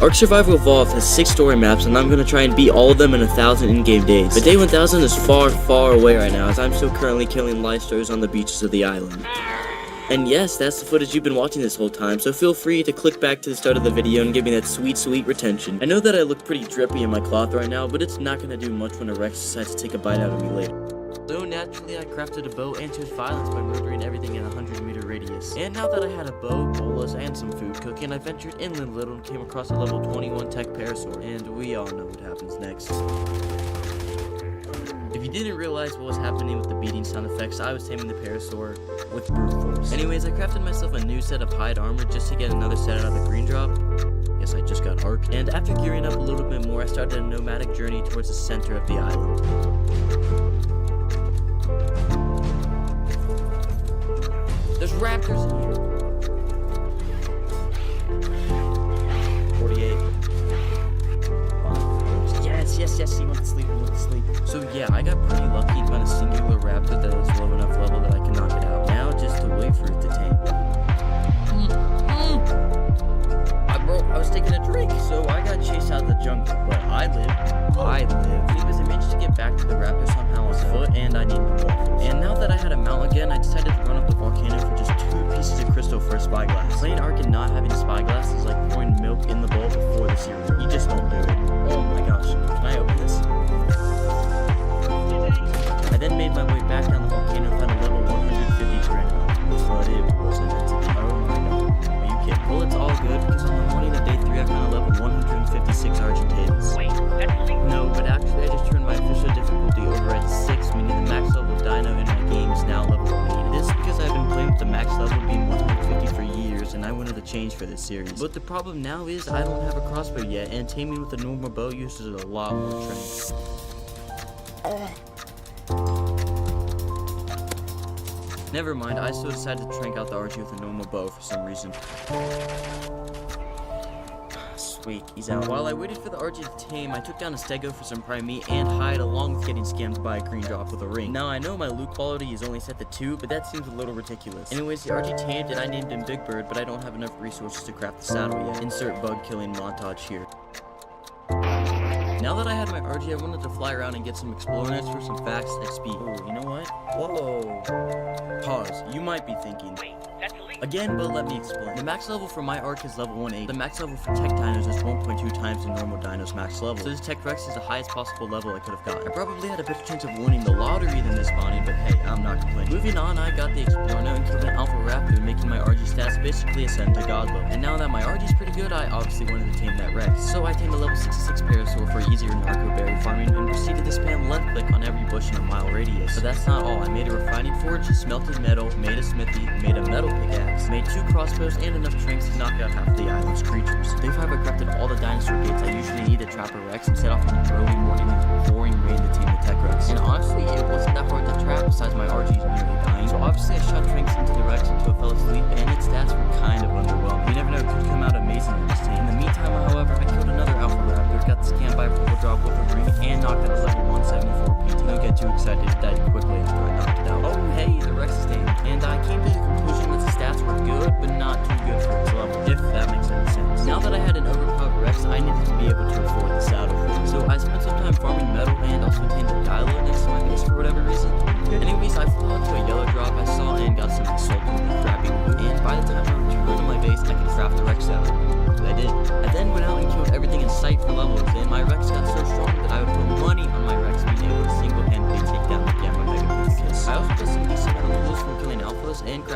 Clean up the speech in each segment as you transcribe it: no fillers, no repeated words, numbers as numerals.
Ark Survival Evolved has 6 story maps, and I'm going to try and beat all of them in 1,000 in-game days. But day 1000 is far, far away right now, as I'm still currently killing lifesters on the beaches of the island. And yes, that's the footage you've been watching this whole time, so feel free to click back to the start of the video and give me that sweet, sweet retention. I know that I look pretty drippy in my cloth right now, but it's not going to do much when a Rex decides to take a bite out of me later. So naturally, I crafted a bow and chose violence by murdering everything in a 100-meter radius. And now that I had a bow, bolas, and some food cooking, I ventured inland a little and came across a level 21 tech parasaur. And we all know what happens next. If you didn't realize what was happening with the beating sound effects, I was taming the parasaur with brute force. Anyways, I crafted myself a new set of hide armor just to get another set out of the green drop. Yes, I just got Ark. And after gearing up a little bit more, I started a nomadic journey towards the center of the island. There's raptors in here. 48. Yes, he went to sleep, So yeah, I got pretty lucky to find a singular raptor that was low enough level that I can knock it out. Now just to wait for it to tame. I was taking a drink, so I got chased out of the jungle. But I live. Anyways, I managed to get back to the raptor somehow on foot, and I needed to walk. And now that I had a mount again, I decided to run up the volcano for just 2 pieces of crystal for a spyglass. Playing Ark and not having a spyglass is like pouring milk in the bowl before the cereal. You just don't do it. Oh my gosh, can I open this? I then made my way back down the volcano and found a level 150 granite, but it wasn't meant to be. Oh my god, are you kidding? Well, it's all good, because on the morning of day 3 I found a level 156 Argentavis. Wait, that's legal. No, but actually I just turned my official difficulty over at 6, meaning the max level dino in my game is now level 8. This is because I've been playing with the max level being 150 for years, and I wanted to change for this series. But the problem now is I don't have a crossbow yet, and taming with a normal bow uses a lot more training. Never mind, I still decided to trank out the RG with a normal bow for some reason. Sweet, he's out. While I waited for the RG to tame, I took down a stego for some prime meat and hide, along with getting scammed by a green drop with a ring. Now I know my loot quality is only set to 2, but that seems a little ridiculous. Anyways, the RG tamed and I named him Big Bird, but I don't have enough resources to craft the saddle yet. Insert bug killing montage here. Now that I had my RG, I wanted to fly around and get some explore notes for some fast XP. Oh, you know what? Whoa. Pause. You might be thinking. Wait, that's legal. Again, but let me explain. The max level for my Ark is level 1.8. The max level for Tech Dinos is 1.2 times the normal Dino's max level. So this Tech Rex is the highest possible level I could have got. I probably had a better chance of winning the lottery than this spawning, but hey, I'm not complaining. Moving on, I got the Explorer note and killed an Alpha Raptor, making my RG stats basically ascend to God level. And now that my RG is pretty good, I obviously wanted to tame that Rex. So I tamed a level 66 Parasaur for easier narco berry farming and proceeded to spam left click on every bush in a mile radius. But that's not all. I made a refining forge, smelted metal, made a smithy, made a metal pickaxe, made 2 crossbows, and enough tranks to knock out half of the island's creatures. Day 5 I crafted all the dinosaur gates I usually need to trap a Rex and set off in the early morning with pouring rain to tame the Tech Rex. And honestly, it wasn't that hard to trap besides my RG's nearly dying, so obviously I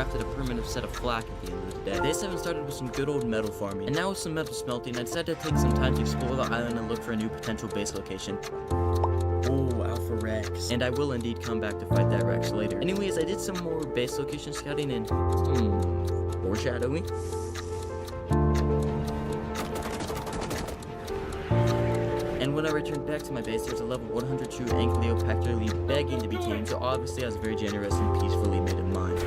crafted a permanent set of flak at the end of the day. Day 7 started with some good old metal farming, and now with some metal smelting, I decided to take some time to explore the island and look for a new potential base location. Oh, Alpha Rex. And I will indeed come back to fight that Rex later. Anyways, I did some more base location scouting and foreshadowing. And when I returned back to my base, there's a level 102 Ankylopetrally begging to be tamed, so obviously I was very generous and peacefully made him mine.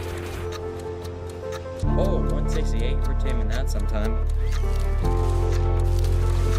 Oh, 168, we're taming that sometime.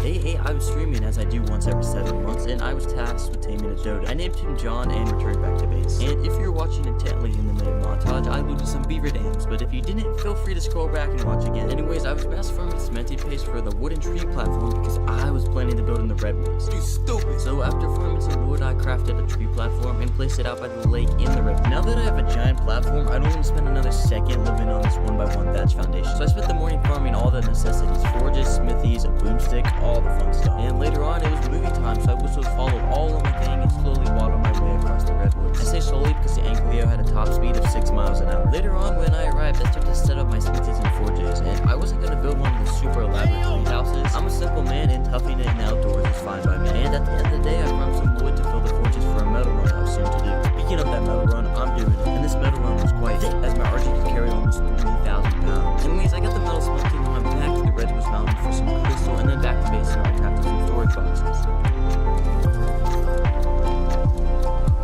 Day 8, I was streaming as I do once every 7 months, and I was tasked with taming a Dodo. I named him John and returned back to base. And if you're watching intently in the main montage, I alluded to some beaver dams, but if you didn't, feel free to scroll back and watch again. Anyways, I was mass farming cemented paste for the wooden tree platform because I was planning to build in the redwoods. You stupid! So after farming some wood, I crafted a tree platform and placed it out by the lake in the redwood. Now that I have a giant platform, I don't want to spend another second living on this 1x1 thatch foundation. So I spent the morning farming all the necessities, forges, smithies, a boomstick, all the fun stuff. And later on, it was movie time, so I was supposed to follow all of my thing and slowly waddle my way across the redwoods. I say slowly because the Ankylo had a top speed of 6 miles an hour. Later on, when I arrived, I took to set up my smithies and forges, and I wasn't going to build one of the super elaborate tree houses. I'm a simple man, and toughing it outdoors is fine by me. And at the end of the day, I farmed some wood to fill the forges for a metal run I was soon to do. Speaking of that metal run, I'm doing it, and this metal run was quite thick, as my RG could carry almost 3,000 pounds. Anyways, I got the metal smelting and went back to the Redwoods Mountain for some crystal, and then back to base and I crafted some storage boxes.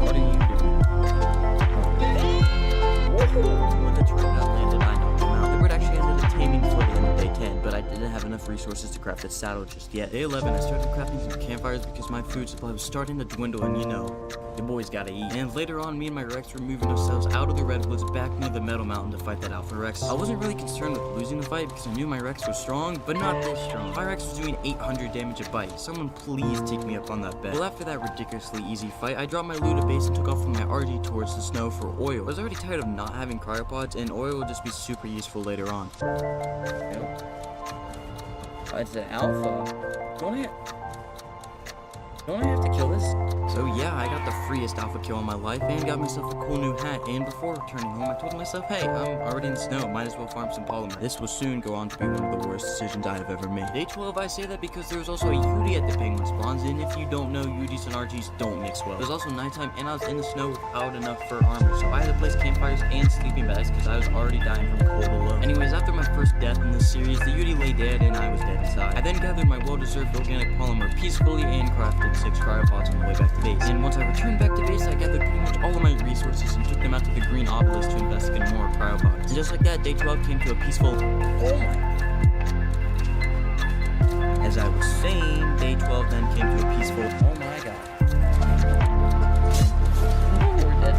What are you doing? When the tornado landed, I knocked him out. The bird actually ended up taming before the end of day 10, but I didn't have enough resources to craft its saddle just yet. Day 11, I started crafting some campfires because my food supply was starting to dwindle, and you know, the boys gotta eat. And later on, me and my Rex were moving ourselves out of the redwoods back near the Metal Mountain to fight that Alpha Rex. I wasn't really concerned with losing the fight because I knew my Rex was strong, but not this strong. My Rex was doing 800 damage a bite. Someone please take me up on that bet. Well, after that ridiculously easy fight, I dropped my loot at base and took off from my RG towards the snow for oil. I was already tired of not having cryopods, and oil would just be super useful later on. It's an Alpha. Don't I have to kill this? So yeah, I got the freest alpha kill in my life and got myself a cool new hat, and before returning home I told myself, hey, I'm already in the snow, might as well farm some polymer. This will soon go on to be one of the worst decisions I have ever made. Day 12, I say that because there was also a UD at the penguin spawns, and if you don't know, UDs and RGs don't mix well. It was also nighttime and I was in the snow without enough fur armor, so I had to place campfires and sleeping bags because I was already dying from cold alone. Anyways, after my first death in this series, the UD lay dead and I was dead inside. I then gathered my well-deserved organic polymer peacefully and crafted 6 cryopods on the way back to base. And once I returned back to base, I gathered pretty much all of my resources and took them out to the green obelisk to investigate more cryopods. And just like that, day 12 came to a peaceful... Oh my... As I was saying, day 12 then came to a peaceful... Oh my god. Oh, we're dead.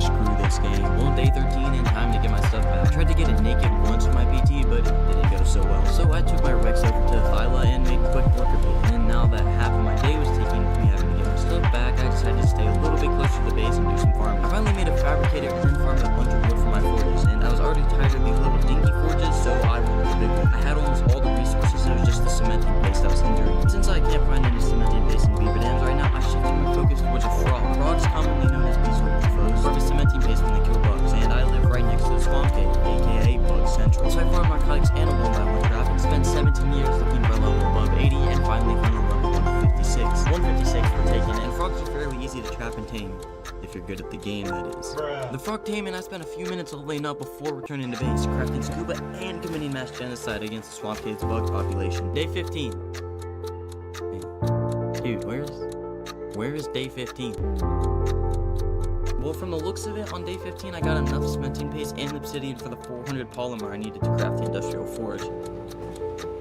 Screw this game. Well, day 13 and time to get my stuff back. I tried to get it naked once with my PT, but it didn't go so well. So I took my Rex over to Thyla and made quick work of it. And now that half of my day was taken with me having to get my stuff back, I decided to stay a little bit closer to the base and do some farming. I finally made a fabricator and then farmed a bunch of wood for my forges, and I was already tired of these little dinky forges, so I wanted a big one. I had almost all the resources, it was just the cementing paste I was hindering. And since I can't find any cementing paste in beaver dams right now, I shifted my focus towards a frog. Frogs, commonly known as bees or foes, harvest cementing paste when they kill bugs, and I live right next to the swamp cave, aka Bug Central. So I farmed narcotics and a 1x1 trap and spent 17 years looking for a level above 80 and finally found a level 156. 156 for taken, and frogs are fairly easy to trap and tame. If you're good at the game, that is. The frog tame, and I spent a few minutes leveling up before returning to base, crafting scuba and committing mass genocide against the swamp cave's bug population. Day 15. Dude, where is day 15? Well, from the looks of it, on day 15 I got enough cementing paste and obsidian for the 400 polymer I needed to craft the industrial forge.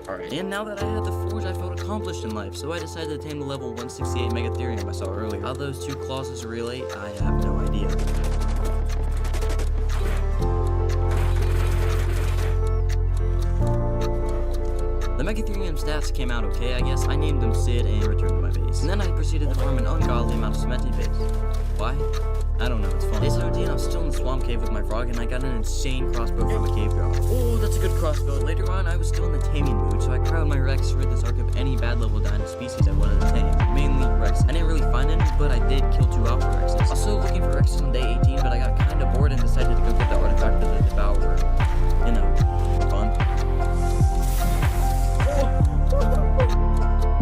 Alright, and now that I had the forge, I felt accomplished in life, so I decided to tame the level 168 Megatherium I saw earlier. How those two clauses relate, I have no idea. The Megatherium stats came out okay, I guess. I named them Sid and returned to my base. And then I proceeded to farm an ungodly amount of cementing paste. Why? I don't know, it's fun. Day 17, I was still in the swamp cave with my frog, and I got an insane crossbow from a cave girl. Oh, that's a good crossbow. Later on, I was still in the taming mood, so I crowded my Rex through this arc of any bad level dino species I wanted to tame. Mainly Rex. I didn't really find any, but I did kill 2 Alpha Rexes. Also looking for Rexes on day 18, but I got kinda bored and decided to go get the artifact of the Devourer. You know, fun.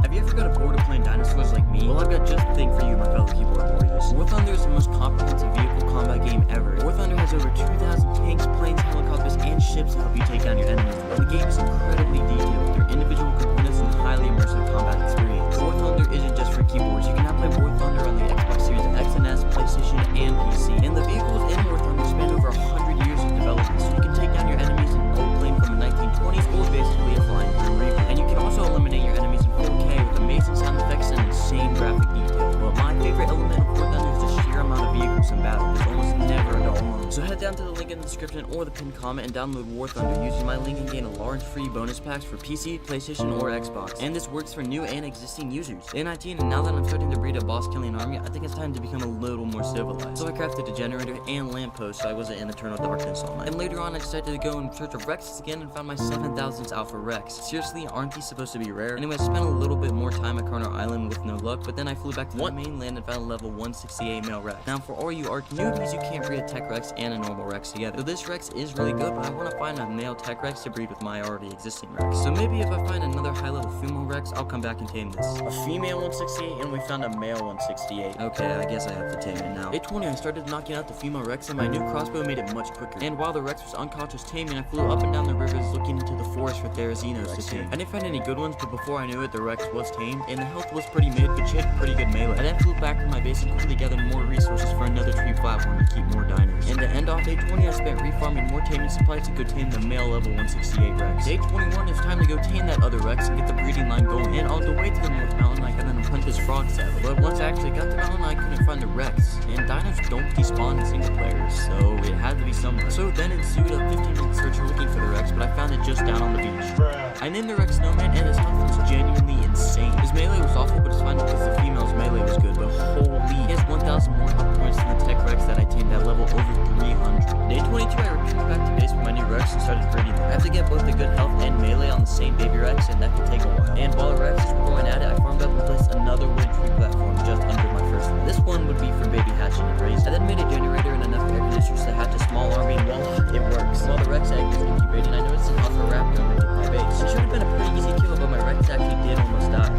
Have you ever got bored of playing dinosaurs like me? Well, I've got just the thing for you, my fellow keyboard warriors. War Thunder is the most comprehensive vehicle combat game ever. War Thunder has over 2,000 tanks, planes, helicopters, and ships to help you take down your enemies. The game is incredibly detailed with their individual components and highly immersive combat experience. War Thunder isn't just for keyboards. You can now play War Thunder on the Xbox Series X and S, PlayStation, and PC. And the vehicles in War Thunder span over 100 years of development, so you can take down your enemies in an old plane from the 1920s or basically a flying Grim Reaper. And you can also eliminate your enemies in 4K with amazing sound effects and insane graphic detail. But my favorite element of War Thunder is the sheer amount of vehicles in battle. There's almost never a dull moment. So head down to the link in the description or the pinned comment and download War Thunder using my link and gain a large free bonus packs for PC, PlayStation, or Xbox. And this works for new and existing users. Day 19, and now that I'm starting to breed a boss killing army, I think it's time to become a little more civilized. So I crafted a generator and lamppost so I wasn't in eternal darkness all night. And later on I decided to go in search of Rexes again and found my 7,000th Alpha Rex. Seriously, aren't these supposed to be rare? Anyway, I spent a little bit more time at Carno Island with no luck, but then I flew back to the mainland and found a level 168 male Rex. Now for all you Ark newbies, you can't breed a Tech Rex and a normal Rex together. So this Rex is really good, but I want to find a male Tech Rex to breed with my already existing Rex. So maybe if I find another high level female Rex, I'll come back and tame this. A female 168 and we found a male 168. Okay, I guess I have to tame it now. Day 20, I started knocking out the female Rex and my new crossbow made it much quicker. And while the Rex was unconscious taming, I flew up and down the rivers looking into the forest for Therazinos to tame. I didn't find any good ones, but before I knew it, the Rex was tamed and the health was pretty mid, but she had pretty good melee. I then flew back to my base and quickly gathered more resources for another tree platform to keep more dinos. And to end off day 20, I spent refarming more taming supplies to go tame the male level 168 Rex. Day 21, it's time to go tame that other Rex and get the breeding line going. And on the way to the North Mountain, I got an apprentice frog saddle. But once I actually got to the mountain, I couldn't find the Rex. And dinos don't despawn in single player, so it had to be somewhere. So then ensued a 15-minute search looking for the Rex, but I found it just down on the beach. I named the Rex Snowman, and his health was genuinely insane. His melee was awful, but it's fine because the female's melee was good, but holy, he has 1,000 more health points than the Tech Rex that I tamed at level over 300. Day 22, I returned back to base with my new Rex and started breeding them. I have to get both the good health and melee on the same baby Rex, and that can take a while. And while the Rexes were going at it, I farmed up and placed another wood tree platform just under my first one. This one would be for baby hatching and raising. I then made a generator and enough air conditioners to hatch a small army, and voila, it works. While the Rex egg was incubating, I noticed an Alpha Raptor underneath my base. It should have been a pretty easy kill, but my Rex actually did almost die.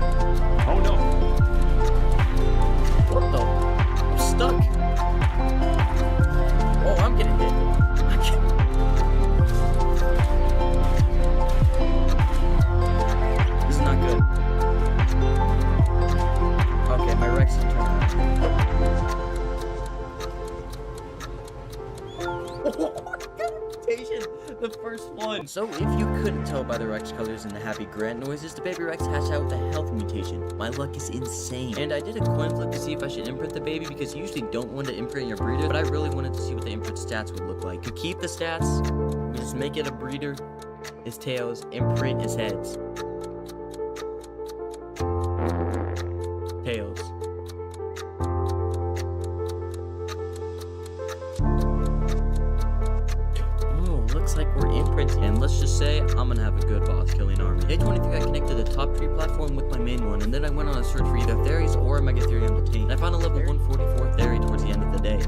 Oh no! What the? I'm stuck! Oh, I'm getting hit. This is not good. Okay, my Rex is turning. The first one. So if you couldn't tell by the Rex colors and the happy grunt noises, the baby Rex hatched out with a health mutation. My luck is insane. And I did a coin flip to see if I should imprint the baby because you usually don't want to imprint your breeder, but I really wanted to see what the imprint stats would look like. To keep the stats, just make it a breeder, his tails, imprint his heads. Tails. Looks like we're imprinting, and let's just say I'm gonna have a good boss killing army. Day 23, I connected the top tree platform with my main one, and then I went on a search for either Theries or a Megatherium to tame. And I found a level 144 Thery towards the end of the day.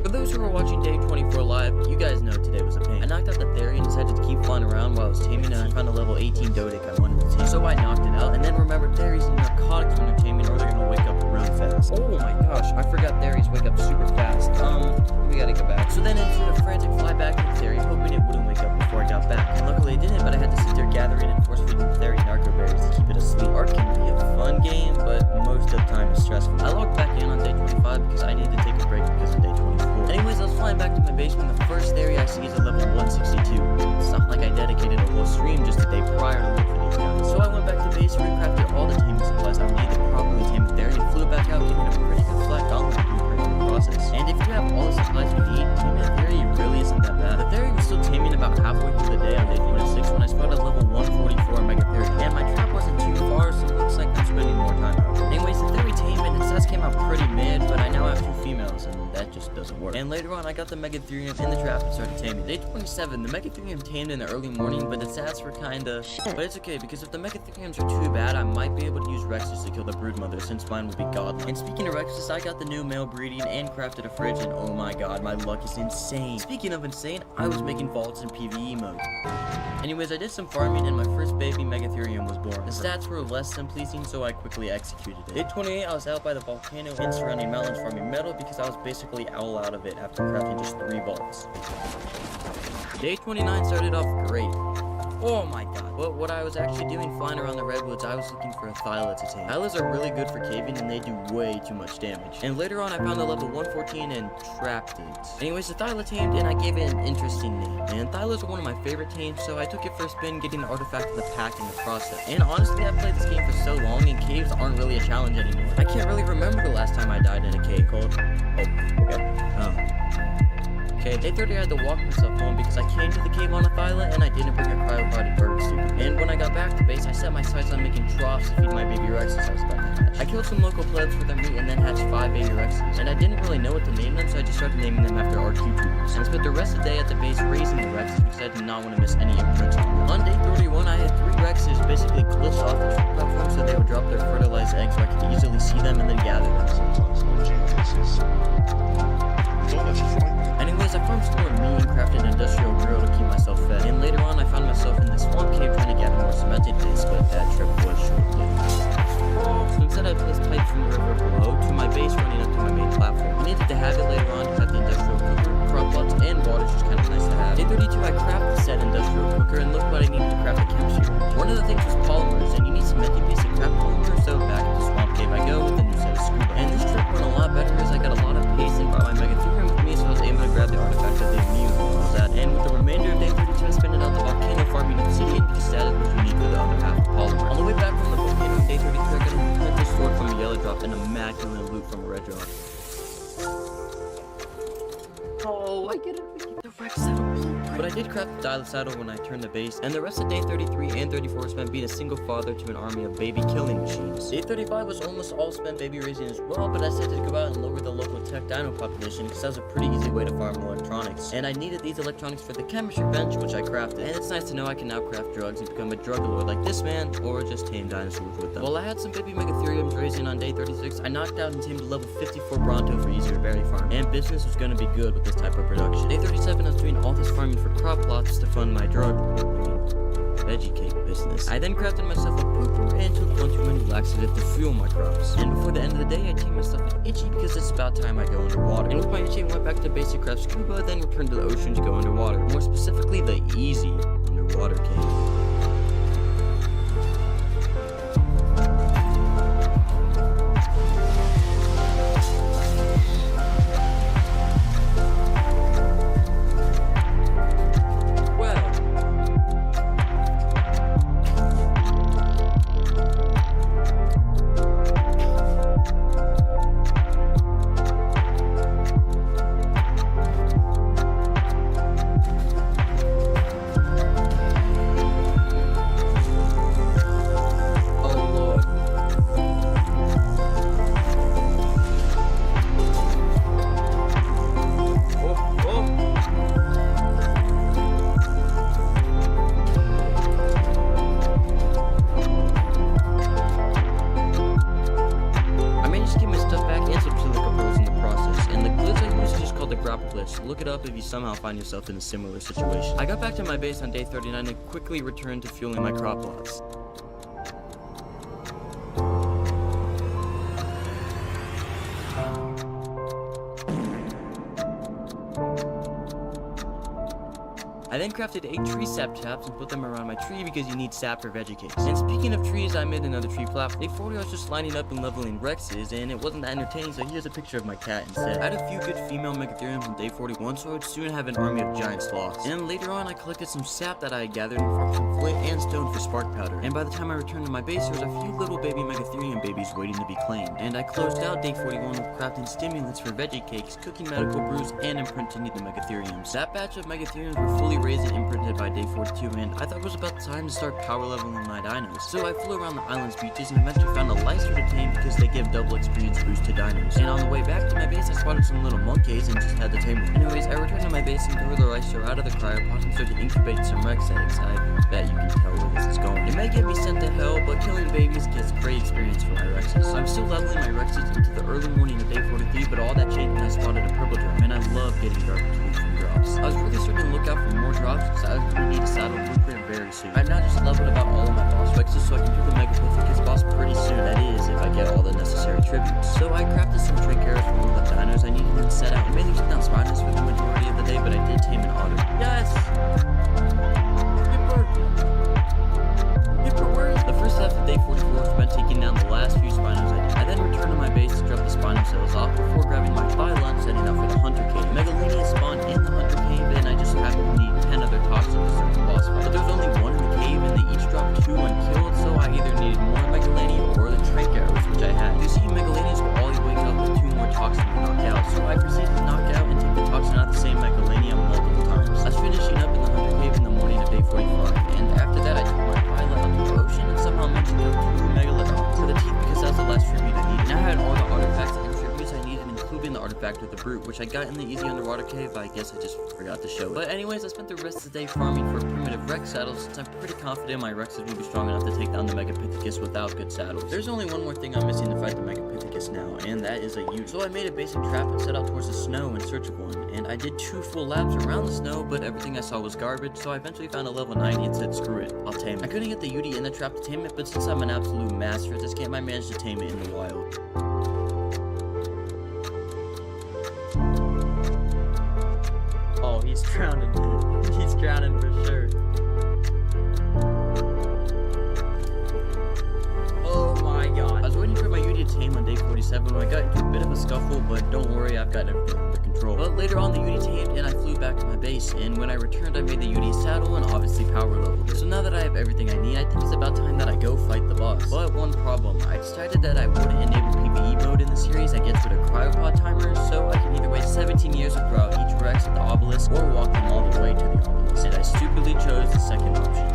For those who are watching day 24 live, you guys know today was a pain. I knocked out the Thery and decided to keep flying around while I was taming, and I found a level 18 Dodic I wanted to tame. So I knocked it out, and then remembered Theries need narcotics when they're taming or they're gonna wake up really fast. Oh my gosh, I forgot Theries wake up super fast. We gotta go back. So then entered a frantic fly back to the Thery, hoping it wouldn't wake up before I got back. And luckily it didn't, but I had to sit there gathering and force feeding the Thery narco berries to keep it asleep. Ark can be a fun game, but most of the time it's stressful. I logged back in on day 25 because I needed to take a break because of day 24. Anyways, I was flying back to my base when the first Thery I see is at level 162. It's not like I dedicated a whole stream just a day prior to look for these guys. So I went back to base, recrafted all the taming supplies I would need to properly tame a Thery, and flew back out, giving a pretty good flat gauntlet blueprint in the process. And if you have all the supplies you need, taming a Thery really isn't that bad. The Thery was still taming about halfway through the day on day 26 when I spotted level 144 Megatherium, and my trap wasn't too far, so it looks like I'm spending more time out. Anyway, I'm pretty mid, but I now have 2 females, and that just doesn't work. And later on, I got the Megatherium in the trap and started taming. Day 27, the Megatherium tamed in the early morning, but the stats were kinda... But it's okay, because if the Megatheriums are too bad, I might be able to use Rexus to kill the broodmother, since mine will be godlike. And speaking of Rexus, I got the new male breeding and crafted a fridge, and oh my god, my luck is insane. Speaking of insane, I was making vaults in PvE mode. Anyways, I did some farming and my first baby Megatherium was born. The stats were less than pleasing, so I quickly executed it. Day 28, I was out by the volcano and surrounding mountains farming metal because I was basically all out of it after crafting just 3 vaults. Day 29 started off great. Oh my god. But what I was actually doing flying around the redwoods, I was looking for a Thyla to tame. Thylas are really good for caving and they do way too much damage. And later on I found a level 114 and trapped it. Anyways, the Thyla tamed and I gave it an interesting name. And Thylas are one of my favorite tames, so I took it for a spin, getting the artifact of the pack in the process. And honestly, I've played this game for so long and caves aren't really a challenge anymore. I can't really remember the last time I died in a cave called... Okay, day 30 I had to walk myself home because I came to the cave on a Thyla and I didn't bring a cryopod bird suit. And when I got back to base, I set my sights on making troughs to feed my baby Rexes I was about to hatch. I killed some local plebs for their meat and then hatched 5 baby Rexes. And I didn't really know what to name them, so I just started naming them after our YouTubers. And I spent the rest of the day at the base raising the Rexes because I did not want to miss any imprints on them. On day 31, I had 3 Rexes basically glitched off the tree platform so they would drop their fertilized eggs so I could easily see them and then gather them. Anyways, I farmed store meat and crafted an industrial grill to keep myself fed. And later on, I found myself in this swamp cave trying to gather more cemented discs, but that trip was short-lived. So instead, I placed pipes from the river below to my base running up to my main platform. I needed to have it later on to have the industrial cooker, crop pots, and water, which is kind of nice to have. Day 32, I crafted said industrial cooker, and look what I needed to craft a chemistry room. One of the things was polymers, and you need cemented basic craft polymers, so back at the swamp cave I go with a new set of scuba. And this trip went a lot better as I got a lot of pace and brought my Megatherium with me, so I was able to grab the artifact of the immune and all that. And with the remainder of day 32, I spent it on the volcano farming obsidian because status was unique to the other half of polymer. On the way back from the volcano on day 33, I got a prentice sword from a yellow drop and immaculate loot from a red drop. Oh, I get it. The Rex saddle. But I did craft the Thyla saddle when I turned the base, and the rest of day 33 and 34 spent being a single father to an army of baby killing machines. Day 35 was almost all spent baby raising as well, but I said to go out and lower the local tech dino population because that was a pretty easy way to farm electronics. And I needed these electronics for the chemistry bench, which I crafted. And it's nice to know I can now craft drugs and become a drug lord like this man, or just tame dinosaurs with them. While I had some baby Megatheriums raising on day 36, I knocked out and tamed a level 54 Bronto for easier berry farm. And business was going to be good with this type of production. Day 37, I was doing all this farming for crop plots to fund my veggie cake business. I then crafted myself a pooper and took one too many laxative to fuel my crops. And before the end of the day, I tamed myself an itchy because it's about time I go underwater. And with my itchy, I went back to basic craft scuba, then returned to the ocean to go underwater. More specifically, the easy underwater cave. Look it up if you somehow find yourself in a similar situation. I got back to my base on day 39 and quickly returned to fueling my crop plots. I then crafted 8 tree sap taps and put them around my tree because you need sap for veggie cakes. And speaking of trees, I made another tree platform. Day 40 I was just lining up and leveling Rexes, and it wasn't that entertaining, so here's a picture of my cat instead. I had a few good female Megatheriums on day 41, so I would soon have an army of giant sloths. And later on, I collected some sap that I had gathered and farmed some flint and stone for spark powder. And by the time I returned to my base, there was a few little baby Megatherium babies waiting to be claimed. And I closed out day 41 with crafting stimulants for veggie cakes, cooking medical brews, and imprinting the Megatheriums. That batch of Megatheriums were fully raised and imprinted by day 42, and I thought it was about time to start power leveling my dinos. So I flew around the island's beaches and eventually found a Lyster to tame because they give double experience boost to dinos. And on the way back to my base, I spotted some little monkeys and just had to tame them. Anyways, I returned to my base and threw the Lyster out of the cryopod and started incubating some Rex eggs. I bet you can tell where this is going. It may get me sent to hell, but killing babies gets great experience for my Rexes. I'm still leveling my Rexes into the early morning of day 43, but all that changed when I spotted a purple drum, and I love getting garbage loot from drops. I was really starting to look out for more drops because I was going to need a saddle blueprint very soon. I've now just leveled about all of my boss Rexes so I can do the Megapithecus boss pretty soon, that is, if I get all the necessary tributes. So I crafted some Trinkeras from one of the dinos I needed and set out. I mainly took down Spinus for the majority of the day, but I did tame an Otter. Yes! The first half of day 44 was spent taking down the last few Spinos I did. I then returned to my base to drop the Spino cells off before grabbing my Thylon and setting out for the Hunter Cave. Megalania spawned in the Hunter Cave, and I just happened to need 10 other toxins to start the boss fight. But there was only one in the cave, and they each dropped 2 unkilled, so I either needed more Megalania or the Trank Arrows, which I had. You see, Megalanias will always wake up with 2 more toxins to knock out, so I proceeded to knock out and take the toxin out of the same Megalania multiple times. I was finishing up in the Hunter Cave in the morning of day 45, and after that I took my pilot out to the ocean and somehow managed to kill 2 Megalodons for the teeth because that's the last tribute I needed. Now I had all the artifacts and tributes I needed, including the artifact of the Brute, which I got in the easy underwater cave. I guess I just forgot to show it. But anyways, I spent the rest of the day farming for a primitive Rex saddle since I'm pretty confident my Rexes will be strong enough to take down the Megapithecus without good saddles. There's only one more thing I'm missing to fight the Megapithecus now, and that is a ute. So I made a basic trap and set out towards the snow in search of one, and I did 2 full laps around the snow, but everything I saw was garbage, so I eventually found a level 90 and said screw it, I'll tame it. I couldn't get the Yeti in the trap to tame it, but since I'm an absolute master at this game, I managed to tame it in the wild. Oh, he's drowning. He's drowning for sure. Oh my god. I was waiting for my Yeti to tame on day 47 when I got into a bit of a scuffle, but don't worry, I've got everything under control. But later on, the Yeti tamed and I flew back to my base, and when I returned, I made the Yeti a saddle and obviously power leveled it. So now that I have everything I need, I think it's about time that I go fight the boss. But one problem, I decided that I wouldn't enable PvE mode in the series and get rid of cryopod timers, so I can either wait 17 years to throw out each Rex at the obelisk or walk them all the way to the obelisk. And I stupidly chose the second option.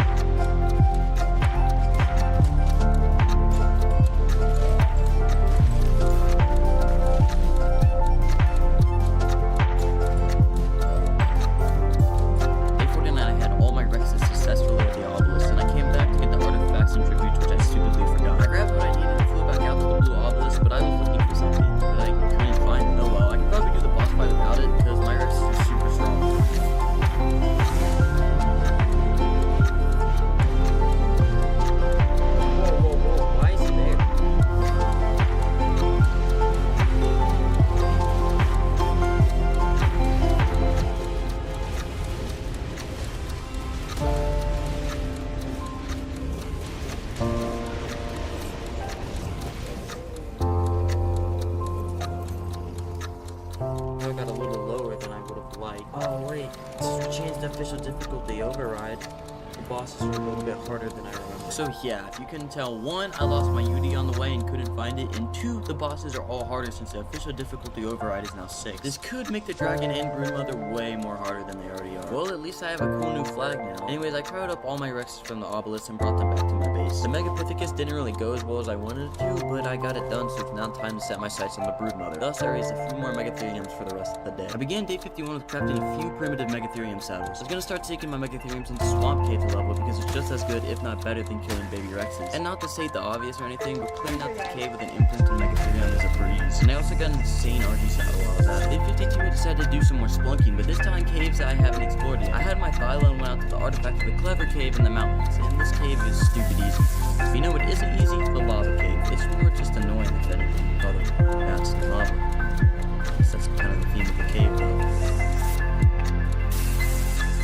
Oh wait, this is changed official difficulty override. The bosses are a little bit harder than I remember. So yeah, if you couldn't tell, 1, I lost my Yeti on the way and couldn't find it, and 2, the bosses are all harder since the official difficulty override is now 6. This could make the dragon and broodmother way more harder than they already are. Well, at least I have a cool new flag now. Anyways, I crowded up all my Rexes from the obelisk and brought them back to my base. The Megapithecus didn't really go as well as I wanted it to, but I got it done, so it's now time to set my sights on the broodmother. Thus, I raised a few more Megatheriums for the rest of the day. I began day 51 with crafting a few primitive Megatherium saddles. I was gonna start taking my Megatheriums into Swamp Cave to level because it's just as good, if not better, than killing baby Rexes. And not to state the obvious or anything, but cleaning out the cave with an imprint to Megatherium is a breeze. And I also got an insane RG saddle while I was at it. Day 52, I decided to do some more splunking, but this time caves that I haven't explored yet. I had my Thylon and went out to the artifact of the Clever Cave in the mountains, and this cave is stupid easy. If you know what isn't easy, the Lava Cave. It's more just annoying than anything. Although, that's lava. I guess that's kind of the theme of the cave, though.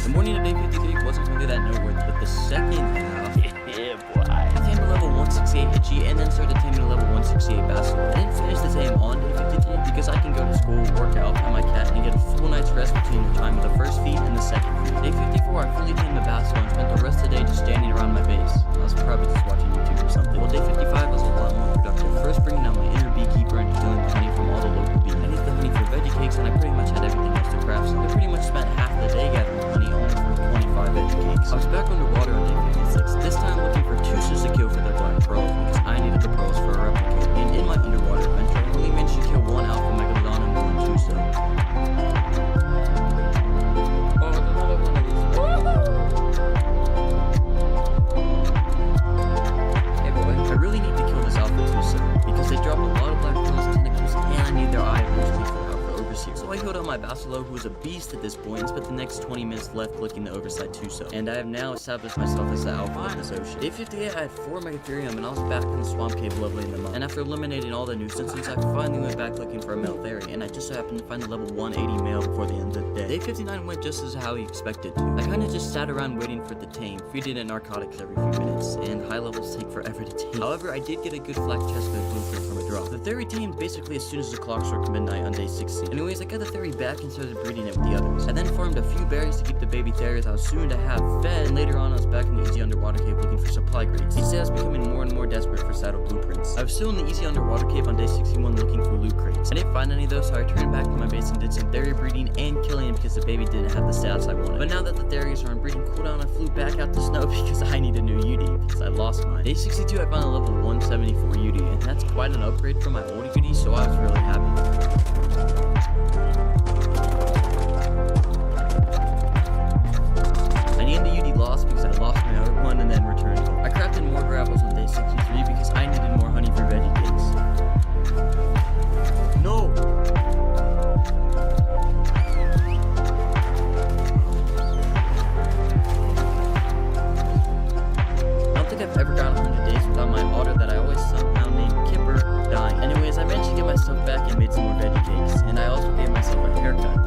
The morning of day 53 wasn't really that noteworthy, but the second half, yeah boy. I tamed a level 168 Itchy and then started taming a level 168 Basil. I didn't finish the tame on day 53 because I can go to school, work out, pet my cat, and get a full night's rest between the time of the first feed and the second feed. Day 54, I fully tamed the Basil and spent the rest of the day just standing around my base. I was probably just watching YouTube or something. Well, day 55 was a lot more productive. First bringing out my inner beekeeper and stealing the honey from all the local bees. I needed the honey for veggie cakes and I pretty much had everything else to craft, so I pretty much spent half the day gathering honey only for 20 beast at this point and spent the next 20 minutes left clicking the oversight Tuso. And I have now established myself as the alpha of this ocean. Day 58, I had 4 Megatherium and I was back in the swamp cave leveling them up. And after eliminating all the nuisances, I finally went back looking for a male fairy, and I just so happened to find the level 180 male before the end of the day. Day 59 went just as how he expected to. I kinda just sat around waiting for the tame, feeding it narcotics every few minutes, and high levels take forever to tame. However, I did get a good flak chest with blueprint from a drop. The theory tamed basically as soon as the clock struck midnight on day 60. Anyways, I got the theory back and started breeding it with the others. I then farmed a few berries to keep the baby theories I was soon to have fed, and later on I was back in the easy underwater cave looking for supply grades. Each day I was becoming more and more desperate for saddle blueprints. I was still in the easy underwater cave on day 61 looking for loot crates. I didn't find any though, so I turned back to my base and did some theory breeding and killing because the baby didn't have the stats I wanted. But now that the theories are on breeding cooldown, I flew back out to snow because I need a new UD because I lost mine. Day 62 I found a level 174 UD, and that's quite an upgrade from my old UD, so I was really happy. I named the UD lost because I lost my other one and then returned home. I crafted more gravels on day 63 because I needed more honey for veggie cakes. No! I don't think I've ever gotten 100 days without my otter that I always somehow named Kipper dying. Anyways, I managed to get myself back and made some more veggie cakes, and I also gave myself a haircut.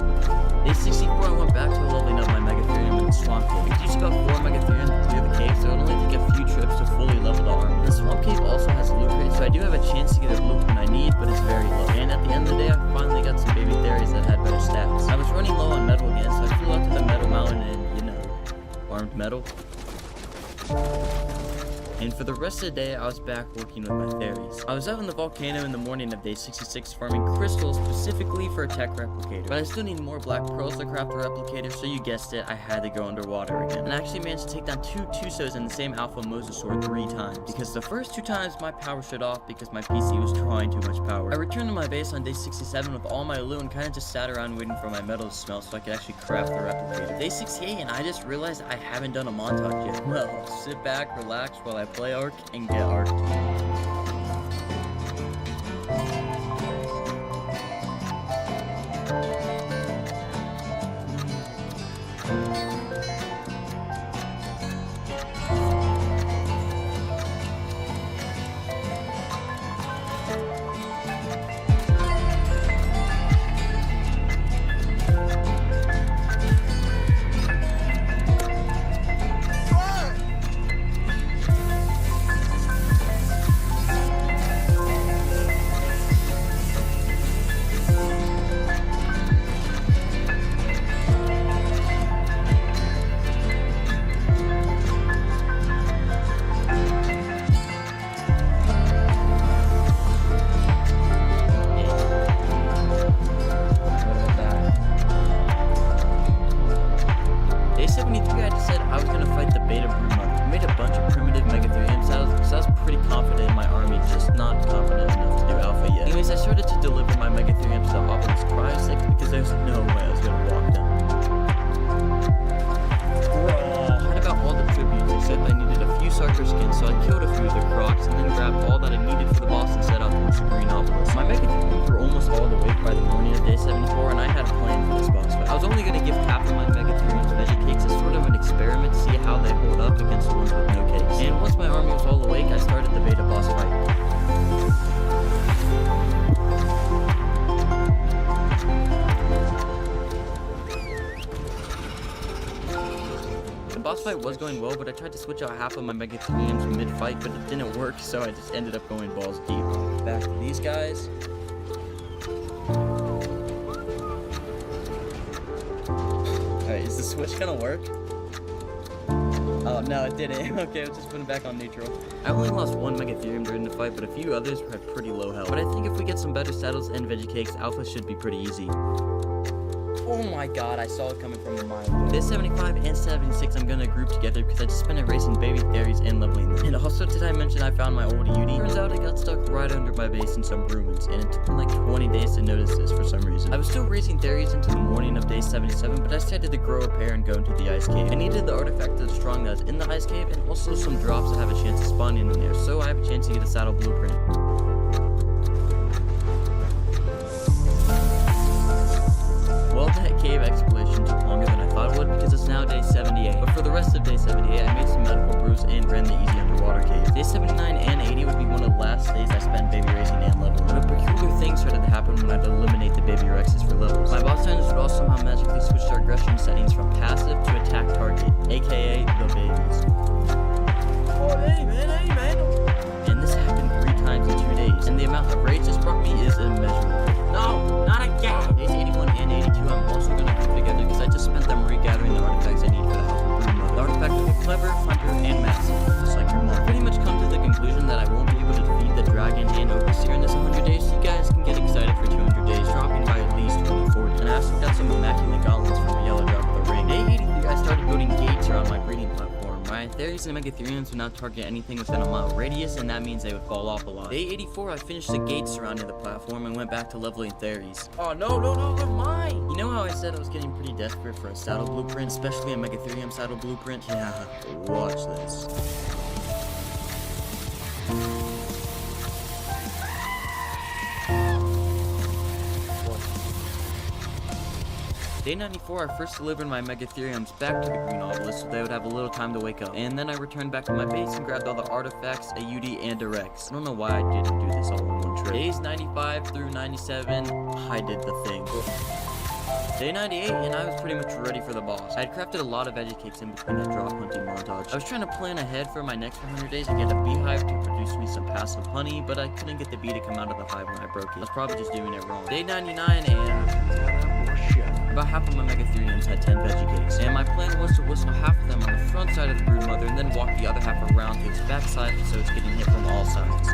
Day 64 I went back to leveling up my Megatherium in the swamp cave. If you just got 4 Megatherium to clear the cave, so it would only take a few trips to fully level the army. The swamp cave also has a loot crate, so I do have a chance to get a blueprint I need, but it's very low. And at the end of the day, I finally got some baby theories that had better stats. I was running low on metal again, so I flew out to the metal mountain and, you know, farmed metal. And for the rest of the day, I was back working with my fairies. I was out in the volcano in the morning of day 66 farming crystals specifically for a tech replicator. But I still need more black pearls to craft a replicator, so you guessed it, I had to go underwater again. And I actually managed to take down 2 Tusos in the same alpha mosasaur 3 times. Because the first 2 times my power shut off because my PC was drawing too much power. I returned to my base on day 67 with all my loot and kinda just sat around waiting for my metal to smelt so I could actually craft the replicator. Day 68 and I just realized I haven't done a montage yet. Well, sit back, relax while I play Ark and get Ark. Day 73, I just said I was gonna fight the beta brood mother. I made a bunch of primitive Megatherium saddles because I was pretty confident in my army, just not confident enough to do alpha yet. Anyways, I started to deliver my Megatherium to the Optimus Cryosix because there's no way I was gonna walk them. I heard about all the tributes except I needed a few Sarker skins, so I killed a few of the crocs and then grabbed all that I needed for the boss and set out to Greenopolis. My Megatheriums were almost all awake by the morning of day 74 and I had a plan for this boss fight. I was only gonna give half of my Megatheriums veggie cakes as sort of an experiment to see how they hold up against the ones with no cakes. And once my army was all awake, I started the beta boss fight. The boss fight was going well, but I tried to switch out half of my Megatheriums mid-fight, but it didn't work, so I just ended up going balls deep. Back to these guys. Alright, is the switch gonna work? Oh, no, it didn't. Okay, I'll just put it back on neutral. I only lost 1 Megatherium during the fight, but a few others were at pretty low health. But I think if we get some better saddles and veggie cakes, alpha should be pretty easy. Oh my god, I saw it coming from a mile away. Day 75 and 76 I'm gonna group together because I just spent it racing baby theories and leveling them. And also, did I mention I found my old UD? Turns out I got stuck right under my base in some ruins, and it took me like 20 days to notice this for some reason. I was still racing theories into the morning of day 77, but I decided to grow a pair and go into the ice cave. I needed the artifact of the strong that was in the ice cave, and also some drops that have a chance of spawning in there, so I have a chance to get a saddle blueprint. Well, that cave exploration now day 78. But for the rest of day 78, I made some medical brews and ran the easy underwater cave. Day 79 and 80 would be one of the last days I spent baby raising and leveling. But peculiar things started to happen when I'd eliminate the baby Rexes for levels. My boss diners would also somehow magically switch their aggression settings from passive to attack target, aka the babies. Oh, hey man. And this happened 3 times in 2 days, and the amount of rage this brought me is immeasurable. No, not again! Days 81 and 82 I'm also gonna group together because I just spent them regathering the artifacts I need for the Alpha Brood mode. The artifact of the Clever, Hunter, and Massive, just like your mom. Pretty much come to the conclusion that I won't be able to defeat the Dragon and Overseer in this 100 days, so you guys can get excited for 200 days, dropping by at least 2040. And I also got some immaculate gauntlets from a yellow drop of the ring. Day 83 I started building gates around my breeding platform. My Aetherius and Megatheriums would now target anything within a mile radius, and that means they would fall off a lot. Day 84, I finished the gates surrounding the platform and went back to leveling Theres. Oh, no, they're mine! You know how I said I was getting pretty desperate for a saddle blueprint, especially a Megatherium saddle blueprint? Yeah, watch this. Day 94, I first delivered my Megatheriums back to the Green Obelisk so they would have a little time to wake up. And then I returned back to my base and grabbed all the artifacts, a UD, and a Rex. I don't know why I didn't do this all in one trip. Days 95 through 97, I did the thing. Day 98, and I was pretty much ready for the boss. I had crafted a lot of veggie in between that drop hunting montage. I was trying to plan ahead for my next 100 days to get a beehive to produce me some passive honey, but I couldn't get the bee to come out of the hive when I broke it. I was probably just doing it wrong. Day 99, and about half of my Megatheriums had 10 veggie cakes, and my plan was to whistle half of them on the front side of the brood mother and then walk the other half around to its back side so it's getting hit from all sides.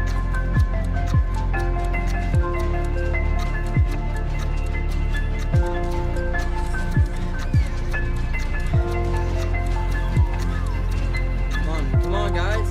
Come on guys.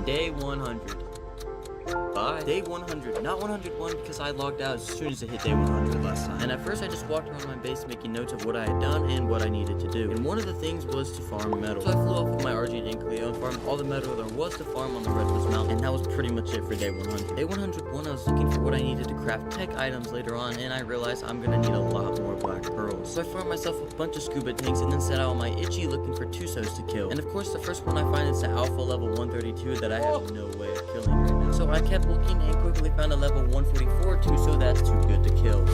Day 100. Bye. Day 100, not 101 because I logged out as soon as it hit day 100 last time. And at first I just walked around my base making notes of what I had done and what I needed to do. And one of the things was to farm metal. So I flew off with my RG and Cleo and farmed all the metal there was to farm on the Redwoods Mountain. And that was pretty much it for day 100. Day 101 I was looking for what I needed to craft tech items later on, and I realized I'm gonna need a lot more black pearls. So I farmed myself a bunch of scuba tanks and then set out on my itchy looking for Tusos to kill. And of course the first one I find is the alpha level 132 that I have no way of killing right now. So I kept looking and quickly found a level 144 Tuso that's too good to kill.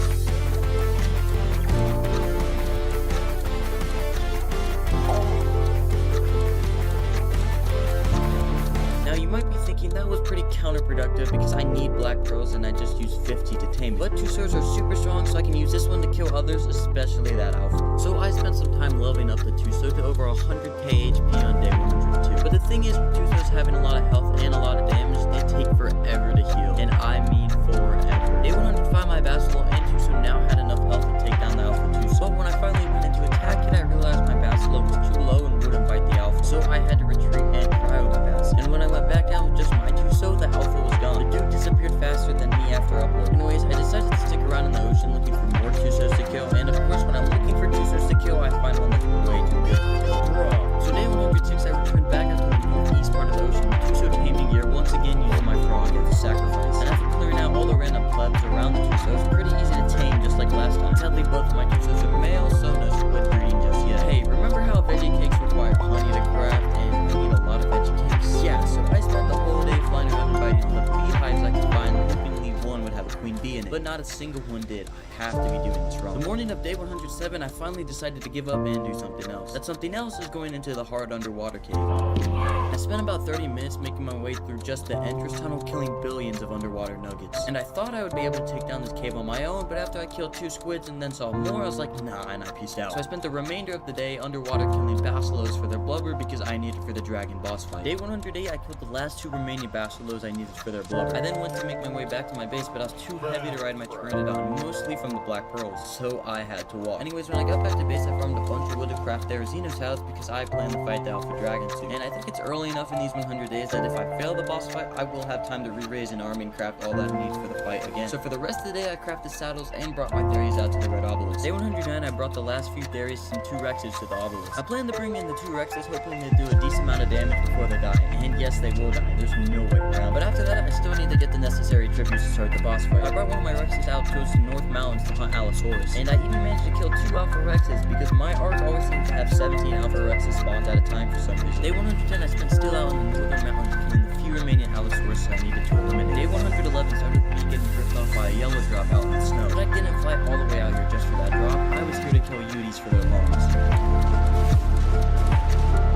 Now you might be thinking that was pretty counterproductive because I need black pearls and I just used 50 to tame it. But Tusos are super strong, so I can use this one to kill others, especially that alpha. So I spent some time leveling up the Tuso to over 100k HP on day 102. But the thing is, with Tusos having a lot of health and a lot of damage, they take forever to heal. And I mean forever. Day 105 my Basilo and Tuso now had enough health to take down the alpha Tuso. But when I finally went into attack it, I realized my Basilo was too low and wouldn't fight the alpha. So I had to retreat and cryo my Basilo. And when I went back down with just my Tuso, the alpha was gone. The dude disappeared faster than me after upload. Anyways, I decided to stick around in the ocean looking for more Tusos to kill. And of course, when I'm looking for Tusos to kill, I find one that's way too good. Bro. So day 106, I returned back out to the northeast part of the ocean with Tuso taming gear, once again using my frog as a sacrifice. And after clearing out all the random plebs around the Tuso, it's pretty easy to tame just like last time. Sadly, both of my Tusos are male, so no squid breeding just yet. Hey, remember how veggie cakes require honey to craft and I need a lot of veggie cakes? Yeah, so I spent the whole day flying around inviting all the beehives I could find, hoping one would have a queen bee in it. thing. But not a single one did. I have to be doing this wrong. The morning of day 107, I finally decided to give up and do something else. That something else is going into the hard underwater cave. I spent about 30 minutes making my way through just the entrance tunnel, killing billions of underwater nuggets. And I thought I would be able to take down this cave on my own, but after I killed 2 squids and then saw more, I was like, nah, and I peaced out. So I spent the remainder of the day underwater killing basilos for their blubber because I needed for the dragon boss fight. Day 108, I killed the last 2 remaining basilos I needed for their blubber. I then went to make my way back to my base, but I was too heavy to ride my pteranodon, mostly from the black pearls, so I had to walk. Anyways, when I got back to base, I farmed a bunch of wood to craft Therizino's house because I plan to fight the alpha dragon soon. And I think it's early enough in these 100 days that if I fail the boss fight, I will have time to re-raise an army and craft all that I need for the fight again. So for the rest of the day, I crafted saddles and brought my Theries out to the red obelisk. Day 109, I brought the last few Theries and 2 Rexes to the obelisk. I plan to bring in the 2 Rexes, hoping to do a decent amount of damage before they die. And yes, they will die. There's no way around. But after that, I still need to get the necessary tributes to start the boss fight. I brought one of my Rexes out towards the North Mountains to hunt Allosaurus. And I even managed to kill 2 Alpha Rexes because my arc always seems to have 17 Alpha Rexes spawned at a time for some reason. Day 110, I spent still out in the Northern Mountains killing the few remaining Allosaurus I needed to eliminate. Day 111 started with me getting ripped off by a yellow drop out in the snow. But I didn't fly all the way out here just for that drop. I was here to kill Uties for their lungs.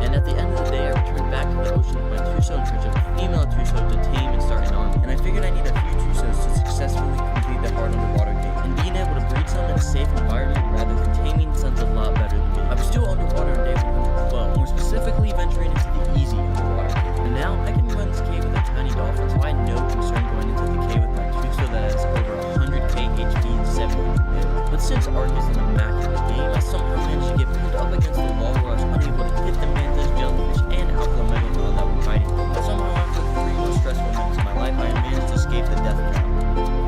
And at the end of the day, I returned back to the ocean with my Tuso in search of a female Tuso to tame and start an army. And I figured I need a few Tusos to successfully complete the hard underwater game. And being able to breed some in a safe environment rather than taming sounds a lot better than me. I was still underwater on day 112, more specifically venturing into the easy underwater cave. And now I can run this cave with a tiny dolphin, so I had no concern going into the cave with my Tuso that has over 100k HP and 700 mil. But since Ark is an immaculate game, I somehow managed to get pinned up against the wall where I was unable to hit the mantis, jellyfish, and alpha megalodon that were fighting. But somehow after the 3 most stressful moments of my life, I managed to escape the death trap.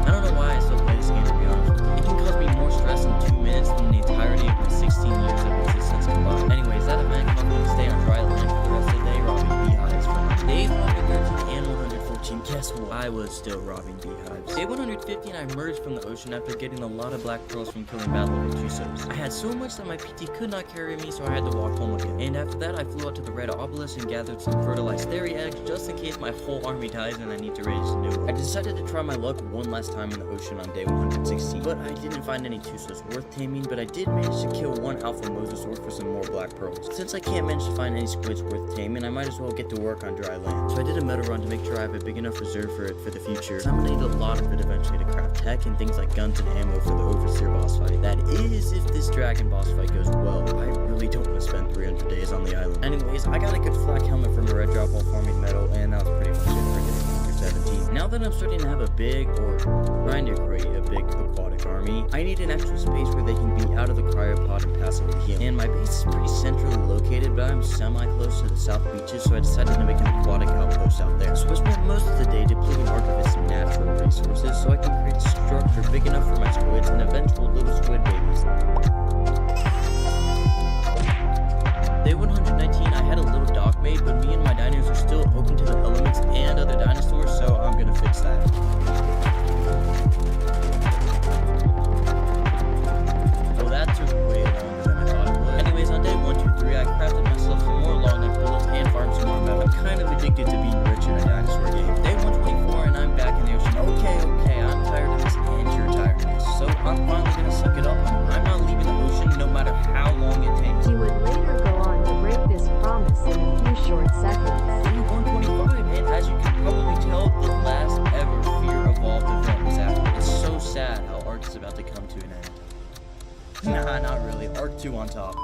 I don't know why I still play this game, to be honest with you. It can cause me more stress in 2 minutes than the entirety of my 16 years of existence combined. Anyways, that event caused me to stay on dry land for the rest of the day, robbing beehives from day 113 and 114. Guess what? I was still robbing beehives. Day 115, I emerged from the ocean after getting a lot of black pearls from killing bad level Tusos. I had so much that my PT could not carry me, so I had to walk home again. And after that, I flew out to the red obelisk and gathered some fertilized Theri eggs just in case my whole army dies and I need to raise a new one. I decided to try my luck one last time in the ocean on day 116, but I didn't find any Tusos worth taming, but I did manage to kill 1 alpha mosasaur for some more black pearls. Since I can't manage to find any squids worth taming, I might as well get to work on dry land. So I did a meta run to make sure I have a big enough reserve for it for the future. So I'm gonna need a lot of it eventually to craft tech and things like guns and ammo for the Overseer boss fight. That is if this dragon boss fight goes well. I really don't want to spend 300 days on the island. Anyways, I got a good flak helmet from a red drop while farming metal, and that was pretty much it for getting 17. Now that I'm starting to have a big, or trying to create a big aquatic army, I need an extra space where they can be out of the cryopod and passively heal. And my base is pretty centrally located, but I'm semi-close to the south beaches, so I decided to make an aquatic outpost out there. So I spent most of the day depleting Ark of its natural resources, so I can create a structure big enough for my squids and eventual little squid babies. Day 119, I had a little dock made, but me and my dinos are still open to the elements and other dinosaurs, so I'm gonna fix that. Well, that took way longer than I thought it would. Anyways, on day 123, I crafted myself some more long neck bullets and farmed some more metal. I'm kind of addicted to being rich in a dinosaur game. Day 124, and I'm back in the ocean. Okay, I'm tired of this, and you're tired of this. So I'm finally gonna suck it up. I'm not leaving the ocean no matter how long it takes. You would later go on to break this promise in a few short seconds. Day 125, and as you can probably tell, the last ever Fear Evolved event was after. It's so sad how Ark is about to come to an end. Nah, not really. Ark 2 on top.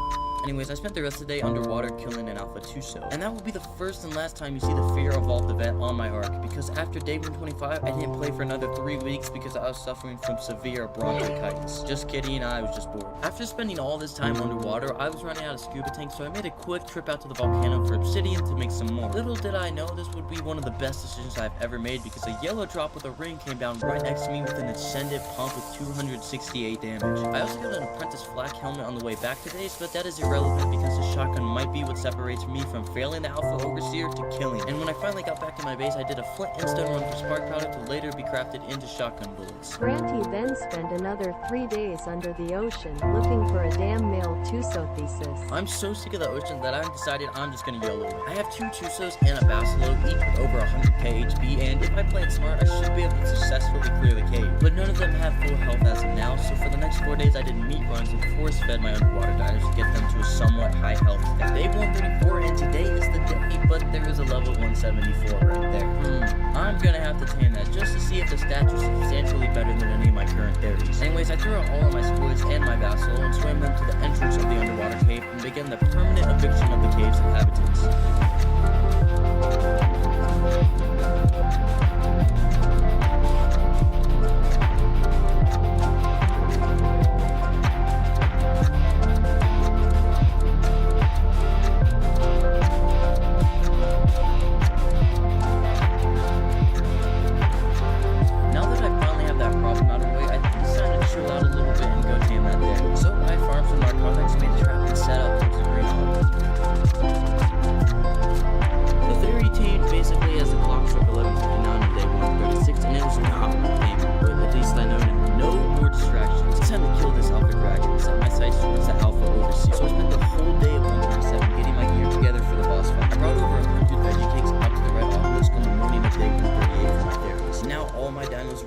Anyways, I spent the rest of the day underwater killing an Alpha Tuso. And that will be the first and last time you see the Fear Evolved event on my Ark, because after day 125, I didn't play for another 3 weeks because I was suffering from severe bronchitis. Just kidding, I was just bored. After spending all this time underwater, I was running out of scuba tanks, so I made a quick trip out to the volcano for obsidian to make some more. Little did I know this would be one of the best decisions I've ever made, because a yellow drop with a ring came down right next to me with an ascended pump with 268 damage. I also got an apprentice flak helmet on the way back today, but that is irrelevant irrelevant because the shotgun might be what separates me from failing the Alpha Overseer to killing. And when I finally got back in my base, I did a flint and stone run for spark powder to later be crafted into shotgun bullets. Granty then spent another 3 days under the ocean looking for a damn male Tuso thesis. I'm so sick of the ocean that I've decided I'm just gonna YOLO it. I have 2 Tusos and a Basilo, each with over 100k HP, and if I play it smart, I should be able to successfully clear the cave. But none of them have full health as of now, so for the next 4 days I did meat runs and force-fed my underwater dinos to get them to a somewhat high health stat. Day 134, and today is the day, but there is a level 174 right there. I'm gonna have to tame that just to see if the stats are substantially better than any of my current theories. Anyways, I threw out all of my squids and my Basilo and swam them to the entrance of the underwater cave and began the permanent eviction of the cave's inhabitants.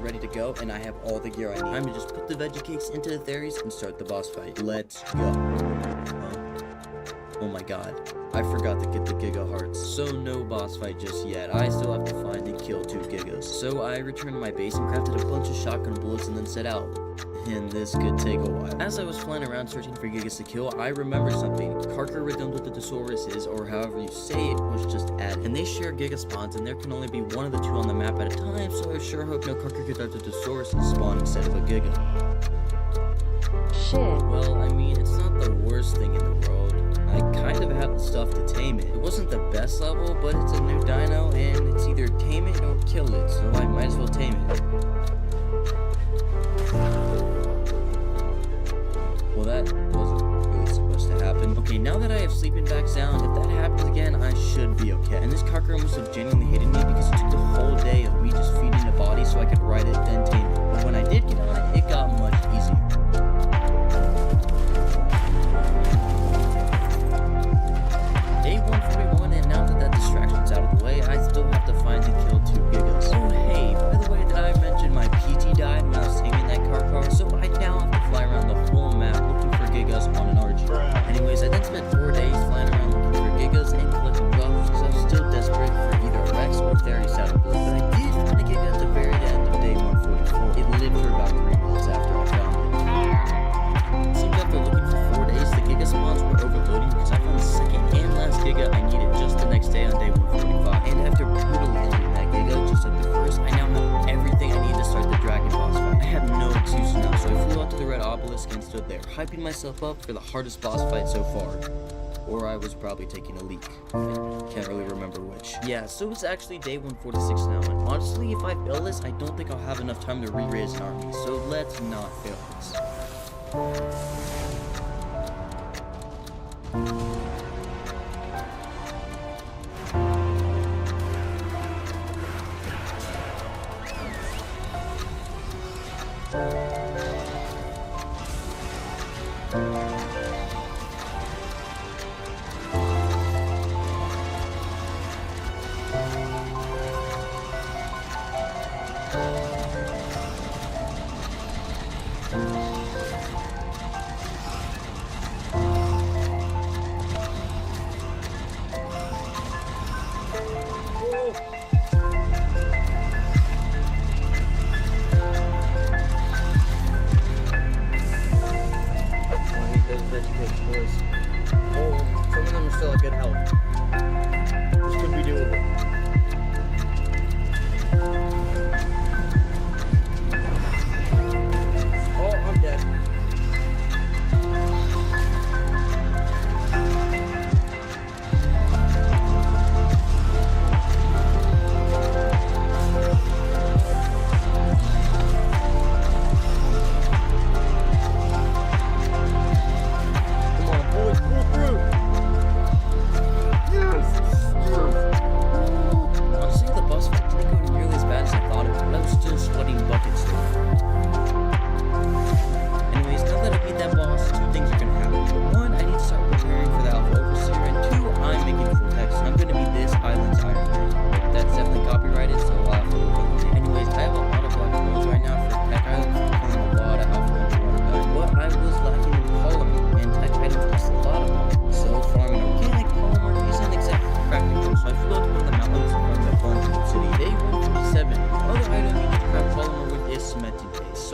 Ready to go, and I have all the gear I need. Time to just put the veggie cakes into the theories and start the boss fight. Let's go. Oh my god, I forgot to get the Giga Hearts. So no boss fight just yet. I still have to find and kill 2 Gigas. So I returned to my base and crafted a bunch of shotgun bullets and then set out. And this could take a while. As I was flying around searching for Gigas to kill, I remembered something. Carcharodontosaurus, or however you say it, was just added. And they share Giga spawns, and there can only be one of the 2 on the map at a time, so I sure hope no Carcharodontosaurus spawn instead of a Giga. Shit. Well, I mean, it's not the worst thing in the world. I kind of have the stuff to tame it. It wasn't the best level, but it's a new dino, and it's either tame it or kill it, so I might as well tame it. Well, that wasn't really supposed to happen. Okay, now that I have sleeping bags down, if that happens again, I should be okay. And this Carcharo must have genuinely hated me because it took the whole day of me just feeding the body so I could ride it, then tame it. But when I did get on it, it got much easier. Day 141, and now that distraction's out of the way, I still have to find and kill 2 Gigas. Oh hey, by the way, did I mention my PT died when I was taming that Carchar? So I now have to fly around the whole map looking for Gigas on an RG. Anyways, I then spent 4 days flying around looking for Gigas and collecting buffs because I was still desperate for either a Rex or Theory Saddle Blade. But I did find a Giga at the very end of day 144. It lived for about 3 minutes after I found it. It seems after looking for 4 days, the Giga spawns were overloading because I found the second and last Giga I needed just the next day on day 145. And after brutally ending that Giga just like the first, I now have everything I need to start the Dragon boss fight. I have no excuse now, so I flew out to the Red Obelisk and stood there, hyping myself up for the hardest boss fight so far. Or I was probably taking a leak. Can't really remember which. Yeah, so it's actually day 146 now, and honestly, if I fail this, I don't think I'll have enough time to re-raise an army, so let's not fail this.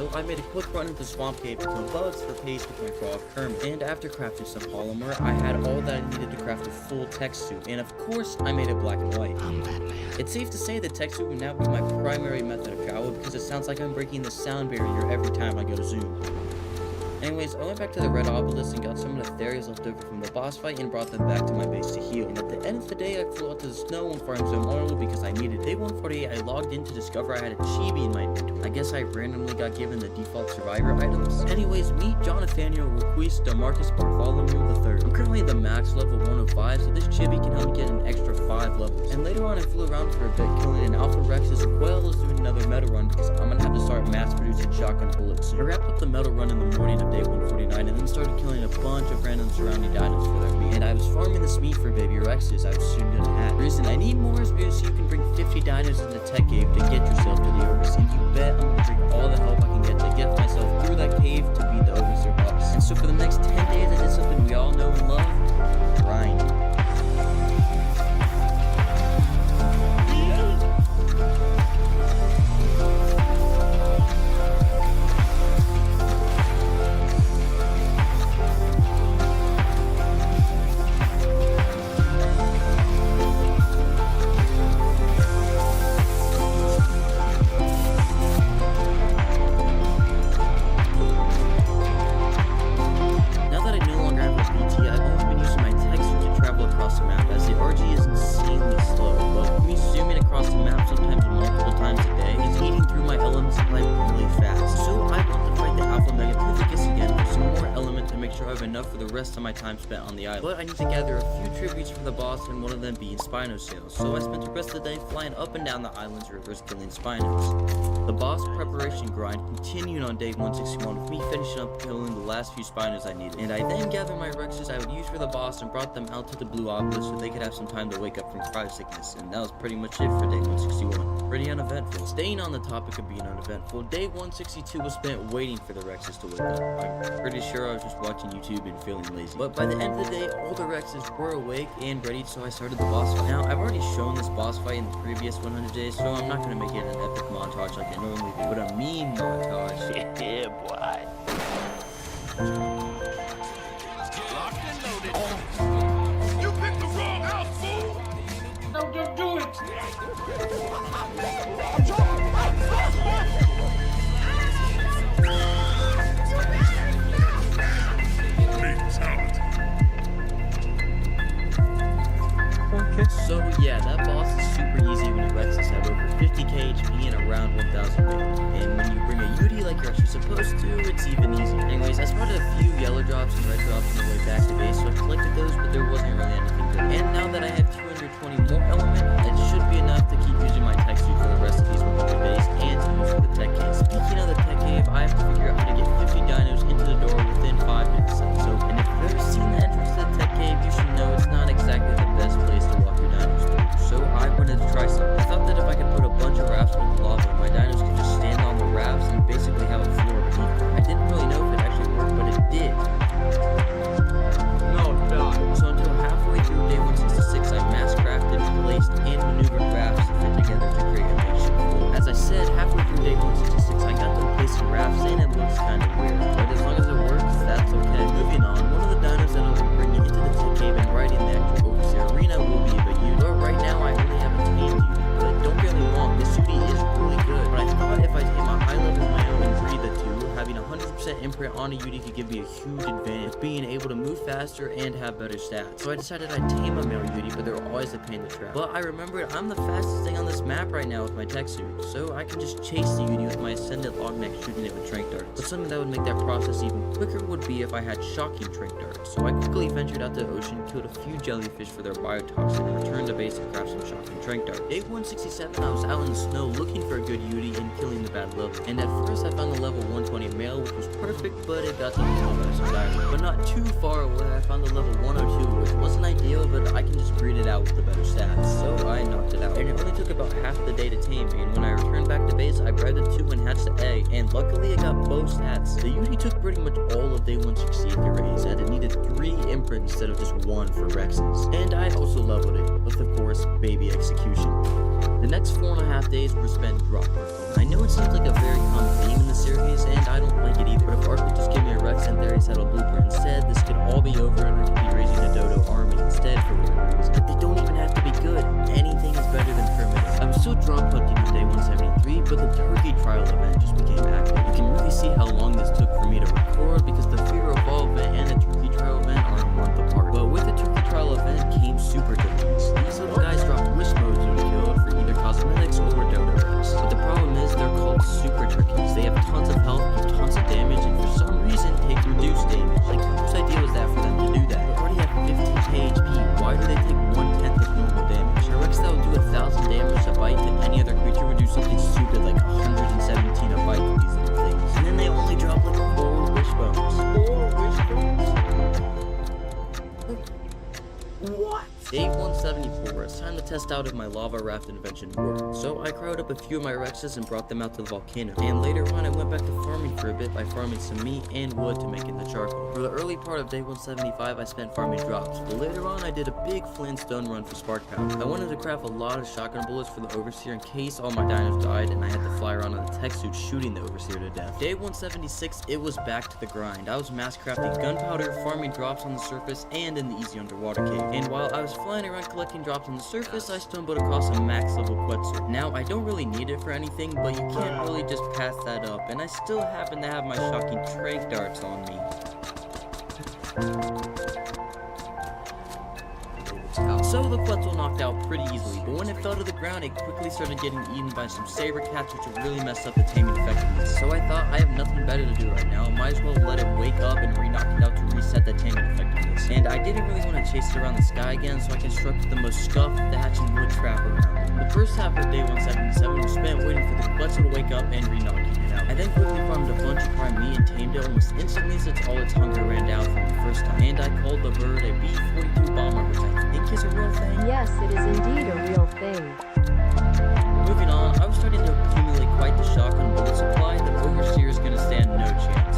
So I made a quick run into Swamp Cave to kill bugs for paste with my frog Kermit. And after crafting some polymer, I had all that I needed to craft a full tech suit. And of course, I made it black and white. It's safe to say the tech suit would now be my primary method of travel because it sounds like I'm breaking the sound barrier every time I go to zoom. Anyways, I went back to the Red Obelisk and got some of the Therias left over from the boss fight and brought them back to my base to heal. And at the end of the day, I flew out to the snow and farmed some oil because I needed. Day 148, I logged in to discover I had a chibi in my inventory. I guess I randomly got given the default survivor items. Anyways, meet John Nathaniel Requise DeMarcus Bartholomew III. I'm currently the max level 105, so this chibi can help me get an extra 5 levels. And later on, I flew around for a bit, killing an Alpha Rex as well as doing another metal run because I'm gonna have to start mass producing shotgun bullets soon. I wrapped up the metal run in the morning of day 149 and then started killing a bunch of random surrounding dinos for their meat. And I was farming this meat for baby Rexes I was soon gonna hatch. The reason I need more is because you can bring 50 dinos in the tech cave to get yourself to the Overseer. And you bet I'm gonna bring all the help I can get to get myself through that cave to beat the Overseer boss. And so for the next 10 days I did something we all know and love: grind. Enough for the rest of my time spent on the island. But I need to gather a few tributes for the boss, and one of them being Spinosaurus. So I spent the rest of the day flying up and down the island's rivers killing Spinos. The boss preparation grind continued on day 161 with me finishing up killing the last few Spinos I needed. And I then gathered my Rexes I would use for the boss and brought them out to the Blue Obelisk so they could have some time to wake up from cryo sickness. And that was pretty much it for day 161. Pretty uneventful. Staying on the topic of being uneventful, day 162 was spent waiting for the Rexes to wake up. I'm pretty sure I was just watching YouTube and feeling lazy. But by the end of the day, all the Rexes were awake and ready, so I started the boss fight. Now, I've already shown this boss fight in the previous 100 days, so I'm not going to make it an epic montage like I normally do, but a mean montage. Yeah, boy. Locked and loaded. You picked the wrong house, fool! No, don't do it! So yeah, that boss is super easy when your Rexes have over 50k HP and around 1000 build. And when you bring a Yudi like you're actually supposed to, it's even easier. Anyways, I spotted a few yellow drops and red drops on the way back to base, so I collected those, but there wasn't really anything good. And now that I have 220 more element, it should be enough to keep using my tech suit for the rest of these 100 days and to use for the tech cave. Speaking of the tech cave, I have to figure out how to get 50 dinos into the door within 5 minutes. So, and if you've ever seen the entrance to the tech cave, you should know it's not exactly the best place to walk your dinos through. So I wanted to try something. I thought that if I could put a bunch of rafts with lava, my dinos could just stand on the rafts and basically have a floor beneath them. I didn't really know if it actually worked, but it did. No, it's not. So until halfway through day 166, I mass crafted, placed, and maneuvered rafts to fit together to create a makeshift floor. As I said, halfway through day 166, I got them placing rafts and it looks kind of weird. But as long as it works, that's okay. Moving on, one of the dinos that I'll be bringing into the tech cave and right in the actual Overseer arena will be the Yudi. But right now, I only have a tamed Yudi. But don't get me wrong, this Yudi is really good. But I thought if I take my high level of my own and breed the two, having 100% imprint on a Yudi could give me a huge advantage, being able to move faster and have better stats. So I decided I'd tame a male Yudi, but they're always a pain in the trap. But I remembered I'm the fastest thing on this map right now with my tech suit, so I can just chase the Yudi with my ascended log neck shooting it with trank darts. But something that would make that process even quicker would be if I had shocking trank darts. So I quickly ventured out to the ocean, killed a few jellyfish for their biotoxin, and returned to base and craft some shocking trank darts. Day 167, I was out in the snow looking for a good Yudi and killing the bad level. And at first I found the level 120 male, which was perfect, but it got to the level by some diamond. But not too far away, I found the level 102, which wasn't ideal, but I can just breed it out with the better stats. So I knocked it out. And it only took about half the day to tame, and when I returned back to base, I bred the 2 and hatched the egg, and luckily I got both stats. The Yudi took pretty much all of day 168 to raise, and it needed 3 imprints instead of just 1 for Rexes. And I also leveled it, with of course, baby execution. The next 4.5 days were spent drop work. I know it seems like a very common theme in the series, Therius, and I don't like it either. But if Ark would just give me a Rex and Therius Saddle blueprint instead, this could all be over and I could be raising a Dodo army instead for whatever reason. But they don't even have to be good. Anything is better than primitive. I'm still drop hunting on day 173, but the turkey trial event just became active. You can really see how long this took for me to record because the Fear of Fall event and the turkey trial event are a month apart. But with the turkey trial event came super turkeys. These little guys drop wish modes when killed for either cosmetics or Dodo Rex. But the problem is they're called super turkeys. They have tons of health, do tons of damage, and for some reason take reduced damage. Like, whose idea was that for them to do that? They already have 15k HP. Why do they take 1/10 of normal damage? A Rex that would do 1,000 damage a bite to any other creature would do something stupid like 117 a bite to these little things. And then they only drop like 4 wishbones. 4 wishbones? What? Day 174, it's time to test out if my lava raft invention worked. So I crowded up a few of my Rexes and brought them out to the volcano. And later on I went back to farming for a bit by farming some meat and wood to make into charcoal. For the early part of day 175 I spent farming drops, but later on I did a big flintstone run for spark powder. I wanted to craft a lot of shotgun bullets for the Overseer in case all my dinos died and I had to fly around on a tech suit shooting the Overseer to death. Day 176, it was back to the grind. I was mass crafting gunpowder, farming drops on the surface, and in the easy underwater cave. And while I was flying around collecting drops on the surface, I stumbled across a max level Quetzal. Now, I don't really need it for anything, but you can't really just pass that up, and I still happen to have my shocking trank darts on me. So the Quetzal knocked out pretty easily, but when it fell to the ground, it quickly started getting eaten by some saber cats, which would really mess up the taming effectiveness. So I thought, I have nothing better to do right now, might as well let it wake up and re-knock it out to reset the taming effectiveness. And I didn't really want to chase it around the sky again, so I constructed the most scuffed thatch and wood trap around. The first half of day 177 was spent waiting for the Quetzal to wake up and re-knocking it out. I then quickly farmed a bunch of prime meat and tamed it almost instantly since all its hunger ran down from the first time. And I called the bird a B-42 bomber, which I think is a real thing. Yes, it is indeed a real thing. Moving on, I was starting to accumulate quite the shotgun bullet supply. The Overseer is going to stand no chance.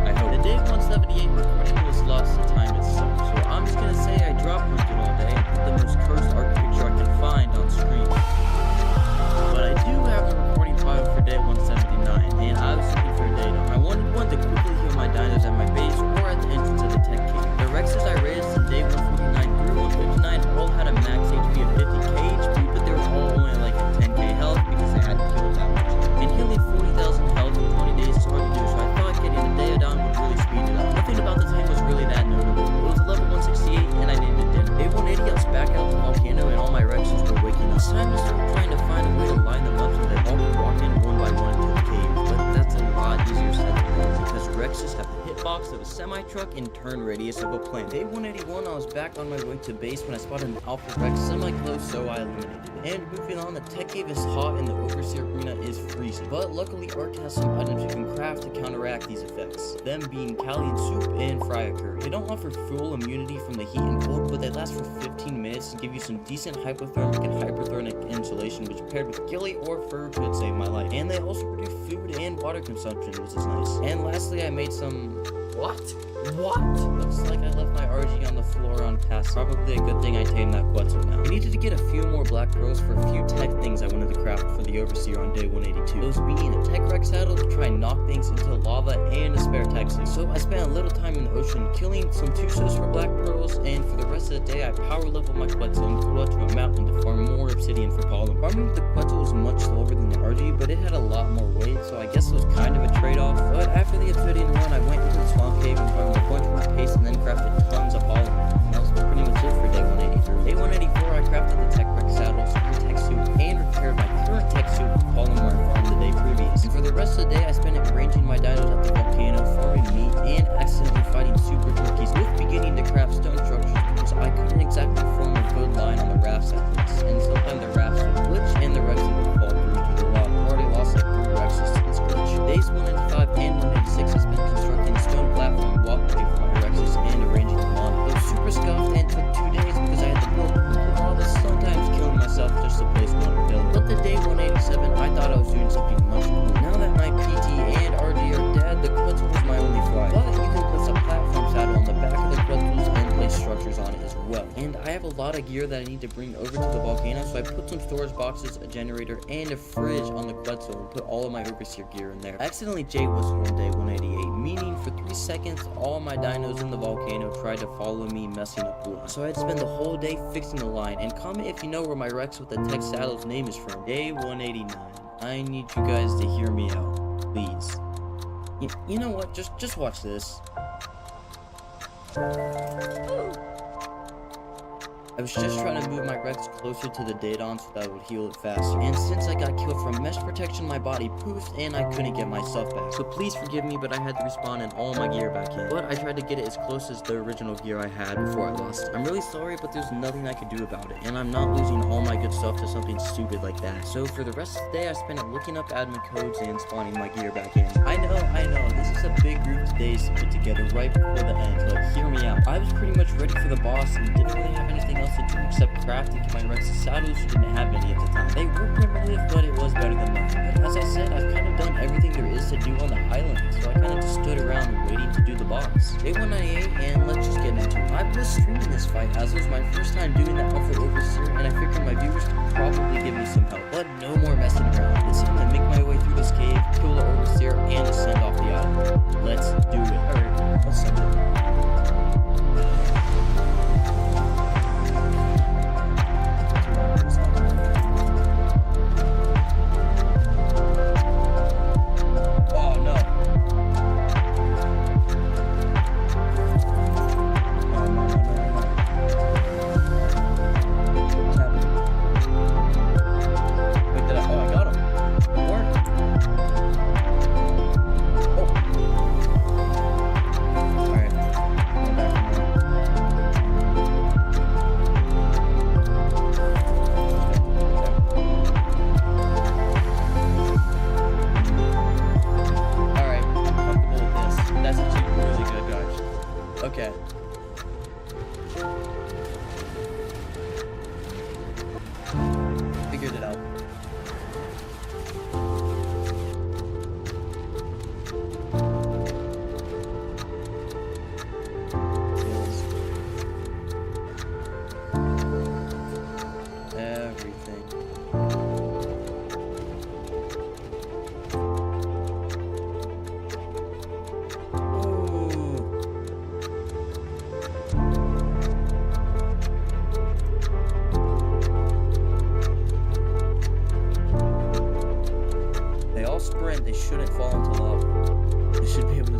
I hope. The day 178 recording was lost to time itself, so I'm just going to say I drop hunted all day and put the most cursed art picture I can find on screen. But I do have the recording file for day 179, and I was looking for a datum. I wanted one to quickly heal my dinos at my base or at the entrance of the tech cave. The Rexes I raised in day 149 through 159 all had a max HP of 50k HP, but they were all only like at 10k health because they hadn't killed that much. And healing 40,000 health in 20 days is hard to do, so I thought getting the day down would really speed it up. Nothing about the time was really that notable. It was a level 168 and I named it dinner. Day 180 I was back out the volcano and all my Rexes were waking up. It's time to start trying to find a way to line them up so that all can walk in one by one into the cave, but that's a lot easier said than done because Rexes have the hitbox of a semi-truck and turn radius of a plane. Day 181 I was back on my way to base when I spotted an Alpha Rex semi-close, so I eliminated it. And moving on, the tech cave is hot and the Overseer arena is freezing, but luckily Ark has some items you can craft to counteract these effects, them being Callian Soup and Fryer Curry. They don't offer full immunity from the heat and cold, but they last for 15 minutes and give you some decent hypothermic and hyperthermic insulation, which paired with ghillie or fur could save my life. And they also produce food and water consumption, which is nice. And lastly, I made some... What? Looks like I left my RG on the floor on task. Probably a good thing I tamed that Quetzal now. I needed to get a few more black pearls for a few tech things I wanted to craft for the Overseer on day 182. Those being a tech Rex saddle to try and knock things into lava and a spare tech suit. So I spent a little time in the ocean killing some Tusos for black pearls, and for the rest of the day I power leveled my Quetzal and flew out to a mountain to farm more obsidian for pollen. Farming with the Quetzal was much slower than the RG, but it had a lot more weight, so I guess it was kind of a trade-off. But after the obsidian run, I went into the swamp cave and farmed a bunch more paste and then crafted tons of pollen. And that was pretty much it for day 183. Day 184, I crafted the tech Rex saddle, super tech suit, and repaired my current tech suit with pollen where I farmed the day previous. And for the rest of the day, I spent it ranging my dinos at the volcano, farming meat, and accidentally fighting super turkeys, with beginning to craft stone structures because I couldn't exactly form a good line on the rafts at least. And sometimes the rafts would glitch and the Rexes would fall through to the lava. I've already lost like 3 Rexes to this glitch. Days 195 and lot of gear that I need to bring over to the volcano, so I put some storage boxes, a generator, and a fridge on the Quetzal and put all of my overseer gear in there. I accidentally J-whistled on day 188, meaning for 3 seconds, all my dinos in the volcano tried to follow me, messing up the line. So I'd spend the whole day fixing the line, and comment if you know where my Rex with the tech saddle's name is from. Day 189. I need you guys to hear me out, please. You know what? Just watch this. I was just trying to move my Rex closer to the Daedon so that I would heal it faster. And since I got killed from mesh protection, my body poofed and I couldn't get my stuff back. So please forgive me, but I had to respawn and all my gear back in. But I tried to get it as close as the original gear I had before I lost it. I'm really sorry, but there's nothing I could do about it. And I'm not losing all my good stuff to something stupid like that. So for the rest of the day, I spent it looking up admin codes and spawning my gear back in. I know, this is a big group of days to put together right before the end, but hear me out. I was pretty much ready for the boss and didn't really have anything else to do except crafting to my Rex's saddles, who didn't have any at the time. They were primitive, but it was better than nothing. But as I said, I've kind of done everything there is to do on the island, so I kind of just stood around waiting to do the boss. Day 198, and let's just get into it. I was streaming this fight as it was my first time doing that Alpha Overseer, and I figured my viewers could probably give me some help. But no more messing around. It's time to make my way through this cave, kill the Overseer, and ascend off the island. Let's do it. Alright, let's send it. Okay. Figured it out. Everything. Sprint, they shouldn't fall into lava. They should be able to.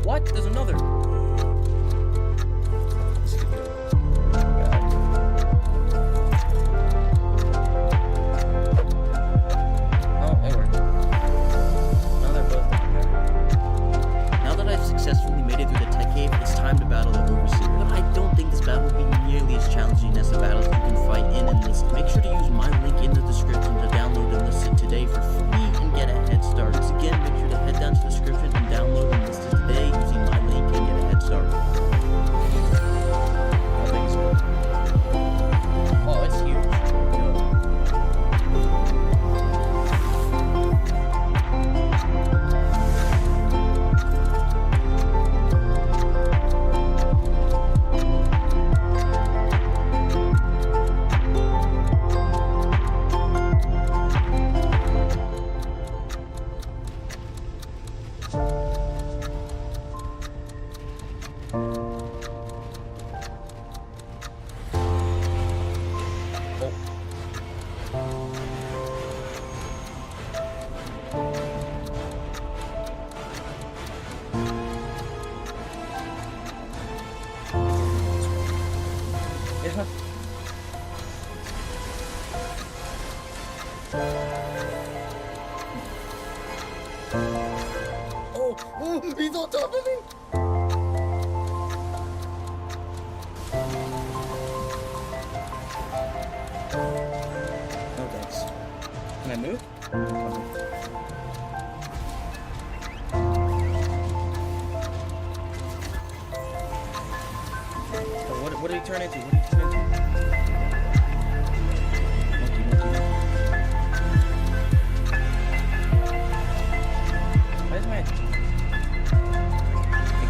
What? There's another. Oh, it worked. Now they're both down there. Now that I've successfully made it through the tech cave, it's time to battle the Overseer. But I don't think this battle will be nearly as challenging as the battles you can fight in Enlisted. Make sure to use my link in the description to download Enlisted today for free and get a head start. Once again, make sure to head down to the description and download Enlisted today using my link and get a head start. Oh, it's huge. Yeah. Oh, he's on top of me! No thanks. Can I move? What did he turn into? What did he turn into? Monkey.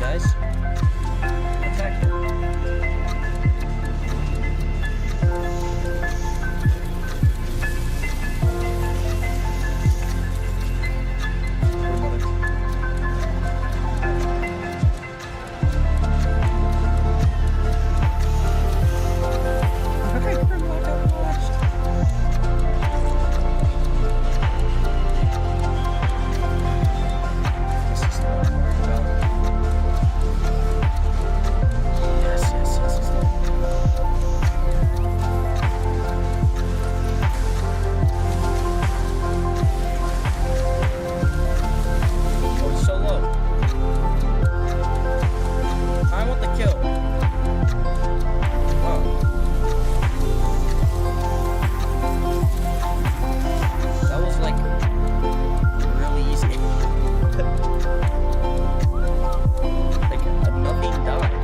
guys. Attack him. Yes, yes, yes, yes. Oh, it's so low. I want the kill. Oh. That was like really easy. Like nothing died.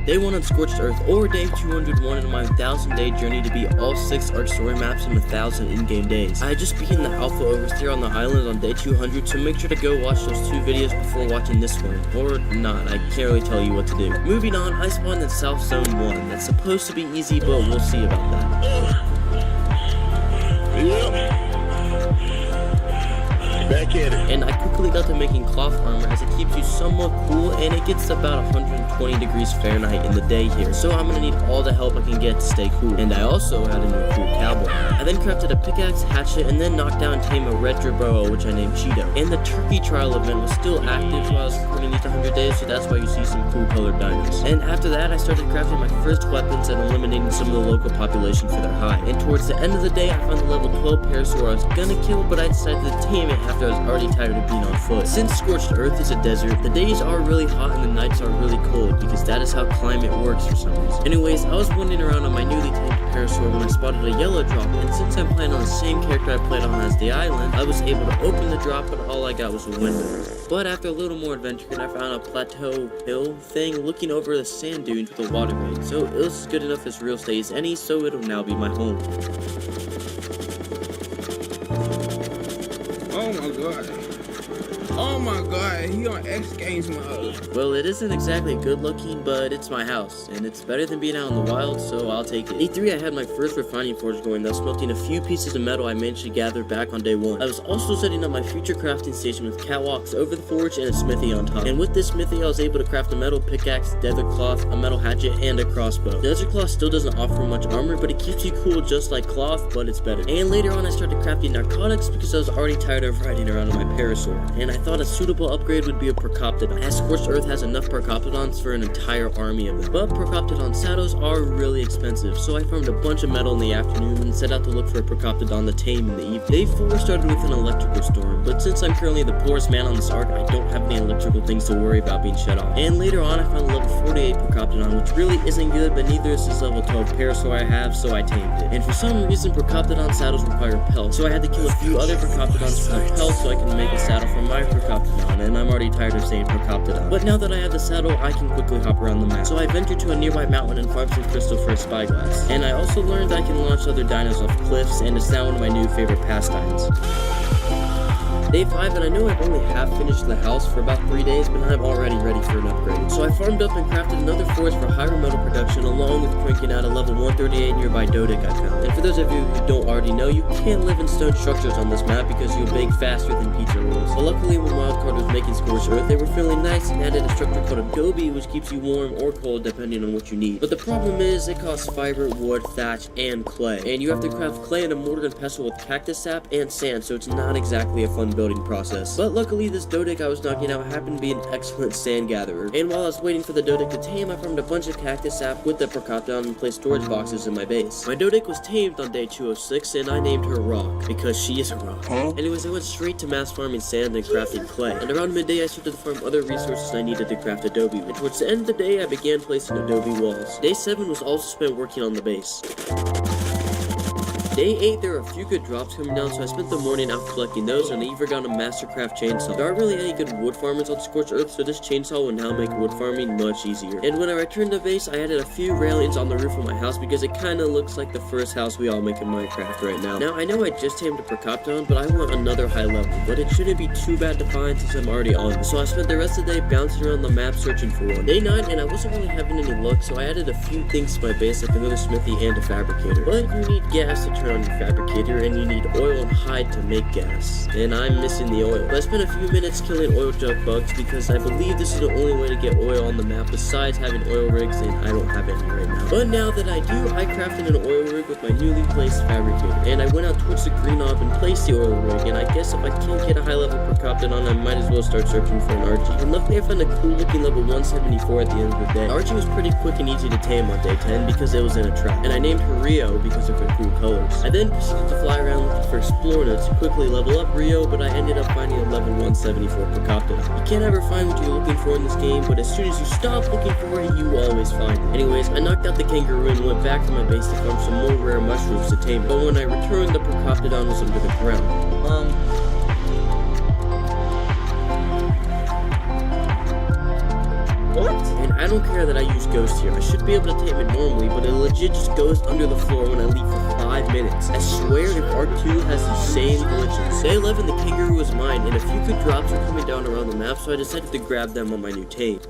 Day 1 on Scorched Earth, or Day 201 in my 1,000-day journey to beat all 6 ARK story maps in 1,000 in-game days. I had just beaten the Alpha Oversteer on the island on Day 200, so make sure to go watch those 2 videos before watching this one. Or not, I can't really tell you what to do. Moving on, I spawned in South Zone 1. That's supposed to be easy, but we'll see about that. Yep. Back in somewhat cool, and it gets about 120 degrees Fahrenheit in the day here, so I'm gonna need all the help I can get to stay cool. And I also had a new cool cowboy hat. I then crafted a pickaxe, hatchet, and then knocked down and tamed a red Jerboa, which I named Cheeto. And the turkey trial event was still active while I was recording these 100 days, so that's why you see some cool colored dinos. And after that, I started crafting my first weapons and eliminating some of the local population for their hide. And towards the end of the day, I found the level 12 parasaur I was gonna kill, but I decided to tame it after I was already tired of being on foot. Since Scorched Earth is a desert, the days are really hot and the nights are really cold, because that is how climate works for some reason. Anyways, I was wandering around on my newly tamed parasaur when I spotted a yellow drop, and since I'm playing on the same character I played on as the island, I was able to open the drop, but all I got was a window. But after a little more adventuring, I found a plateau hill thing looking over the sand dunes with a water main. So it was as good enough as real estate as any, so it'll now be my home. Oh my god. Oh my god, he on X Games mode. Well, it isn't exactly good looking, but it's my house, and it's better than being out in the wild, so I'll take it. Day 3, I had my first refining forge going, thus smelting a few pieces of metal I managed to gather back on day 1. I was also setting up my future crafting station with catwalks over the forge and a smithy on top. And with this smithy, I was able to craft a metal pickaxe, desert cloth, a metal hatchet, and a crossbow. Desert cloth still doesn't offer much armor, but it keeps you cool just like cloth, but it's better. And later on, I started crafting narcotics because I was already tired of riding around on my parasaur, and I thought a suitable upgrade would be a Procoptodon, as Scorched Earth has enough Procoptodons for an entire army of them. But Procoptodon saddles are really expensive, so I farmed a bunch of metal in the afternoon and set out to look for a Procoptodon to tame in the evening. Day 4 started with an electrical storm, but since I'm currently the poorest man on this ark, I don't have any electrical things to worry about being shut off. And later on, I found a level 48 Procoptodon, which really isn't good, but neither is this level 12 parasaur I have, so I tamed it. And for some reason, Procoptodon saddles require pelts, so I had to kill a few other Procoptodons for the pelts so I can make a saddle for my Procoptodon, and I'm already tired of saying Procoptodon. But now that I have the saddle, I can quickly hop around the map. So I ventured to a nearby mountain and farmed some crystal for a spyglass. And I also learned I can launch other dinos off cliffs, and it's now one of my new favorite pastimes. Day 5, and I know I've only half finished the house for about 3 days, but I'm already ready for an upgrade. So I farmed up and crafted another forge for higher metal production, along with cranking out a level 138 nearby Doedic I found. And for those of you who don't already know, you can't live in stone structures on this map because you'll bake faster than pizza rolls. But luckily, when Wildcard was making Scorched Earth, they were feeling nice and added a structure called Adobe, which keeps you warm or cold depending on what you need. But the problem is, it costs fiber, wood, thatch, and clay. And you have to craft clay in a mortar and pestle with cactus sap and sand, so it's not exactly a fun building process. But luckily, this Doedic I was knocking out happened to be an excellent sand gatherer. And while I was waiting for the Doedic to tame, I farmed a bunch of cactus sap with the Procoptodon and placed storage boxes in my base. My Doedic was tamed on day 206, and I named her Rock, because she is a rock. Anyways, I went straight to mass farming sand and crafting clay. And around midday, I started to farm other resources I needed to craft adobe with. Towards the end of the day, I began placing adobe walls. Day 7 was also spent working on the base. Day 8, there were a few good drops coming down, so I spent the morning out collecting those, and I even got a Mastercraft chainsaw. There aren't really any good wood farmers on Scorched Earth, so this chainsaw will now make wood farming much easier. And when I returned to base, I added a few railings on the roof of my house because it kinda looks like the first house we all make in Minecraft right now. Now, I know I just tamed a Procoptodon, but I want another high level, but it shouldn't be too bad to find since I'm already on it. So I spent the rest of the day bouncing around the map searching for one. Day 9, and I wasn't really having any luck, so I added a few things to my base, like another smithy and a fabricator. But you need gas to turn on your fabricator, and you need oil and hide to make gas. And I'm missing the oil. But I spent a few minutes killing oil jug bugs because I believe this is the only way to get oil on the map besides having oil rigs, and I don't have any right now. But now that I do, I crafted an oil rig with my newly placed fabricator. And I went out towards the green knob and placed the oil rig, and I guess if I can't get a high level Procoptodon, I might as well start searching for an Archie. And luckily I found a cool looking level 174 at the end of the day. Archie was pretty quick and easy to tame on day 10 because it was in a trap. And I named her Rio because of her cool colors. I then proceeded to fly around looking for Explorer to quickly level up Rio, but I ended up finding a level 174 Procoptodon. You can't ever find what you're looking for in this game, but as soon as you stop looking for it, you always find it. Anyways, I knocked out the kangaroo and went back to my base to farm some more rare mushrooms to tame it. But when I returned, the Procoptodon was under the ground. What? And I don't care that I use Ghost here. I should be able to tame it normally, but it legit just goes under the floor when I leave for 5 minutes. I swear if R2 has the same glitches. Day 11, the kangaroo was mine, and a few good drops were coming down around the map, so I decided to grab them on my new tame.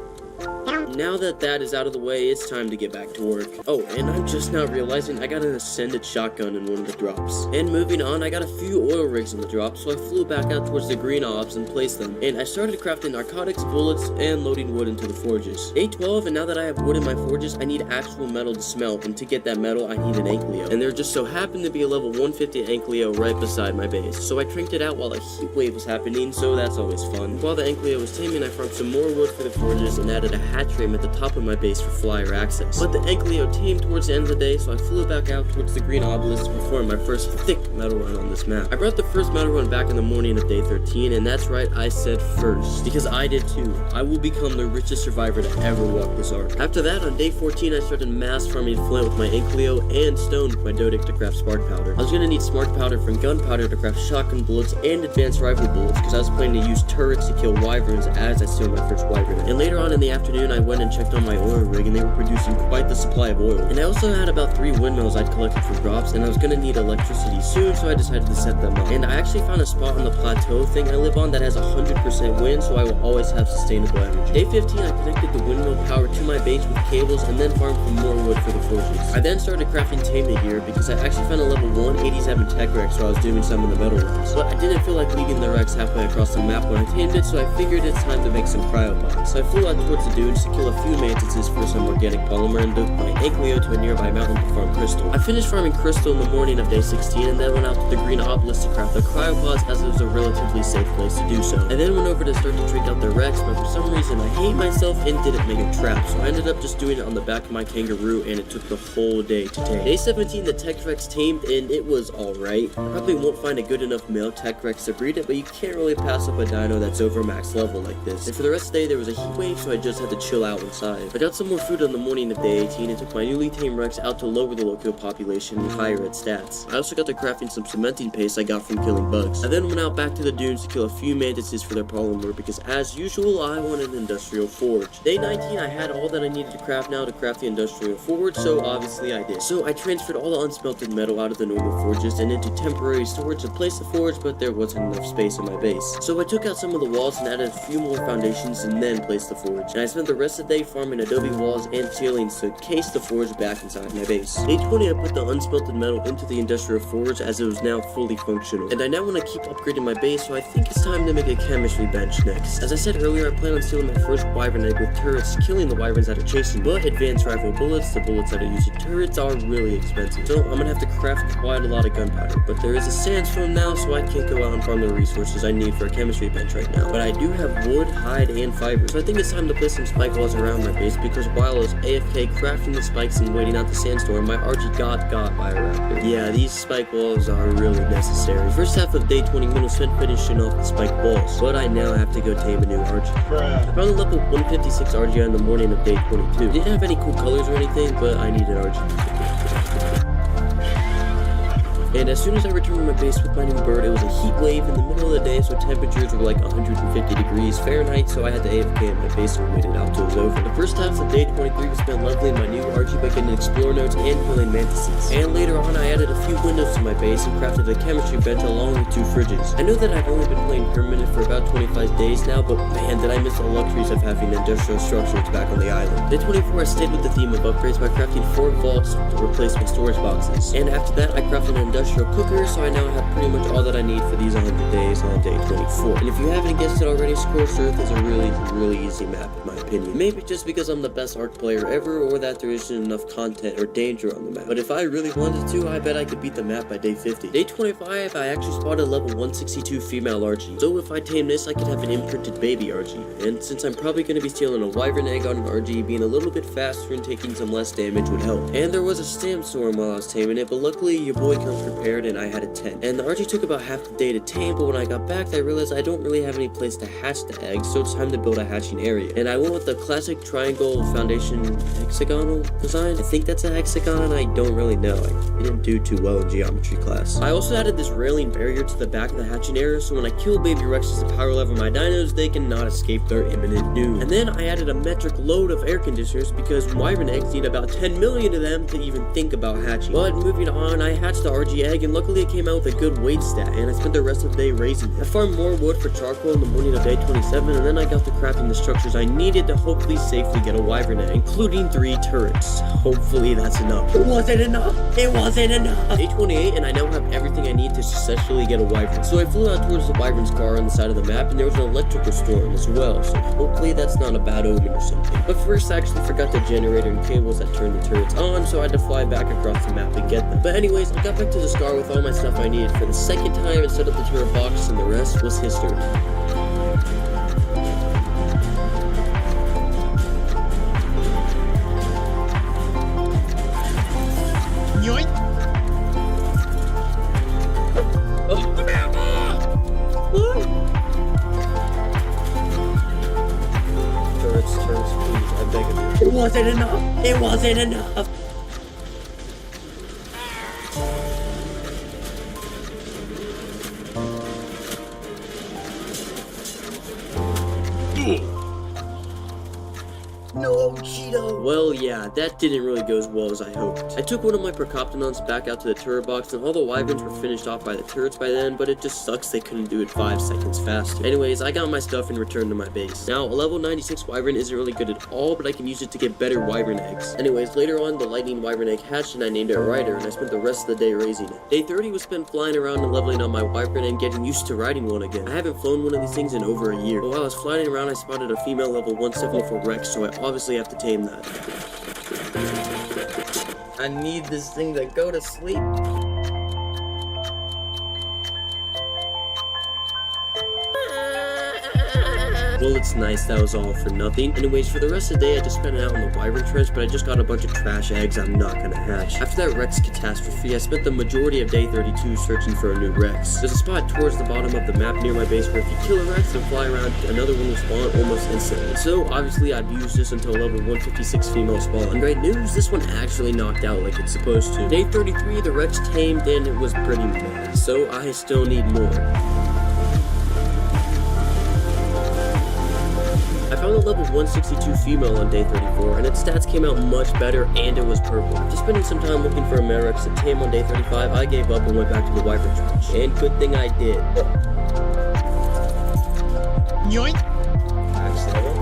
Now that that is out of the way, it's time to get back to work. Oh, and I'm just now realizing I got an Ascended shotgun in one of the drops. And moving on, I got a few oil rigs in the drop, so I flew back out towards the green obs and placed them. And I started crafting narcotics, bullets, and loading wood into the forges. Day 12, and now that I have wood in my forges, I need actual metal to smelt, and to get that metal, I need an Ankylo. And there just so happened to be a level 150 Ankylo right beside my base. So I trinked it out while a heat wave was happening, so that's always fun. While the Ankylo was taming, I farmed some more wood for the forges and added a hatch frame at the top of my base for flyer access. But the Ankylo tamed towards the end of the day, so I flew back out towards the green obelisk to perform my first thick metal run on this map. I brought the first metal run back in the morning of day 13, and that's right, I said first, because I did too. I will become the richest survivor to ever walk this arc. After that, on day 14, I started mass farming flint with my Ankylo and stone with my Doedic to craft spark powder. I was gonna need spark powder from gunpowder to craft shotgun bullets and advanced rifle bullets, because I was planning to use turrets to kill wyverns as I steal my first wyvern. And later on in the afternoon, I went and checked on my oil rig, and they were producing quite the supply of oil. And I also had about 3 windmills I'd collected from drops, and I was gonna need electricity soon, so I decided to set them up. And I actually found a spot on the plateau thing I live on that has 100% wind, so I will always have sustainable energy. Day 15, I connected the windmill power to my base with cables and then farmed for more wood for the forges. I then started crafting taming gear because I actually found a level 187 tech rex while I was doing some in the metal runs. But I didn't feel like leaving the rex halfway across the map when I tamed it, so I figured it's time to make some cryopods. So I flew out towards the dunes to kill a few mantises for some organic polymer and took my Ankylo to a nearby mountain to farm crystal. I finished farming crystal in the morning of day 16 and then went out to the green obelisk to craft the cryopods as it was a relatively safe place to do so. I then went over to start to trick out the rex, but for some reason I hate myself and didn't make a trap, so I ended up just doing it on the back of my kangaroo and it took the whole day to tame. Day 17, the tech rex tamed and it was alright. Probably won't find a good enough male tech rex to breed it, but you can't really pass up a dino that's over max level like this. And for the rest of the day there was a heat wave, so I just had to chill out inside. I got some more food in the morning of day 18 and took my newly tamed rex out to lower the local population and higher its stats. I also got to crafting some cementing paste I got from killing bugs. I then went out back to the dunes to kill a few mantises for their polymer because as usual I wanted an industrial forge. Day 19, I had all that I needed to craft now to craft the industrial forge, so obviously I did. So I transferred all the unsmelted metal out of the normal forges and into temporary storage to place the forge, but there wasn't enough space in my base. So I took out some of the walls and added a few more foundations and then placed the forge. And I spent the rest of the day farming adobe walls and ceilings to case the forge back inside my base. Day 20, I put the unsmelted metal into the industrial forge as it was now fully functional. And I now want to keep upgrading my base, so I think it's time to make a chemistry bench next. As I said earlier, I plan on stealing my first wyvern egg with turrets, killing the wyverns that are chasing, but advanced rifle bullets, the bullets that are using turrets, are really expensive. So I'm gonna have to craft quite a lot of gunpowder. But there is a sandstorm now, so I can't go out and farm the resources I need for a chemistry bench right now. But I do have wood, hide, and fiber. So I think it's time to place some spike walls around my base, because while I was AFK crafting the spikes and waiting out the sandstorm, my RG got by a raptor. Yeah, these spike walls are really necessary. First half of day 20 minutes spent finishing off the spike walls, but I now have to go tame a new RG. I found a level 156 RG in the morning of day 22. Didn't have any cool colors or anything, but I needed RG. And as soon as I returned to my base with my new bird, it was a heat wave in the middle of the day, so temperatures were like 150 degrees Fahrenheit, so I had to AFK in my base and waited out till it was over. The first half of day 23 was spent leveling my new RG by getting explorer nodes and killing mantises. And later on, I added a few windows to my base and crafted a chemistry bench along with 2 fridges. I know that I've only been playing permanent for about 25 days now, but man, did I miss the luxuries of having industrial structures back on the island. Day 24, I stayed with the theme of upgrades by crafting 4 vaults to replace my storage boxes. And after that, I crafted an industrial cooker, so I now have pretty much all that I need for these 100 days on day 24. And if you haven't guessed it already, Scorched Earth is a really easy map in my opinion. Maybe just because I'm the best Ark player ever, or that there isn't enough content or danger on the map. But if I really wanted to, I bet I could beat the map by day 50. Day 25, I actually spotted level 162 female RG. So if I tame this, I could have an imprinted baby RG. And since I'm probably going to be stealing a wyvern egg on an RG, being a little bit faster and taking some less damage would help. And there was a sandstorm while I was taming it, but luckily your boy comes prepared and I had a tent. And the RG took about half the day to tame, but when I got back I realized I don't really have any place to hatch the eggs, so it's time to build a hatching area. And I went with the classic triangle foundation hexagonal design. I think that's a hexagon, and I don't really know. I didn't do too well in geometry class. I also added this railing barrier to the back of the hatching area, so when I kill baby rexes to power level my dinos, they cannot escape their imminent doom. And then I added a metric load of air conditioners because wyvern eggs need about 10 million of them to even think about hatching. But moving on, I hatched the RG the egg, and luckily it came out with a good weight stat, and I spent the rest of the day raising it. I farmed more wood for charcoal in the morning of day 27, and then I got to crafting the structures I needed to hopefully safely get a wyvern egg, including 3 turrets. Hopefully that's enough. It wasn't enough! It wasn't enough! Day 28, and I now have everything I need to successfully get a wyvern. So I flew out towards the wyvern's car on the side of the map, and there was an electrical storm as well, so hopefully that's not a bad omen or something. But first I actually forgot the generator and cables that turned the turrets on, so I had to fly back across the map and get them. But anyways, I got back to the scar with all my stuff I needed for the second time and set up the turret box, and the rest was history. Yoink! Turrets, please, I beg of you. It wasn't enough! It wasn't enough! No, Cheeto! Well, yeah, that didn't really go as well as I hoped. I took one of my Procoptonons back out to the turret box, and all the wyverns were finished off by the turrets by then, but it just sucks they couldn't do it 5 seconds faster. Anyways, I got my stuff and returned to my base. Now, a level 96 wyvern isn't really good at all, but I can use it to get better wyvern eggs. Anyways, later on, the lightning wyvern egg hatched, and I named it Ryder, and I spent the rest of the day raising it. Day 30 was spent flying around and leveling on my wyvern and getting used to riding one again. I haven't flown one of these things in over a year, but while I was flying around, I spotted a female level 174 Rex, so I obviously have to tame that. I need this thing to go to sleep. Well, it's nice that was all for nothing. Anyways, for the rest of the day, I just spent it out in the wyvern trench, but I just got a bunch of trash eggs I'm not gonna hatch. After that Rex catastrophe, I spent the majority of day 32 searching for a new Rex. There's a spot towards the bottom of the map near my base where if you kill a Rex and fly around, another one will spawn almost instantly. So, obviously, I've used this until level 156 female spawn. And great news, this one actually knocked out like it's supposed to. Day 33, the Rex tamed, and it was pretty mad. So, I still need more. I found a level 162 female on day 34, and its stats came out much better, and it was purple. After spending some time looking for a male Rex to tame on day 35, I gave up and went back to the wyvern trench. And good thing I did. Yoink! Max level.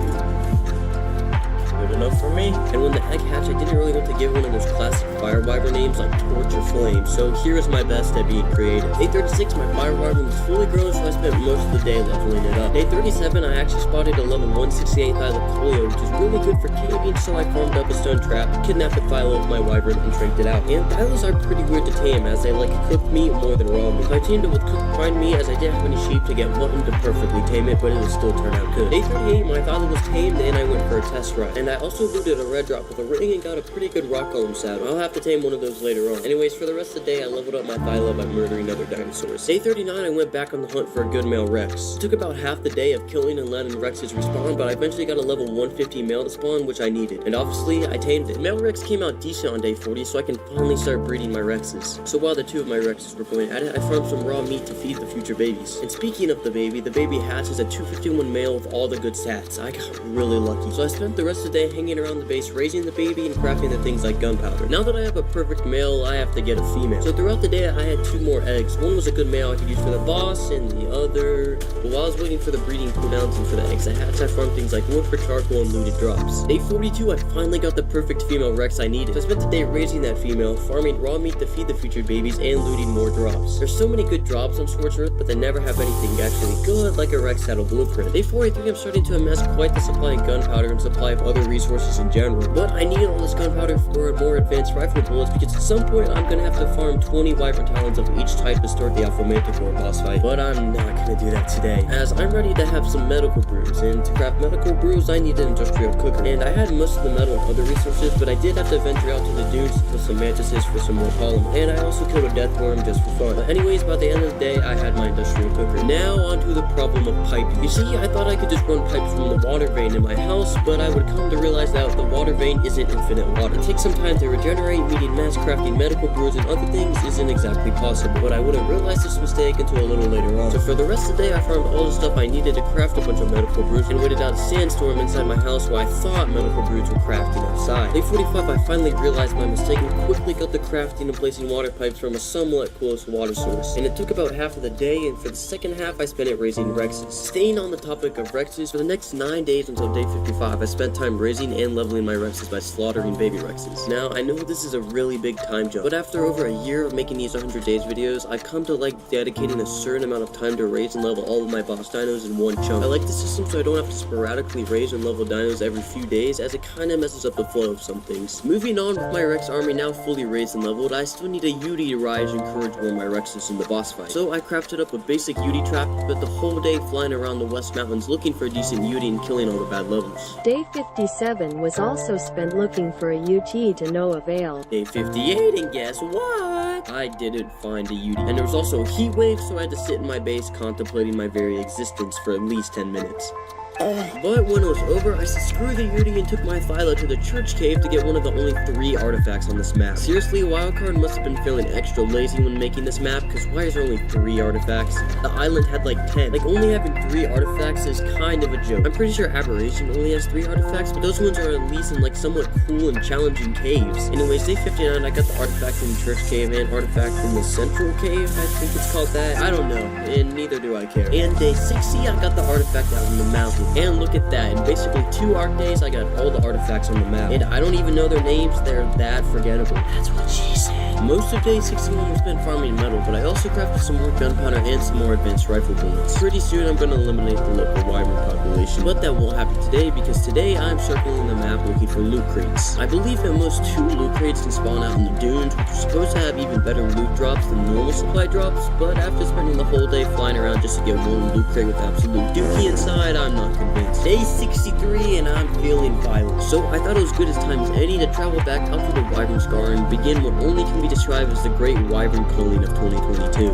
Good enough for me. And when the egg hatched, I didn't really want to give one of those classic fire wyvern names like Torch or Flame, so here is my best at being creative. Day 36, my fire wyvern was fully grown, so I spent most of the day leveling it up. Day 37, I actually spotted a level 168 Thylacoleo, which is really good for caving, so I farmed up a stone trap, kidnapped a Thylo with my wyvern, and trained it out. And Thylos are pretty weird to tame, as they like cooked meat more than raw meat. So I tamed it with cooked prime meat, as I didn't have any sheep to get one to perfectly tame it, but it would still turn out good. Day 38, my Thylo was tamed, and I went for a test ride. And I also looted a red drop with a ring and got a pretty good rock golem saddle. I'll have to tame one of those later on. Anyways, for the rest of the day, I leveled up my Thylo by murdering other dinosaurs. Day 39, I went back on the hunt for a good male Rex. It took about half the day of killing and letting Rexes respawn, but I eventually got a level 150 male to spawn, which I needed. And obviously, I tamed it. Male Rex came out decent on day 40, so I can finally start breeding my Rexes. So while the 2 of my Rexes were going at it, I farmed some raw meat to feed the future babies. And speaking of the baby hatches a 251 male with all the good stats. I got really lucky. So I spent the rest of the day hanging around the base, raising the baby and crafting the things like gunpowder. Now that I have a perfect male, I have to get a female. So throughout the day, I had 2 more eggs. One was a good male I could use for the boss, and the other... But while I was waiting for the breeding cooldowns and for the eggs to hatch, I farmed things like wood for charcoal and looted drops. Day 42, I finally got the perfect female Rex I needed. So I spent the day raising that female, farming raw meat to feed the future babies, and looting more drops. There's so many good drops on Scorched Earth, but they never have anything actually good like a Rex Saddle blueprint. Day 43, I'm starting to amass quite the supply of gunpowder and supply of other resources in general. But I need all this gunpowder for more advanced rifle bullets, because at some point I'm gonna have to farm 20 wyvern talons of each type to start the Alpha Manticore boss fight. But I'm not gonna do that today, as I'm ready to have some medical brews, and to craft medical brews I need an industrial cooker. And I had most of the metal and other resources, but I did have to venture out to the dunes to kill some mantises for some more polymer. And I also killed a death worm just for fun. But anyways, by the end of the day I had my industrial cooker. Now onto the problem of piping. You see, I thought I could just run pipes from the water vein in my house, but I would come to realize that the water vein isn't infinite water. It takes some time to regenerate, rate, meaning mass crafting medical brews and other things isn't exactly possible, but I wouldn't realize this mistake until a little later on. So for the rest of the day, I farmed all the stuff I needed to craft a bunch of medical brews and waited out a sandstorm inside my house where I thought medical brews were crafting outside. Day 45, I finally realized my mistake and quickly got the crafting and placing water pipes from a somewhat close water source. And it took about half of the day, and for the second half, I spent it raising Rexes. Staying on the topic of Rexes, for the next 9 days until day 55, I spent time raising and leveling my Rexes by slaughtering baby Rexes. Now, I know this is a really big time jump, but after over a year of making these 100 days videos, I've come to like dedicating a certain amount of time to raise and level all of my boss dinos in one chunk. I like the system so I don't have to sporadically raise and level dinos every few days, as it kinda messes up the flow of some things. Moving on, with my Rex army now fully raised and leveled, I still need a Yudi to rise and encourage more of my Rexes in the boss fight. So I crafted up a basic Yudi trap, spent the whole day flying around the West Mountains looking for a decent Yudi and killing all the bad levels. Day 57 was also spent looking for a UT to no avail. Day 58, and guess what? I didn't find a Yudi. And there was also a heat wave, so I had to sit in my base contemplating my very existence for at least 10 minutes. But when it was over, I said screw the Yudi and took my Thyla to the church cave to get one of the only 3 artifacts on this map. Seriously, Wildcard must have been feeling extra lazy when making this map, because why is there only 3 artifacts? The island had like 10. Like, only having 3 artifacts is kind of a joke. I'm pretty sure Aberration only has 3 artifacts, but those ones are at least in like somewhat cool and challenging caves. Anyways, day 59, I got the artifact in the church cave and artifact in the central cave, I think it's called that. I don't know, and neither do I care. And day 60, I got the artifact out in the mountain. And look at that, in basically 2 arc days, I got all the artifacts on the map. And I don't even know their names, they're that forgettable. That's what she said. Most of day 61 was spent farming metal, but I also crafted some more gunpowder and some more advanced rifle bullets. Pretty soon I'm gonna eliminate the local wyvern population, but that won't happen today because today I'm circling the map looking for loot crates. I believe at most 2 loot crates can spawn out in the dunes, which are supposed to have even better loot drops than normal supply drops, but after spending the whole day flying around just to get one loot crate with absolute dookie inside, I'm not convinced. Day 63 and I'm feeling violent, so I thought it was good as time as any to travel back out to the Wyvern Scar and begin what only can be described as the Great Wyvern Culling of 2022.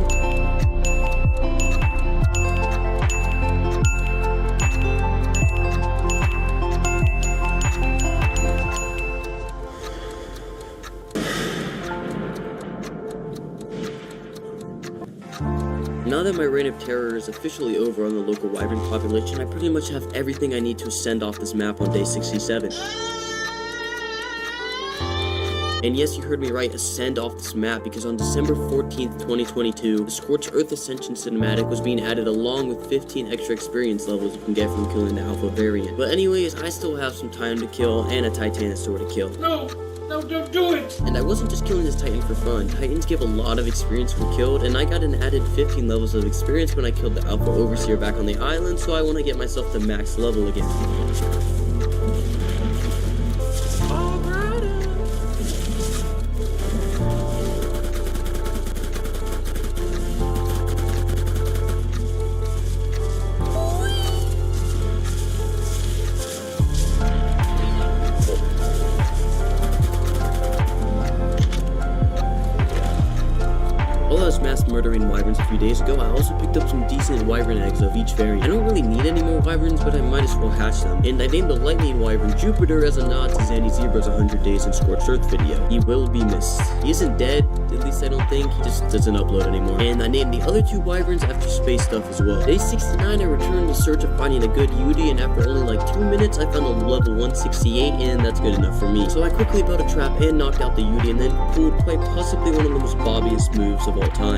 Now that my reign of terror is officially over on the local wyvern population, I pretty much have everything I need to ascend off this map on day 67. And yes, you heard me right, ascend off this map, because on December 14th, 2022, the Scorched Earth Ascension cinematic was being added along with 15 extra experience levels you can get from killing the Alpha variant. But anyways, I still have some time to kill and a Titanosaur to kill. No, don't do it! And I wasn't just killing this Titan for fun. Titans give a lot of experience when killed, and I got an added 15 levels of experience when I killed the Alpha Overseer back on the island, so I want to get myself to max level again. Mass murdering wyverns a few days ago, I also picked up some decent wyvern eggs of each variant. I don't really need any more wyverns, but I might as well hatch them. And I named the lightning wyvern Jupiter as a nod to Zanny Zebra's 100 Days in Scorched Earth video. He will be missed. He isn't dead, at least I don't think, he just doesn't upload anymore. And I named the other 2 wyverns after space stuff as well. Day 69, I returned in search of finding a good Yudi, and after only like 2 minutes, I found a level 168, and that's good enough for me. So I quickly built a trap and knocked out the Yudi, and then pulled quite possibly one of the most bobbiest moves of all time.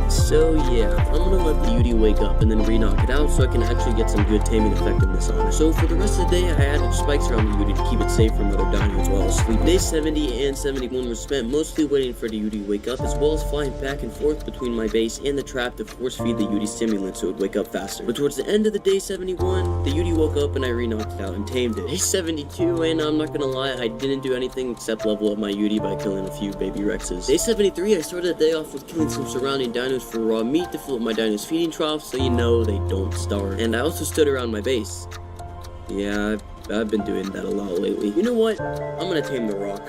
So yeah, I'm gonna let the Yudi wake up and then re-knock it out so I can actually get some good taming effectiveness on it. So for the rest of the day, I added spikes around the Yudi to keep it safe from other dinos while asleep. Day 70 and 71 were spent mostly waiting for the Yudi to wake up, as well as flying back and forth between my base and the trap to force feed the Yudi stimulant so it would wake up faster. But towards the end of the day 71, the Yudi woke up and I re-knocked it out and tamed it. Day 72, and I'm not gonna lie, I didn't do anything except level up my Yudi by killing a few baby Rexes. Day 73, I started the day off with killing some surrounding dinos for raw meat to fill up my dino's feeding troughs so you know they don't starve. And I also stood around my base. Yeah, I've been doing that a lot lately. You know what? I'm gonna tame the rock.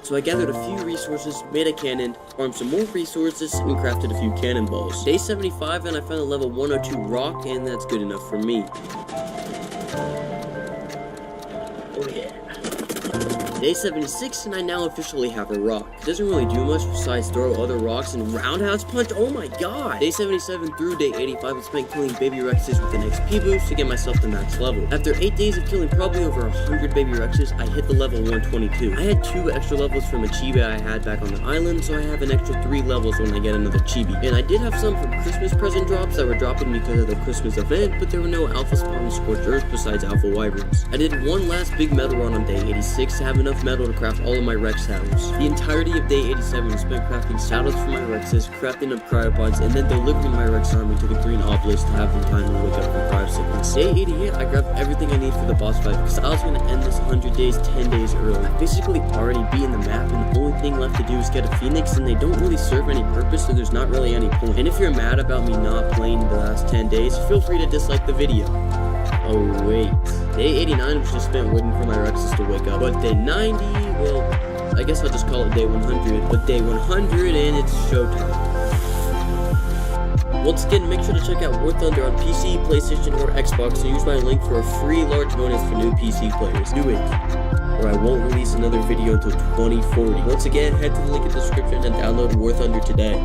So I gathered a few resources, made a cannon, farmed some more resources, and crafted a few cannonballs. Day 75, and I found a level 102 rock, and that's good enough for me. Oh yeah. Day 76, and I now officially have a rock. It doesn't really do much besides throw other rocks and roundhouse punch. Oh my god! Day 77 through day 85 was spent killing baby Rexes with an XP boost to get myself to max level. After 8 days of killing probably over 100 baby Rexes, I hit the level 122. I had 2 extra levels from a chibi I had back on the island, so I have an extra 3 levels when I get another chibi. And I did have some from Christmas present drops that were dropping because of the Christmas event, but there were no alpha spawn scorched earth besides alpha wyverns. I did one last big metal run on day 86 to have enough metal to craft all of my Rex saddles. The entirety of day 87 was spent crafting saddles for my Rexes, crafting up cryopods, and then delivering my Rex army to the green obelisk to have them time to wake up from cryo sickness. Day 88, I grabbed everything I need for the boss fight because I was going to end this 100 days 10 days early. I basically already beaten the map, and the only thing left to do is get a phoenix, and they don't really serve any purpose, so there's not really any point. And if you're mad about me not playing the last 10 days, feel free to dislike the video. Oh wait, day 89 was just spent waiting for my Rexes to wake up, but day 90, well, I guess I'll just call it day 100, but day 100 and it's showtime. Once again, make sure to check out War Thunder on PC, PlayStation, or Xbox and use my link for a free large bonus for new PC players. Do it, or I won't release another video until 2040. Once again, head to the link in the description and download War Thunder today.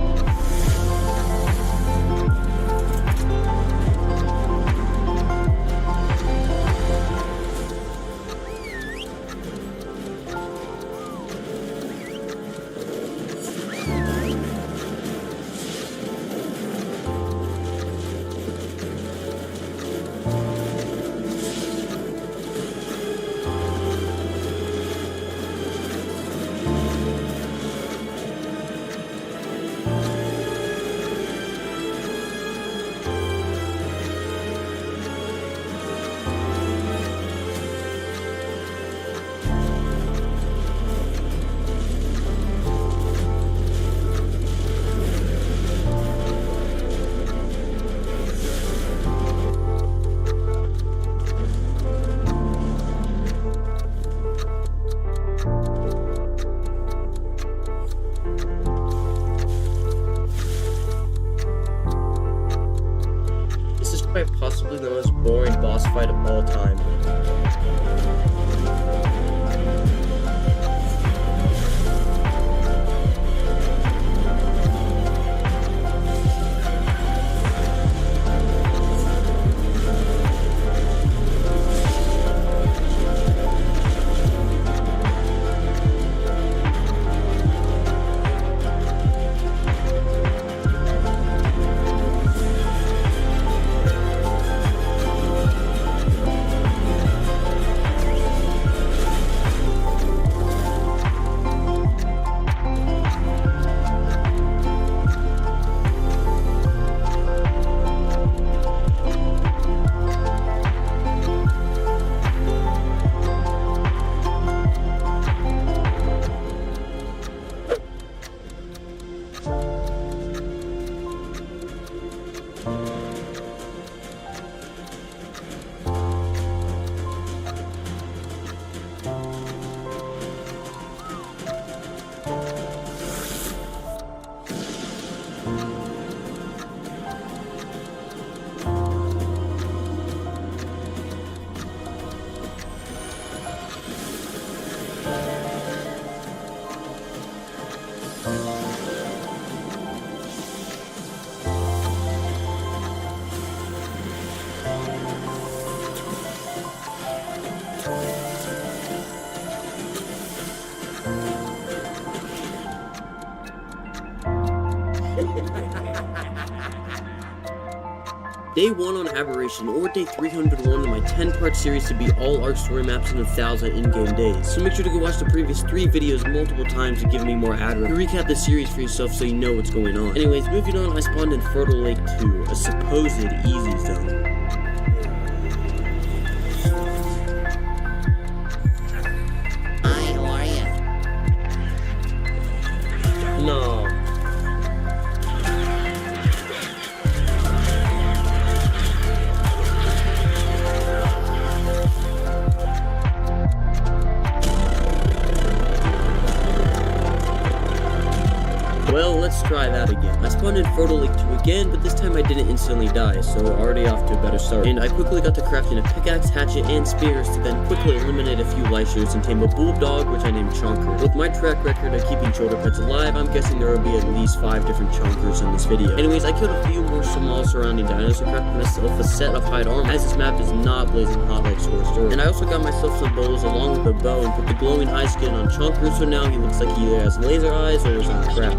Possibly the most boring boss fight of all time. Day 1 on Aberration, or Day 301 in my 10-part series to beat all ARK story maps in 1,000 in-game days. So make sure to go watch the previous 3 videos multiple times to give me more ad revenue. Recap the series for yourself so you know what's going on. Anyways, moving on, I spawned in Fertile Lake 2, a supposed easy zone. Hi, how are you? No. Well, let's try that again. I spawned in Fertile Lake 2 again, but this time I didn't instantly die, so already off to a better start. And I quickly got to crafting a pickaxe, hatchet, and spears to then quickly eliminate a few Lyshers and tame a bulldog, which I named Chonker. With my track record of keeping shoulder pets alive, I'm guessing there will be at least 5 different Chonkers in this video. Anyways, I killed a few more small surrounding dinos and crafted myself a set of hide armor, as this map is not blazing hot like Scorched Earth. And I also got myself some bows along with a bow and put the glowing eye skin on Chonker, so now he looks like he either has laser eyes or is on crack.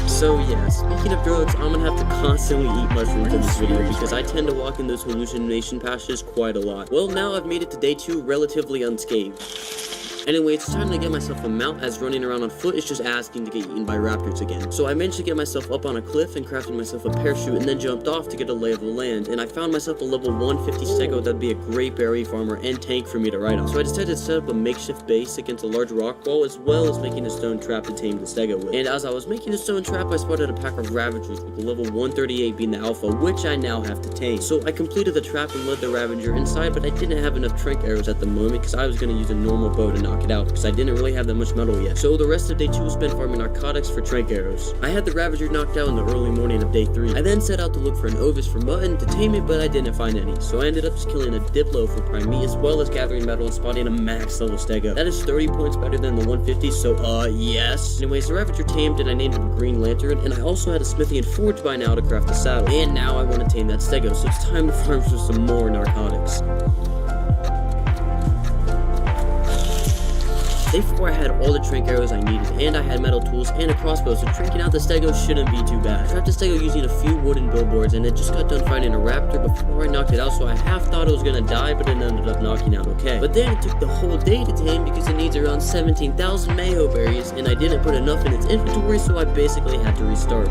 So yeah, speaking of drugs, I'm gonna have to constantly eat mushrooms in this video because I tend to walk in those hallucination patches quite a lot. Well, now I've made it to day 2 relatively unscathed. Anyway, it's time to get myself a mount, as running around on foot is just asking to get eaten by raptors again. So I managed to get myself up on a cliff and crafted myself a parachute and then jumped off to get a lay of the land. And I found myself a level 150 stego that'd be a great berry farmer and tank for me to ride on. So I decided to set up a makeshift base against a large rock wall, as well as making a stone trap to tame the stego with. And as I was making the stone trap, I spotted a pack of ravagers with the level 138 being the alpha, which I now have to tame. So I completed the trap and led the ravager inside, but I didn't have enough trank arrows at the moment because I was going to use a normal bow to knock it out because I didn't really have that much metal yet. So the rest of day 2 was spent farming narcotics for trank arrows. I had the ravager knocked out in the early morning of day 3. I then set out to look for an ovis for mutton to tame it, but I didn't find any. So I ended up just killing a diplo for prime meat, as well as gathering metal and spotting a max level stego. That is 30 points better than the 150, so yes. Anyways, the ravager tamed and I named him Green Lantern, and I also had a smithy and forge by now to craft a saddle. And now I want to tame that stego, so it's time to farm for some more narcotics. Day 4 I had all the trank arrows I needed, and I had metal tools and a crossbow, so tranking out the stego shouldn't be too bad. I trapped the stego using a few wooden billboards, and it just got done fighting a raptor before I knocked it out, so I half thought it was gonna die, but it ended up knocking out okay. But then it took the whole day to tame because it needs around 17,000 mayo berries, and I didn't put enough in its inventory, so I basically had to restart.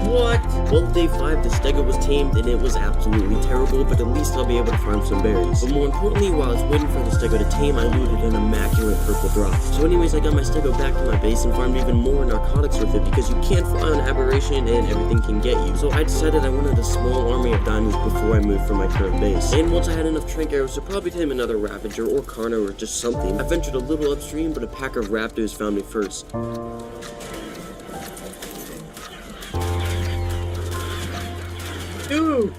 What? Well, day 5, the stego was tamed and it was absolutely terrible, but at least I'll be able to farm some berries. But more importantly, while I was waiting for the stego to tame, I looted an immaculate purple drop. So anyways, I got my stego back to my base and farmed even more narcotics with it because you can't fly on aberration and everything can get you. So I decided I wanted a small army of dinos before I moved from my current base. And once I had enough trank arrows to probably tame another ravager or carno or just something, I ventured a little upstream, but a pack of raptors found me first. Dude!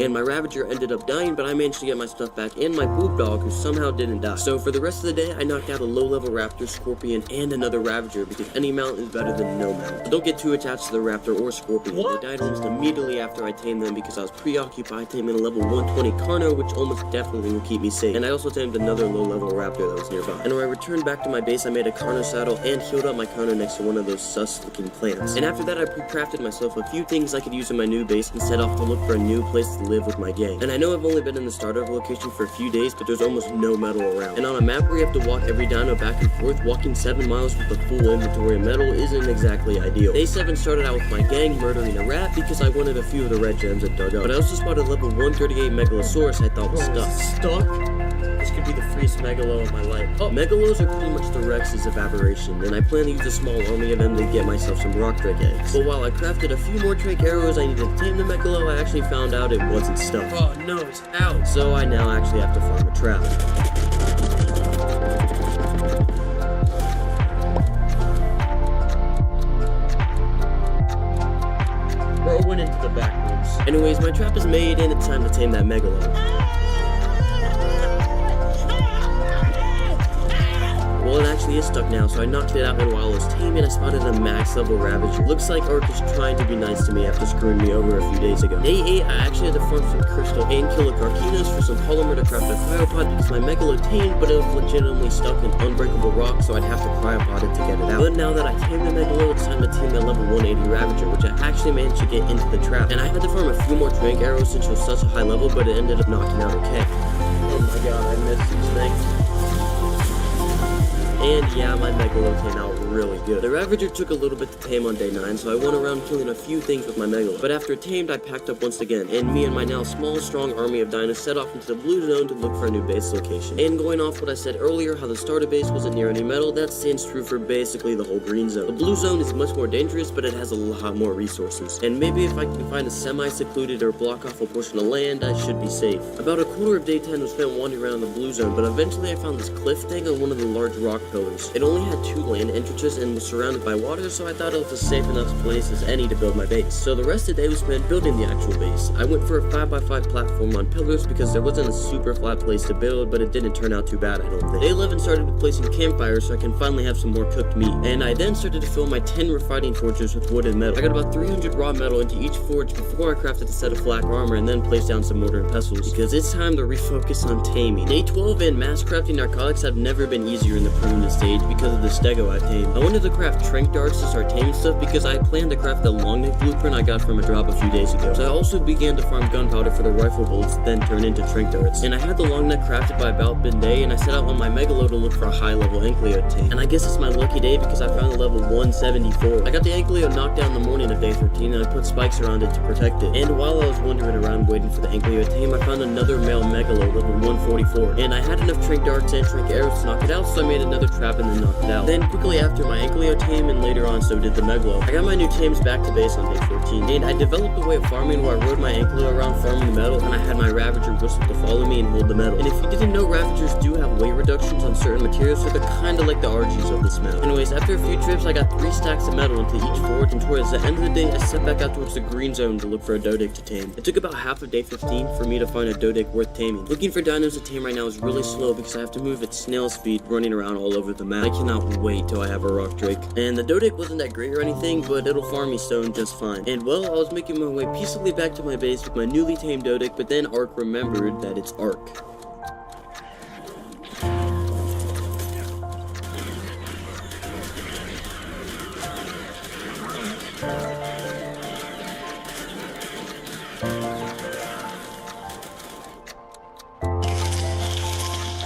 And my ravager ended up dying, but I managed to get my stuff back and my boob dog, who somehow didn't die. So for the rest of the day, I knocked out a low-level raptor, scorpion, and another ravager because any mount is better than no mount. But don't get too attached to the raptor or scorpion. What? They died almost immediately after I tamed them because I was preoccupied taming a level 120 carno, which almost definitely will keep me safe. And I also tamed another low-level raptor that was nearby. And when I returned back to my base, I made a carno saddle and healed up my carno next to one of those sus-looking plants. And after that, I pre-crafted myself a few things I could use in my new base and set off to look for a new place to live with my gang. And I know I've only been in the starter location for a few days, but there's almost no metal around. And on a map where you have to walk every dino back and forth, walking 7 miles with a full inventory of metal isn't exactly ideal. Day 7 started out with my gang murdering a rat because I wanted a few of the red gems I dug up. But I also spotted level 138 Megalosaurus I thought was stuck. This could be the freest megalo of my life. Oh, megalos are pretty much the Rexes of aberration, and I plan to use a small army of them to get myself some rock drake eggs. But while I crafted a few more trank arrows I needed to tame the megalo, I actually found out it wasn't stuck. Oh no, it's out! So I now actually have to farm a trap. Bro went into the back rooms. Anyways, my trap is made and it's time to tame that megalo. Well, it actually is stuck now, so I knocked it out, and while I was taming, I spotted a max level ravager. Looks like Ark is trying to be nice to me after screwing me over a few days ago. Day 8, I actually had to farm some crystal and kill a Carcinos for some polymer to craft a cryopod because my megalo tamed, but it was legitimately stuck in unbreakable rock, so I'd have to cryopod it to get it out. But now that I tamed the megalo, it's time to tame that level 180 ravager, which I actually managed to get into the trap. And I had to farm a few more trank arrows since it was such a high level, but it ended up knocking out okay. Oh my god, I missed these things. And yeah, my Megalo came out really good. The Ravager took a little bit to tame on day 9, so I went around killing a few things with my Megalo. But after it tamed, I packed up once again, and me and my now small, strong army of dinos set off into the blue zone to look for a new base location. And going off what I said earlier, how the starter base wasn't near any metal, that stands true for basically the whole green zone. The blue zone is much more dangerous, but it has a lot more resources. And maybe if I can find a semi-secluded or block off a portion of land, I should be safe. About a quarter of day 10 was spent wandering around the blue zone, but eventually I found this cliff thing on one of the large rock pillars. It only had 2 land entrances and was surrounded by water, so I thought it was a safe enough place as any to build my base. So the rest of the day was spent building the actual base. I went for a 5x5 platform on pillars because there wasn't a super flat place to build, but it didn't turn out too bad, I don't think. Day 11 started with placing campfires so I can finally have some more cooked meat. And I then started to fill my 10 refining forges with wood and metal. I got about 300 raw metal into each forge before I crafted a set of flak armor and then placed down some mortar and pestles, because it's time to refocus on taming. Day 12 and mass crafting narcotics have never been easier in the primitive stage because of the stego I've tamed. I wanted to craft trank darts to start taming stuff because I planned to craft the long neck blueprint I got from a drop a few days ago. So I also began to farm gunpowder for the rifle bullets, then turn into trank darts. And I had the long neck crafted by about midday, and I set out on my Megalo to look for a high level Ankylo tame. And I guess it's my lucky day because I found a level 174. I got the Ankylo knocked down the morning of day 13, and I put spikes around it to protect it. And while I was wandering around waiting for the Ankylo tame, I found another male Megalo level 144. And I had enough trank darts and trank arrows to knock it out, so I made another trap and then knocked it out. Then quickly after, my Ankylo tame, and later on so did the Megalo. I got my new tames back to base on day 14, and I developed a way of farming where I rode my Ankylo around farming the metal, and I had my Ravager whistle to follow me and hold the metal. And if you didn't know, Ravagers do have weight reductions on certain materials, so they're kinda like the RGs of this map. Anyways, after a few trips, I got 3 stacks of metal into each forge, and towards the end of the day, I set back out towards the green zone to look for a Doedic to tame. It took about half of day 15 for me to find a Doedic worth taming. Looking for dinos to tame right now is really slow because I have to move at snail speed running around all over the map. I cannot wait till I have a rock drake. And the Doedic wasn't that great or anything, but it'll farm me stone just fine. And well, I was making my way peacefully back to my base with my newly tamed Doedic, but then Ark remembered that it's Ark.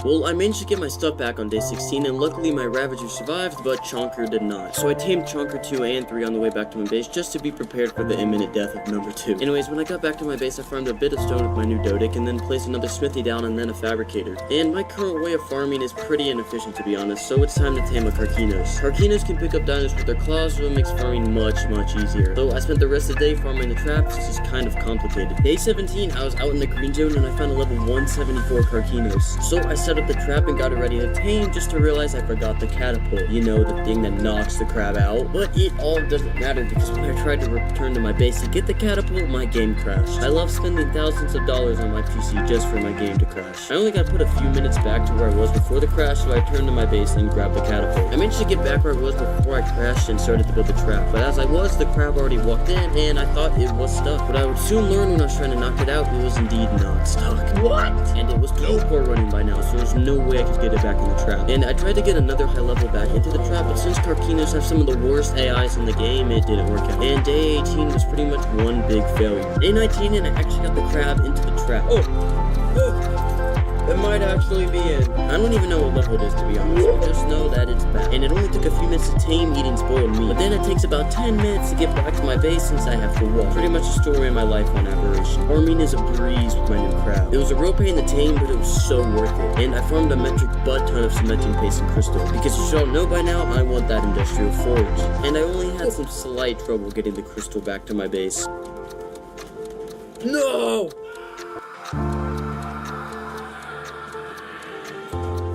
Well, I managed to get my stuff back on day 16, and luckily my Ravager survived, but Chonker did not. So I tamed Chonker 2 and 3 on the way back to my base, just to be prepared for the imminent death of number 2. Anyways, when I got back to my base, I farmed a bit of stone with my new Doedic, and then placed another smithy down and then a fabricator. And my current way of farming is pretty inefficient, to be honest, so it's time to tame a Carkinos. Carkinos can pick up dinos with their claws, so it makes farming much easier. So I spent the rest of the day farming the traps, which is kind of complicated. Day 17, I was out in the green zone, and I found a level 174 Carkinos. So I set up the trap and got it ready to tame, just to realize I forgot the catapult. You know, the thing that knocks the crab out. But it all doesn't matter because when I tried to return to my base to get the catapult, my game crashed. I love spending thousands of dollars on my PC just for my game to crash. I only got put a few minutes back to where I was before the crash, so I turned to my base and grabbed the catapult. I managed to get back where I was before I crashed and started to build the trap, but as I was, the crab already walked in and I thought it was stuck. But I would soon learn when I was trying to knock it out, it was indeed not stuck. What? And it was poor running by now, so there's no way I could get it back in the trap. And I tried to get another high level back into the trap, but since Carkinos have some of the worst AIs in the game, it didn't work out. And day 18 was pretty much one big failure. Day 19, and I actually got the crab into the trap. It might actually be it. I don't even know what level it is, to be honest. I just know that it's back. And it only took a few minutes to tame eating spoiled meat. But then it takes about 10 minutes to get back to my base since I have to walk. Pretty much a story of my life on Aberration. Farming is a breeze with my new crab. It was a real pain to tame, but it was so worth it. And I farmed a metric butt ton of cementing paste and crystal. Because you should all know by now, I want that industrial forge. And I only had some slight trouble getting the crystal back to my base. No!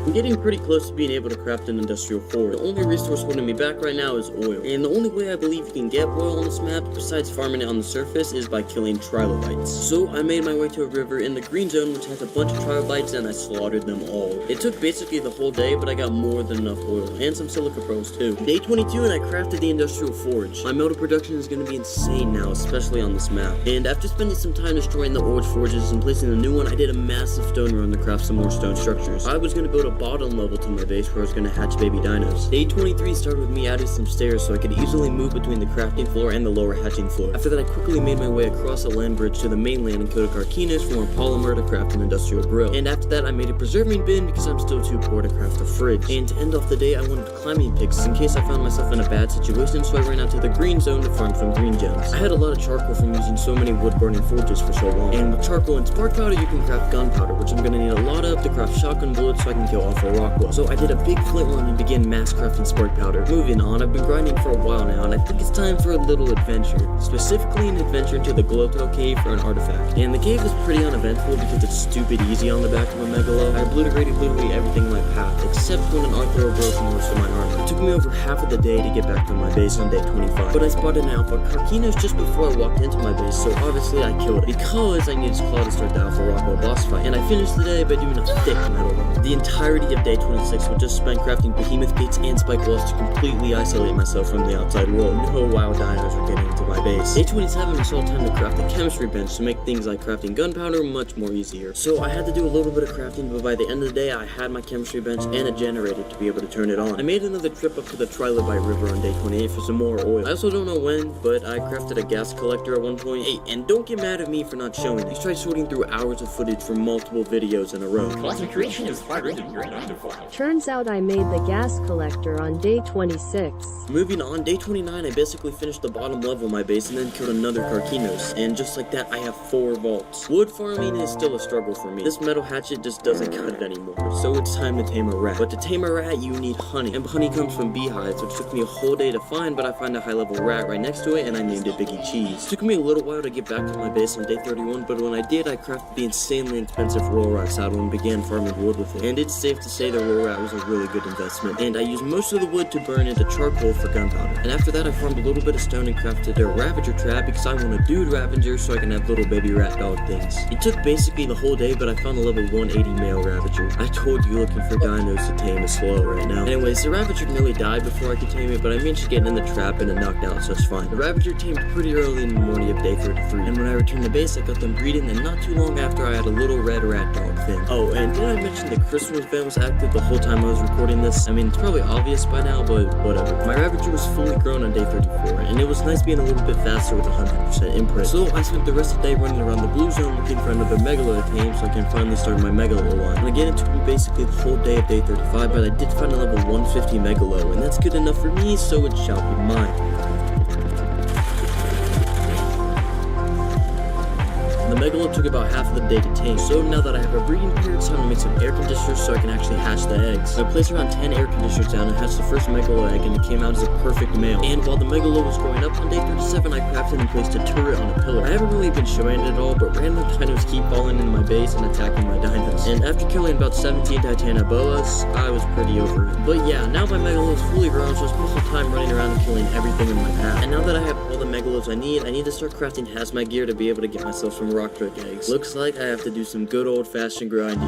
I'm getting pretty close to being able to craft an industrial forge. The only resource holding me back right now is oil. And the only way I believe you can get oil on this map, besides farming it on the surface, is by killing trilobites. So I made my way to a river in the green zone, which has a bunch of trilobites, and I slaughtered them all. It took basically the whole day, but I got more than enough oil, and some silica pearls too. Day 22, and I crafted the industrial forge. My metal production is going to be insane now, especially on this map. And after spending some time destroying the old forges and placing a new one, I did a massive stone run to craft some more stone structures. I was going to build a bottom level to my base where I was gonna hatch baby dinos. Day 23 started with me adding some stairs so I could easily move between the crafting floor and the lower hatching floor. After that, I quickly made my way across the land bridge to the mainland and killed a Carquinus for more polymer to craft an industrial grill. And after that, I made a preserving bin because I'm still too poor to craft a fridge. And to end off the day, I wanted climbing picks in case I found myself in a bad situation, so I ran out to the green zone to farm some green gems. I had a lot of charcoal from using so many wood burning forges for so long. And with charcoal and spark powder, you can craft gunpowder, which I'm gonna need a lot of to craft shotgun bullets so I can kill off a Rockwell. So I did a big flint run and began mass crafting spark powder. Moving on, I've been grinding for a while now, and I think it's time for a little adventure. Specifically an adventure into the Glowtail cave for an artifact. And the cave is pretty uneventful because it's stupid easy on the back of a megalo. I obliterated literally everything in my path, except when an Arthro broke most of my armor. It took me over half of the day to get back to my base on day 25. But I spotted an alpha Carquinus just before I walked into my base, so obviously I killed it because I needed claw to start the alpha Rockwell boss fight. And I finished the day by doing a thick metal run. The entirety of day 26 was just spent crafting behemoth gates and spike walls to completely isolate myself from the outside world. No wild dinos were getting into my base. Day 27 was all time to craft a chemistry bench to make things like crafting gunpowder much more easier. So I had to do a little bit of crafting, but by the end of the day I had my chemistry bench and a generator to be able to turn it on. I made another trip up to the Trilobite River on day 28 for some more oil. I also don't know when, but I crafted a gas collector at one point. Hey, and don't get mad at me for not showing it. You try sorting through hours of footage from multiple videos in a row. Content creation is harder than your 9 to 5. Turns out I made the gas collector on day 26. Moving on, day 29 I basically finished the bottom level of my base and then killed another Carquinus. And just like that, I have 4 vaults. Wood farming is still a struggle for me. This metal hatchet just doesn't cut it anymore, so it's time to tame a rat. But to tame a rat, you need honey. And honey comes from beehives, which took me a whole day to find, but I found a high-level rat right next to it, and I named it Biggie Cheese. It took me a little while to get back to my base on day 31, but when I did, I crafted the insanely expensive roll rat saddle and began farming wood with it. And it's safe to say the roll rat was a really good investment. And I used most of the wood to burn into charcoal for gunpowder. And after that, I farmed a little bit of stone and crafted a Ravager trap because I want a dude Ravager so I can have little baby rat dog things. It took basically the whole day, but I found a level 180 male Ravager. I told you looking for dinos to tame is slow right now. Anyways, the Ravager nearly died before I could tame it, but I managed to get in the trap and it knocked out, so it's fine. The Ravager tamed pretty early in the morning of day 33, and when I returned to base, I got them breeding, and not too long after, I had a little red rat dog thing. Oh, and did I mention the Christmas event was active the whole time I was recording this? I mean, it's probably obvious by now, but whatever. My Ravager was fully grown on day 34, and it was nice being a little bit faster with 100% imprint. So I spent the rest of the day running around the blue zone looking for another Megalo to tame so I can finally start my Megalo line. And again, it took me basically the whole day of day 35, but I did find a level 150 Megalo, and that's good enough for me, so it shall be mine. The Megalo took about half of the day to tame, so now that I have a breeding period, it's time to make some air conditioners so I can actually hatch the eggs. I placed around 10 air conditioners down and hatched the first Megalo egg, and it came out as a perfect male. And while the Megalo was growing up on day 37, I crafted and placed a turret on a pillar. I haven't really been showing it at all, but random dinos keep falling in my base and attacking my dinos. And after killing about 17 Titanoboas, I was pretty over it. But yeah, now my Megalo is fully grown, so I spent some time running around and killing everything in my path. And now that I have all the Megalos I need to start crafting hazmat gear to be able to get myself some rock drake eggs. Looks like I have to do some good old-fashioned grinding.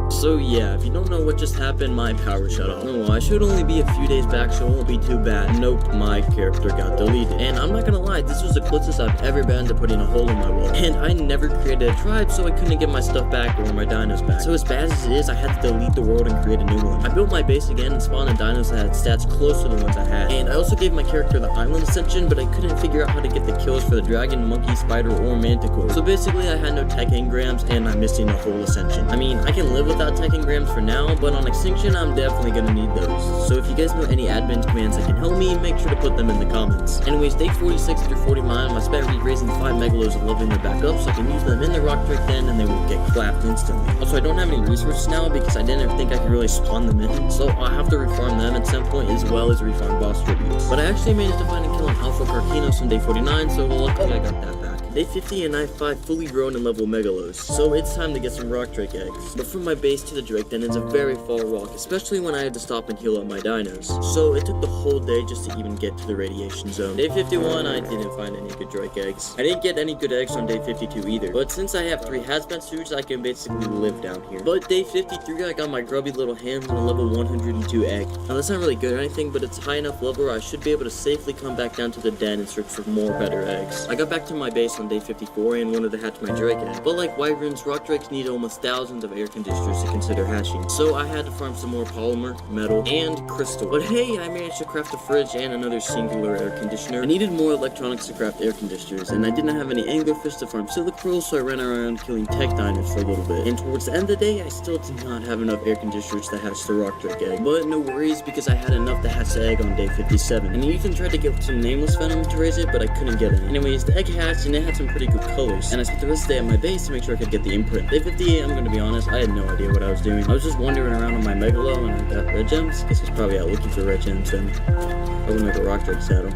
So yeah, if you don't know what just happened, my power shut off. No, I should only be a few days back, so it won't be too bad. Nope, my character got deleted. And I'm not gonna lie, this was the closest I've ever been to putting a hole in my wall. And I never created a tribe, so I couldn't get my stuff back or my dinos back. So as bad as it is, I had to delete the world and create a new one. I built my base again and spawned in dinos that had stats close to the ones I had. And I also gave my character the island ascension, but I couldn't figure out how to get the kills for the dragon, monkey, spider, or manticore. So basically, I had no tech engrams, and I'm missing a whole ascension. I mean, I can live without tech engrams for now, but but on Extinction, I'm definitely gonna need those. So if you guys know any admin commands that can help me, make sure to put them in the comments. Anyways, day 46 through 49, I spent raising 5 Megalos and leveling them back up so I can use them in the Rock Drake den and they won't get clapped instantly. Also, I don't have any resources now because I didn't think I could really spawn them in, so I'll have to refarm them at some point as well as refarm boss tributes. But I actually managed to find and kill an Alpha Carcinos on day 49, so luckily I got that back. Day 50 and I have 5 fully grown and level Megalos, so it's time to get some Rock Drake eggs. But from my base to the Drake den is a very far walk, especially when I had to stop and heal up my dinos. So it took the whole day just to even get to the radiation zone. Day 51, I didn't find any good Drake eggs. I didn't get any good eggs on day 52 either, but since I have 3 hazmat suits, I can basically live down here. But day 53, I got my grubby little hands on a level 102 egg. Now that's not really good or anything, but it's a high enough level where I should be able to safely come back down to the den and search for more better eggs. I got back to my base on day 54 and wanted to hatch my Drake egg, but like wyverns, Rock Drakes need almost thousands of air conditioners to consider hatching, so I had to farm some more polymer, metal, and crystal. But hey, I managed to craft a fridge and another singular air conditioner. I needed more electronics to craft air conditioners, and I didn't have any anglerfish to farm silic pearls, so I ran around killing tech diners for a little bit. And towards the end of the day, I still did not have enough air conditioners to hatch the Rock Drake egg, but no worries because I had enough to hatch the egg on day 57. And I even tried to get some nameless venom to raise it, but I couldn't get any. Anyways, the egg hatched and it had some pretty good colors, and I spent the rest of the day at my base to make sure I could get the imprint. Day 58, I'm gonna be honest, I had no idea what I was doing. I was just wandering around on my Megalo and I got red gems. Guess I was probably out looking for red gems and I would make a Rock Drake saddle.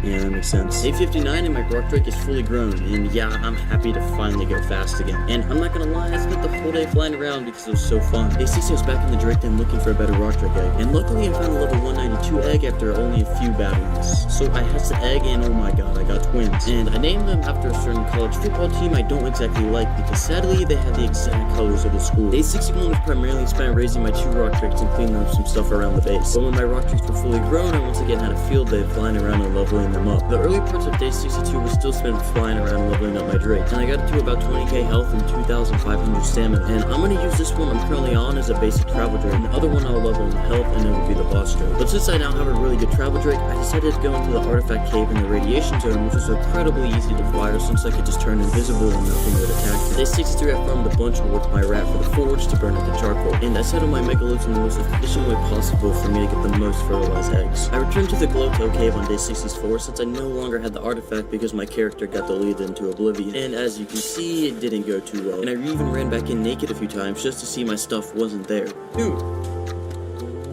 Yeah, that makes sense. Day 59 and my Rock Drake is fully grown, and yeah, I'm happy to finally go fast again. And I'm not gonna lie, I spent the whole day flying around because it was so fun. Day 60 I was back in the Drake den looking for a better Rock Drake egg, and luckily I found a level 192 egg after only a few battles. So I hatched the egg and oh my god, I got twins. And I named them after a certain college football team I don't exactly like because sadly they had the exact colors of the school. Day 61 was primarily spent raising my 2 Rock Drakes and cleaning up some stuff around the base. But when my Rock Drakes were fully grown, I once again had a field day flying around and leveling them up. The early parts of day 62 were still spent flying around and leveling up my Drake, and I got to about 20k health and 2,500 stamina. And I'm gonna use this one I'm currently on as a basic travel Drake, and the other one I'll level in health and it will be the boss Drake. But since I now have a really good travel Drake, I decided to go into the artifact cave in the radiation zone, which was incredibly easy to fly since I could just turn invisible and nothing would attack me. Day 63 I farmed a bunch of wood with my rat for the forge to burn up the charcoal, and I set up my Megalos in the most efficient way possible for me to get the most fertilized eggs. I returned to the Glowtail cave on day 64 since I no longer had the artifact because my character got deleted into oblivion, and as you can see, it didn't go too well. And I even ran back in naked a few times just to see my stuff wasn't there. Dude,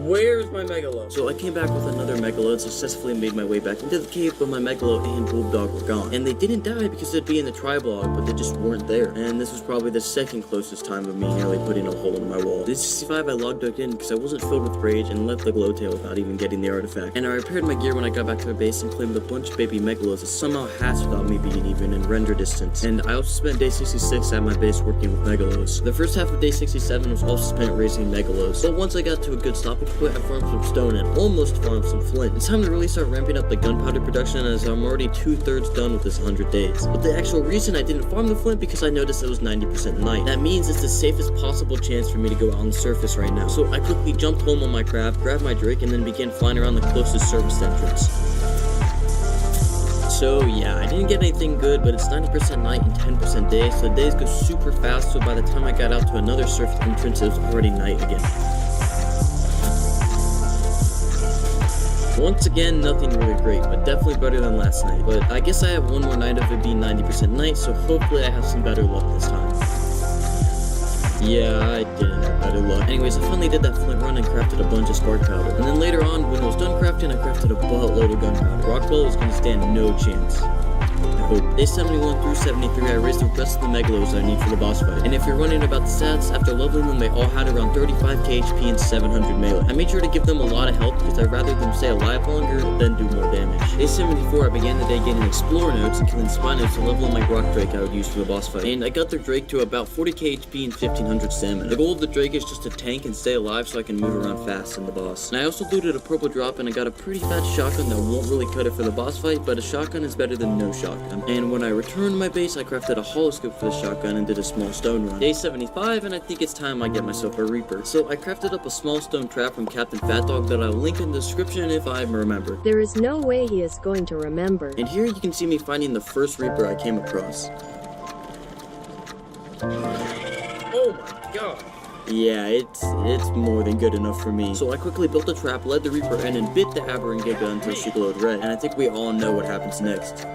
where's my Megalo? So I came back with another Megalo and successfully made my way back into the cave, but my Megalo and Bulldog were gone. And they didn't die because they'd be in the tri-block, but they just weren't there. And this was probably the second closest time of me nearly putting a hole in my wall. Day 65 I logged back in because I wasn't filled with rage and left the Glowtail without even getting the artifact. And I repaired my gear when I got back to my base and claimed a bunch of baby Megalos that somehow hatched without me being even in render distance. And I also spent day 66 at my base working with Megalos. The first half of day 67 was also spent raising Megalos, but once I got to a good stopping point, I farmed some stone and almost farmed some flint. It's time to really start ramping up the gunpowder production as I'm already 2/3 done with this 100 days. But the actual reason I didn't farm the flint because I noticed it was 90% night. That means it's the safest possible chance for me to go out on the surface right now. So I quickly jumped home on my craft, grabbed my Drake, and then began flying around the closest surface entrance. So yeah, I didn't get anything good, but it's 90% night and 10% day, so the days go super fast, so by the time I got out to another surface entrance, it was already night again. Once again, nothing really great, but definitely better than last night. But I guess I have one more night of it being 90% night, so hopefully I have some better luck this time. Yeah, I didn't have better luck. Anyways, I finally did that flint run and crafted a bunch of spark powder. And then later on, when I was done crafting, I crafted a buttload of gunpowder. Rockwell was gonna stand no chance. Day 71 through 73, I raised the rest of the Megalos I need for the boss fight. And if you're wondering about the stats, after leveling them, they all had around 35k HP and 700 melee. I made sure to give them a lot of health because I'd rather them stay alive longer than do more damage. Day 74, I began the day getting Explorer notes and killing Spinos to level up my Rock Drake I would use for the boss fight. And I got the Drake to about 40k HP and 1500 stamina. The goal of the Drake is just to tank and stay alive so I can move around fast in the boss. And I also looted a purple drop and I got a pretty fat shotgun that won't really cut it for the boss fight, but a shotgun is better than no shotgun. And when I returned to my base, I crafted a holoscope for the shotgun and did a small stone run. Day 75, and I think it's time I get myself a Reaper. So I crafted up a small stone trap from Captain Fat Dog that I'll link in the description if I remember. There is no way he is going to remember. And here you can see me finding the first Reaper I came across. Oh my god! Yeah, it's more than good enough for me. So I quickly built a trap, led the Reaper in, and bit the Aberrant Giga until she glowed red. And I think we all know what happens next.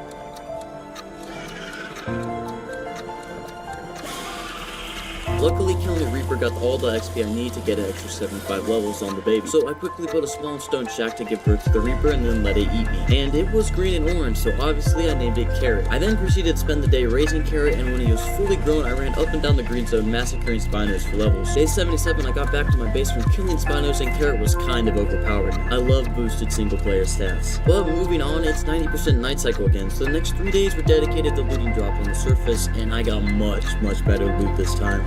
Luckily, killing the Reaper got all the XP I need to get an extra 75 levels on the baby. So I quickly built a small stone shack to give birth to the Reaper and then let it eat me. And it was green and orange, so obviously I named it Carrot. I then proceeded to spend the day raising Carrot, and when he was fully grown, I ran up and down the green zone massacring Spinos for levels. Day 77, I got back to my base from killing Spinos, and Carrot was kind of overpowered. I love boosted single player stats. But moving on, it's 90% night cycle again, so the next 3 days were dedicated to looting drops on the surface, and I got much better loot this time.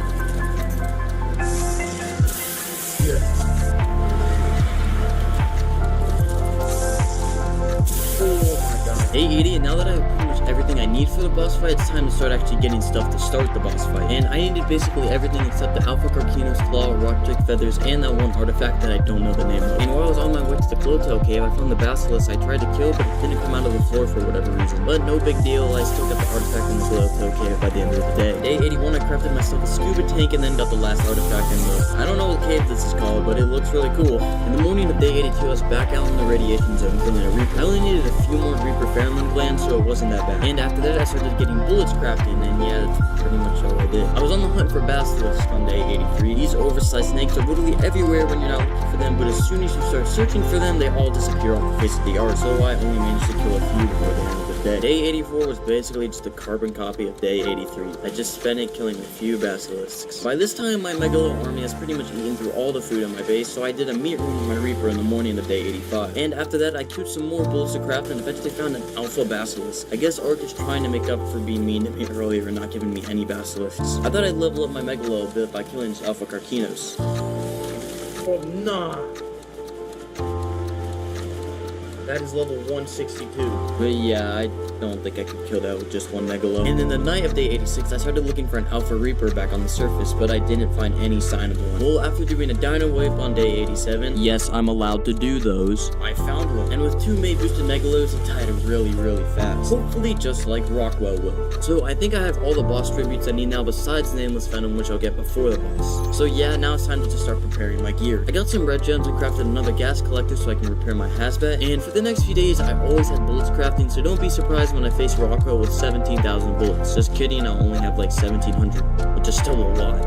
Day 80, and now that I have pretty much everything I need for the boss fight, it's time to start actually getting stuff to start the boss fight. And I needed basically everything except the Alpha Carkino's Claw, Rock Drake Feathers, and that one artifact that I don't know the name of. And while I was on my way to the Glowtail Cave, I found the Basilisk I tried to kill, but it didn't come out of the floor for whatever reason. But no big deal, I still got the artifact in the Glowtail Cave by the end of the day. Day 81, I crafted myself a scuba tank and then got the last artifact in the... I don't know what cave this is called, but it looks really cool. In the morning of day 82, I was back out in the radiation zone killing a Reaper. I only needed a few more Reaper pheromone glands, so it wasn't that bad. And after that, I started getting bullets crafting, and yeah, that's pretty much all I did. I was on the hunt for Basilisk on day 83. These oversized snakes are literally everywhere when you're not looking for them, but as soon as you start searching for them, they all disappear off the face of the earth, so I only managed to kill a few before the end of the day. Day 84 was basically just a carbon copy of day 83. I just spent it killing a few basilisks. By this time, my Megalo army has pretty much eaten through all the food in my base, so I did a meat room with my Reaper in the morning of day 85. And after that, I queued some more bullets to craft and eventually found an Alpha Basilisk. I guess Ark is trying to make up for being mean to me earlier and not giving me any basilisks. I thought I'd level up my Megalo a bit by killing this Alpha Carkinos. Oh, nah. That is level 162. But yeah, I don't think I could kill that with just one Megalo. And in the night of day 86, I started looking for an Alpha Reaper back on the surface, but I didn't find any sign of one. Well, after doing a Dino Wave on day 87, yes, I'm allowed to do those, I found one. And with 2 Mate boosted Megalos, it died really fast. Hopefully just like Rockwell will. So I think I have all the boss tributes I need now besides Nameless Venom, which I'll get before the boss. So yeah, now it's time to just start preparing my gear. I got some red gems and crafted another gas collector so I can repair my Hazbat, and for the next few days, I always had bullets crafting, so don't be surprised when I face Rockwell with 17,000 bullets. Just kidding, I'll only have like 1,700, which is still a lot.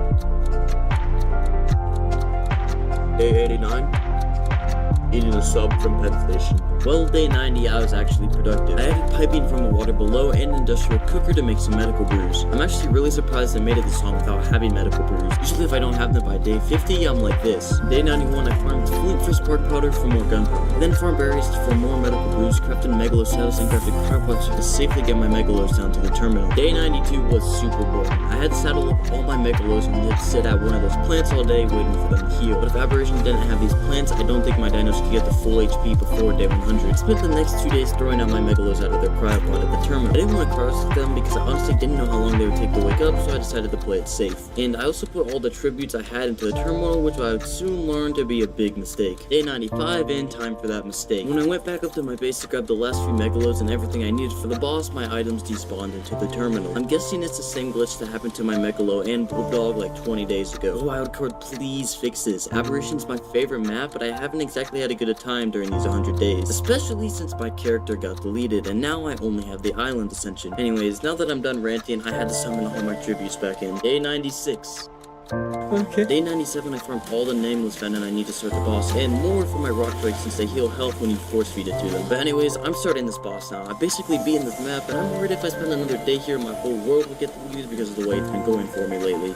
Day 89, eating a sub from Pet Station. Well, day 90, I was actually productive. I added piping from the water below and an industrial cooker to make some medical brews. I'm actually really surprised I made it this long without having medical brews. Usually if I don't have them by day 50, I'm like this. Day 91, I farmed flint for spark powder for more gunpowder. Then farmed berries for more medical brews, crafted Megalo cells, and crafted cryoplots to safely get my Megalos down to the terminal. Day 92 was super boring. I had to saddle up all my Megalos and then sit at one of those plants all day waiting for them to heal. But if Aberration didn't have these plants, I don't think my dinos could get the full HP before day 100. I spent the next 2 days throwing out my Megalos out of their cryopod at the terminal. I didn't want to cross with them because I honestly didn't know how long they would take to wake up, so I decided to play it safe. And I also put all the tributes I had into the terminal, which I would soon learn to be a big mistake. Day 95, and time for that mistake. When I went back up to my base to grab the last few Megalos and everything I needed for the boss, my items despawned into the terminal. I'm guessing it's the same glitch that happened to my Megalo and Bulldog like 20 days ago. Wildcard, please fix this. Aberration's my favorite map, but I haven't exactly had a good time during these 100 days. Especially since my character got deleted, and now I only have the island ascension. Anyways, now that I'm done ranting, I had to summon all my tributes back in. Day 96. Okay. Day 97, I farmed all the Nameless Venom I need to start the boss, and more for my Rock Drake since they heal health when you force feed it to them. But anyways, I'm starting this boss now. I basically beaten this map, and I'm worried if I spend another day here, my whole world will get deleted because of the way it's been going for me lately.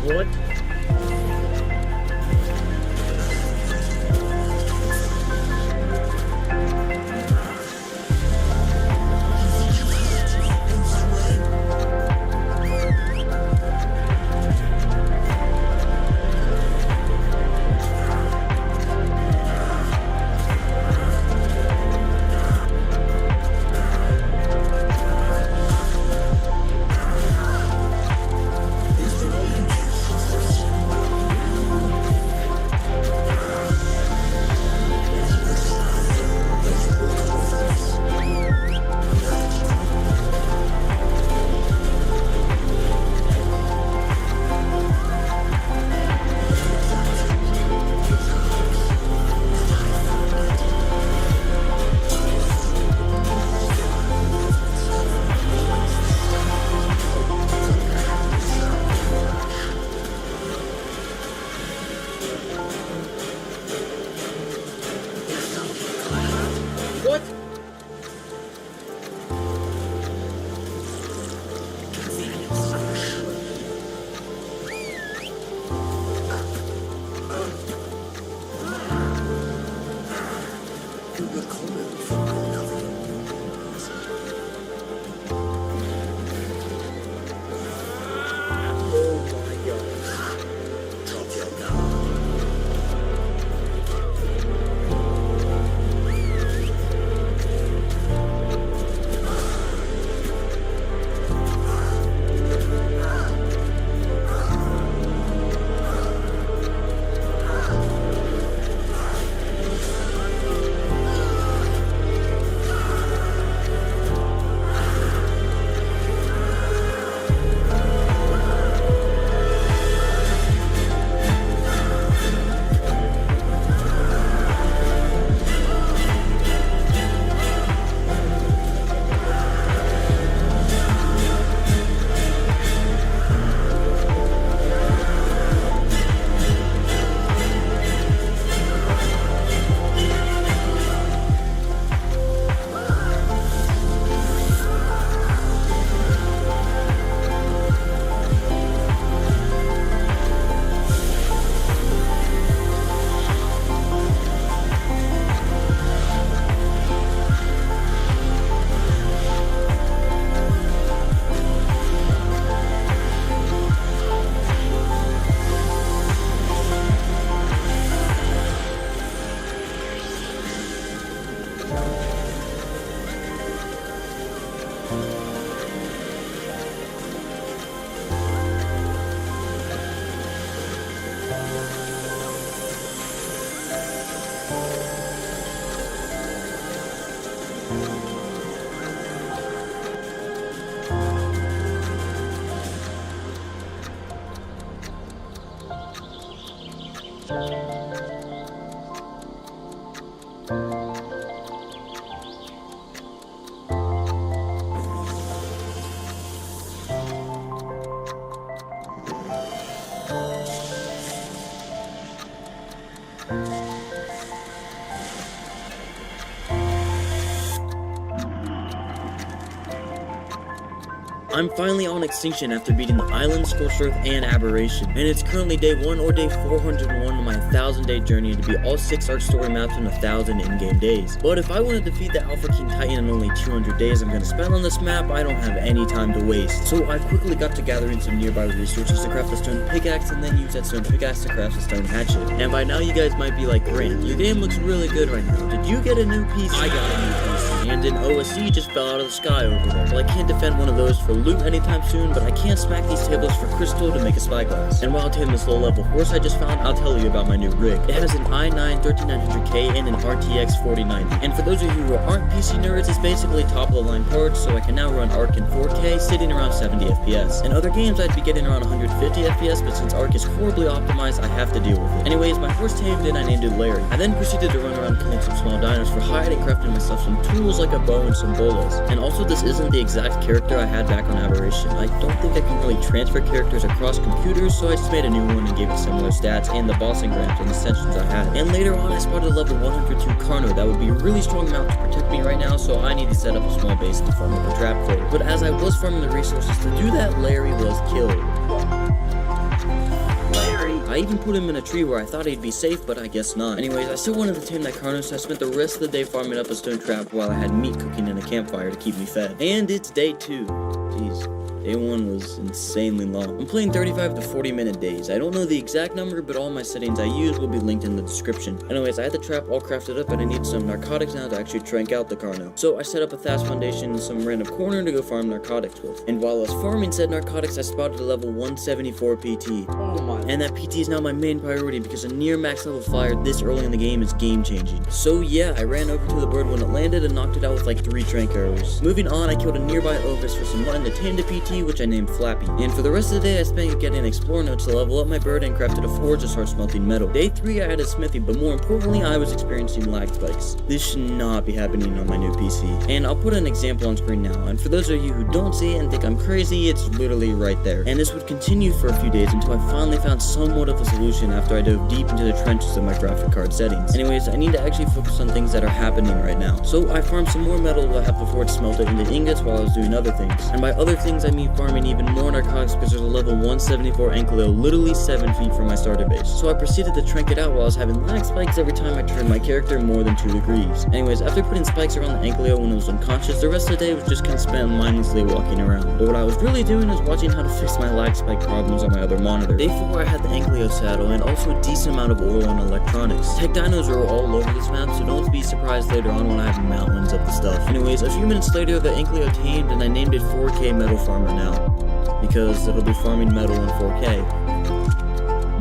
What? I'm finally on Extinction after beating the Island, Scorched Earth, and Aberration, and it's currently day 1 or day 401 on my 1,000-day journey to beat all 6 Ark story maps in 1,000 in-game days. But if I want to defeat the Alpha King Titan in only 200 days I'm going to spend on this map, I don't have any time to waste. So I quickly got to gathering some nearby resources to craft a stone pickaxe, and then use that stone pickaxe to craft a stone hatchet. And by now you guys might be like, Grant, your game looks really good right now. Did you get a new PC? I got a new PC, and an OSC just fell out of the sky over there. Well, I can't defend one of those for loot anytime soon, but I can smack these tables for crystal to make a spyglass. And while taming this low level horse I just found, I'll tell you about my new rig. It has an i9 13900K and an RTX 4090. And for those of you who aren't PC nerds, it's basically top of the line parts, so I can now run Ark in 4K, sitting around 70 FPS. In other games I'd be getting around 150 FPS, but since Ark is horribly optimized, I have to deal with it. Anyways, my horse tamed and I named it Larry. I then proceeded to run around killing some small dinos for hide and crafting myself some tools like a bow and some bolas. And also, this isn't the exact character I had back on Aberration. I don't think I can really transfer characters across computers, so I just made a new one and gave it similar stats and the boss engrams and ascensions I had. And later on I spotted a level 102 Carno that would be a really strong mount to protect me right now, so I need to set up a small base to farm up a trap for it. But as I was farming the resources to do that, Larry was killed. I even put him in a tree where I thought he'd be safe, but I guess not. Anyways, I still wanted to tame that Carno, so I spent the rest of the day farming up a stone trap while I had meat cooking in a campfire to keep me fed. And it's day 2. Jeez. Day 1 was insanely long. I'm playing 35 to 40 minute days. I don't know the exact number, but all my settings I use will be linked in the description. Anyways, I had the trap all crafted up, and I need some narcotics now to actually trank out the Carno. So I set up a Thatch Foundation in some random corner to go farm narcotics with. And while I was farming said narcotics, I spotted a level 174 PT. Oh my. And that PT is now my main priority because a near max level flyer this early in the game is game changing. So yeah, I ran over to the bird when it landed and knocked it out with like 3 trank arrows. Moving on, I killed a nearby Ovis for some mutton to tame the PT, which I named Flappy. And for the rest of the day I spent getting explore notes to level up my bird and crafted a forge to start smelting metal. Day 3 I added smithy, but more importantly I was experiencing lag spikes. This should not be happening on my new PC. And I'll put an example on screen now, and for those of you who don't see it and think I'm crazy, it's literally right there. And this would continue for a few days until I finally found somewhat of a solution after I dove deep into the trenches of my graphic card settings. Anyways, I need to actually focus on things that are happening right now. So I farmed some more metal while I have the forge smelted into ingots while I was doing other things. And by other things I mean me farming even more narcotics because there's a level 174 Ankylo literally 7 feet from my starter base. So I proceeded to trank it out while I was having lag spikes every time I turned my character more than 2 degrees. Anyways, after putting spikes around the Ankylo when it was unconscious, the rest of the day was just kind of spent mindlessly walking around. But what I was really doing is watching how to fix my lag spike problems on my other monitor. Day 4 I had the Ankylo saddle and also a decent amount of oil on electronics. Tech dinos are all over this map, so don't be surprised later on when I have mountains of the stuff. Anyways, a few minutes later the Ankylo tamed and I named it 4K Metal Farmer now, because it'll be farming metal in 4K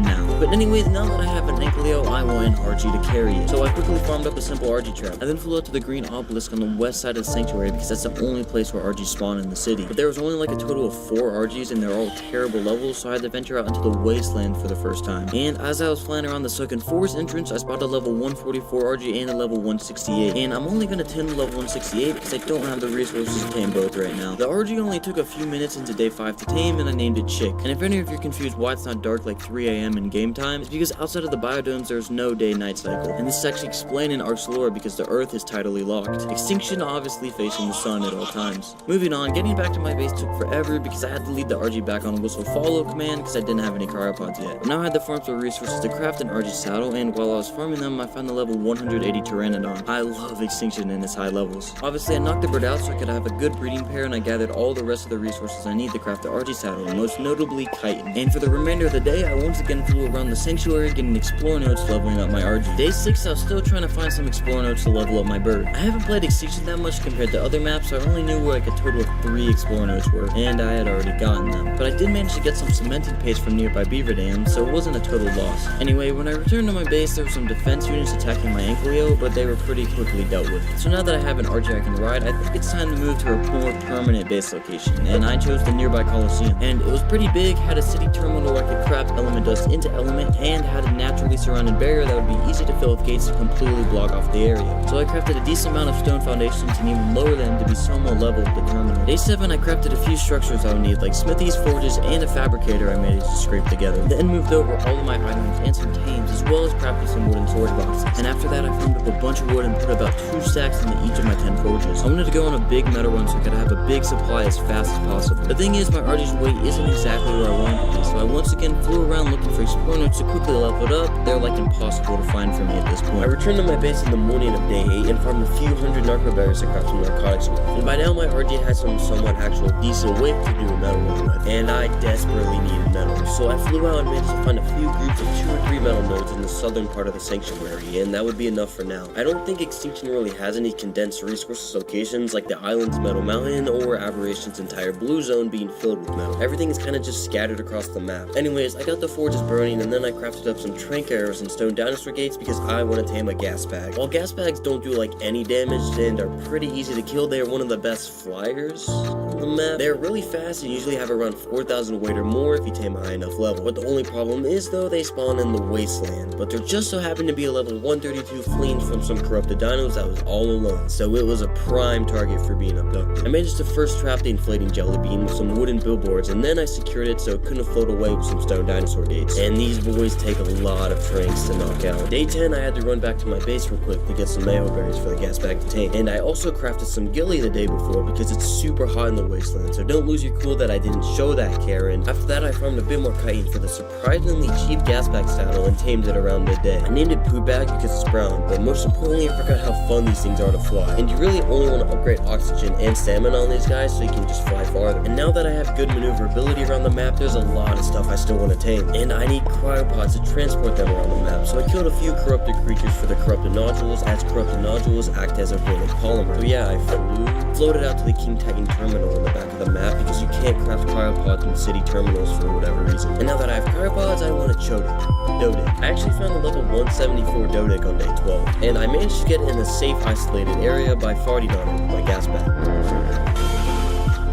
now. But anyways, now that I have an Ankylo, I want an RG to carry it. So I quickly farmed up a simple RG trap. I then flew out to the green obelisk on the west side of the sanctuary because that's the only place where RGs spawn in the city. But there was only like a total of 4 RGs and they're all terrible levels, so I had to venture out into the wasteland for the first time. And as I was flying around the Sunken Forest entrance, I spotted a level 144 RG and a level 168. And I'm only gonna tame the level 168 because I don't have the resources to tame both right now. The RG only took a few minutes into day 5 to tame and I named it Chick. And if any of you are confused why it's not dark like 3 AM in game time, it's because outside of the biodomes there's no day-night cycle. And this is actually explained in Ark's lore because the earth is tidally locked. Extinction obviously facing the sun at all times. Moving on, getting back to my base took forever because I had to lead the RG back on a whistle follow command because I didn't have any cryopods yet. But now I had to farm some resources to craft an RG saddle, and while I was farming them I found the level 180 Pteranodon. I love Extinction in its high levels. Obviously I knocked the bird out so I could have a good breeding pair, and I gathered all the rest of the resources I need to craft the RG saddle, most notably chitin. And for the remainder of the day I once again flew around the sanctuary getting explore notes, leveling up my RG. Day 6 I was still trying to find some explore notes to level up my bird. I haven't played Extinction that much compared to other maps, so I only knew where like a total of 3 explore notes were, and I had already gotten them. But I did manage to get some cementing paste from nearby beaver dams, so it wasn't a total loss. Anyway, when I returned to my base there were some defense units attacking my Ankylo, but they were pretty quickly dealt with. So now that I have an RG I can ride, I think it's time to move to a more permanent base location, and I chose the nearby Coliseum. And it was pretty big, had a city terminal where I could craft element dust into element, and had a naturally surrounded barrier that would be easy to fill with gates to completely block off the area. So I crafted a decent amount of stone foundations and even lower them to be somewhat level with the terminal. Day 7 I crafted a few structures I would need, like smithies, forges, and a fabricator I managed to scrape together. Then moved over all of my items and some tames, as well as crafted some wooden storage boxes. And after that I farmed up a bunch of wood and put about 2 stacks into each of my 10 forges. I wanted to go on a big metal run so I could have a big supply as fast as possible. The thing is, my RG's weight isn't exactly where I wanted to be, so I once again flew around looking for explore notes to quickly level it up. They're like impossible to find for me at this point. I returned to my base in the morning of day 8 and farmed a few hundred narco berries to craft some narcotics with. And by now my RG had some somewhat actual decent weight to do a metal run with, and I desperately needed metal. So I flew out and managed to find a few groups of 2 or 3 metal nodes in the southern part of the sanctuary, and that would be enough for now. I don't think Extinction really has any condensed resources locations like the island's Metal Mountain or Aberration's entire blue zone being filled with metal. Everything is kind of just scattered across the map. Anyways, I got the forges burning and then I crafted up some trank arrows and stone dinosaur gates because I want to tame a gas bag. While gas bags don't do like any damage and are pretty easy to kill, they are one of the best flyers on the map. They're really fast and usually have around 4,000 weight or more if you tame a high enough level. But the only problem is though, they spawn in the wasteland, but there just so happened to be a level 132 fleeing from some corrupted dinos that was all alone, so it was a prime target for being abducted. I managed to first trap the inflating jelly bean with some wooden billboards, and then I secured it so it couldn't float away with some stone dinosaur gates. And these boys take a lot of tranks to knock out. Day 10 I had to run back to my base real quick to get some mayo berries for the gas bag to tame, and I also crafted some ghillie the day before because it's super hot in the wasteland, so don't lose your cool that I didn't show that, Karen. After that I farmed a bit more chitin for the surprisingly cheap gas bag saddle and tamed it around midday. I named it Poo Bag because it's brown, but most importantly I forgot how fun these things are to fly, and you really only want to upgrade oxygen and stamina on these guys so you can just fly farther. And now that I have good maneuverability around the map, there's a lot of stuff I still want to tame, and I need cryopods to transport them around the map, so I killed a few corrupted creatures for the corrupted nodules, as corrupted nodules act as organic polymer. So yeah, I floated out to the King Titan terminal in the back of the map because you can't craft cryopods in city terminals for whatever reason. And now that I have cryopods, I want a Dodic. I actually found a level 174 Dodic on day 12, and I managed to get in a safe isolated area by farting on it with my gas bag.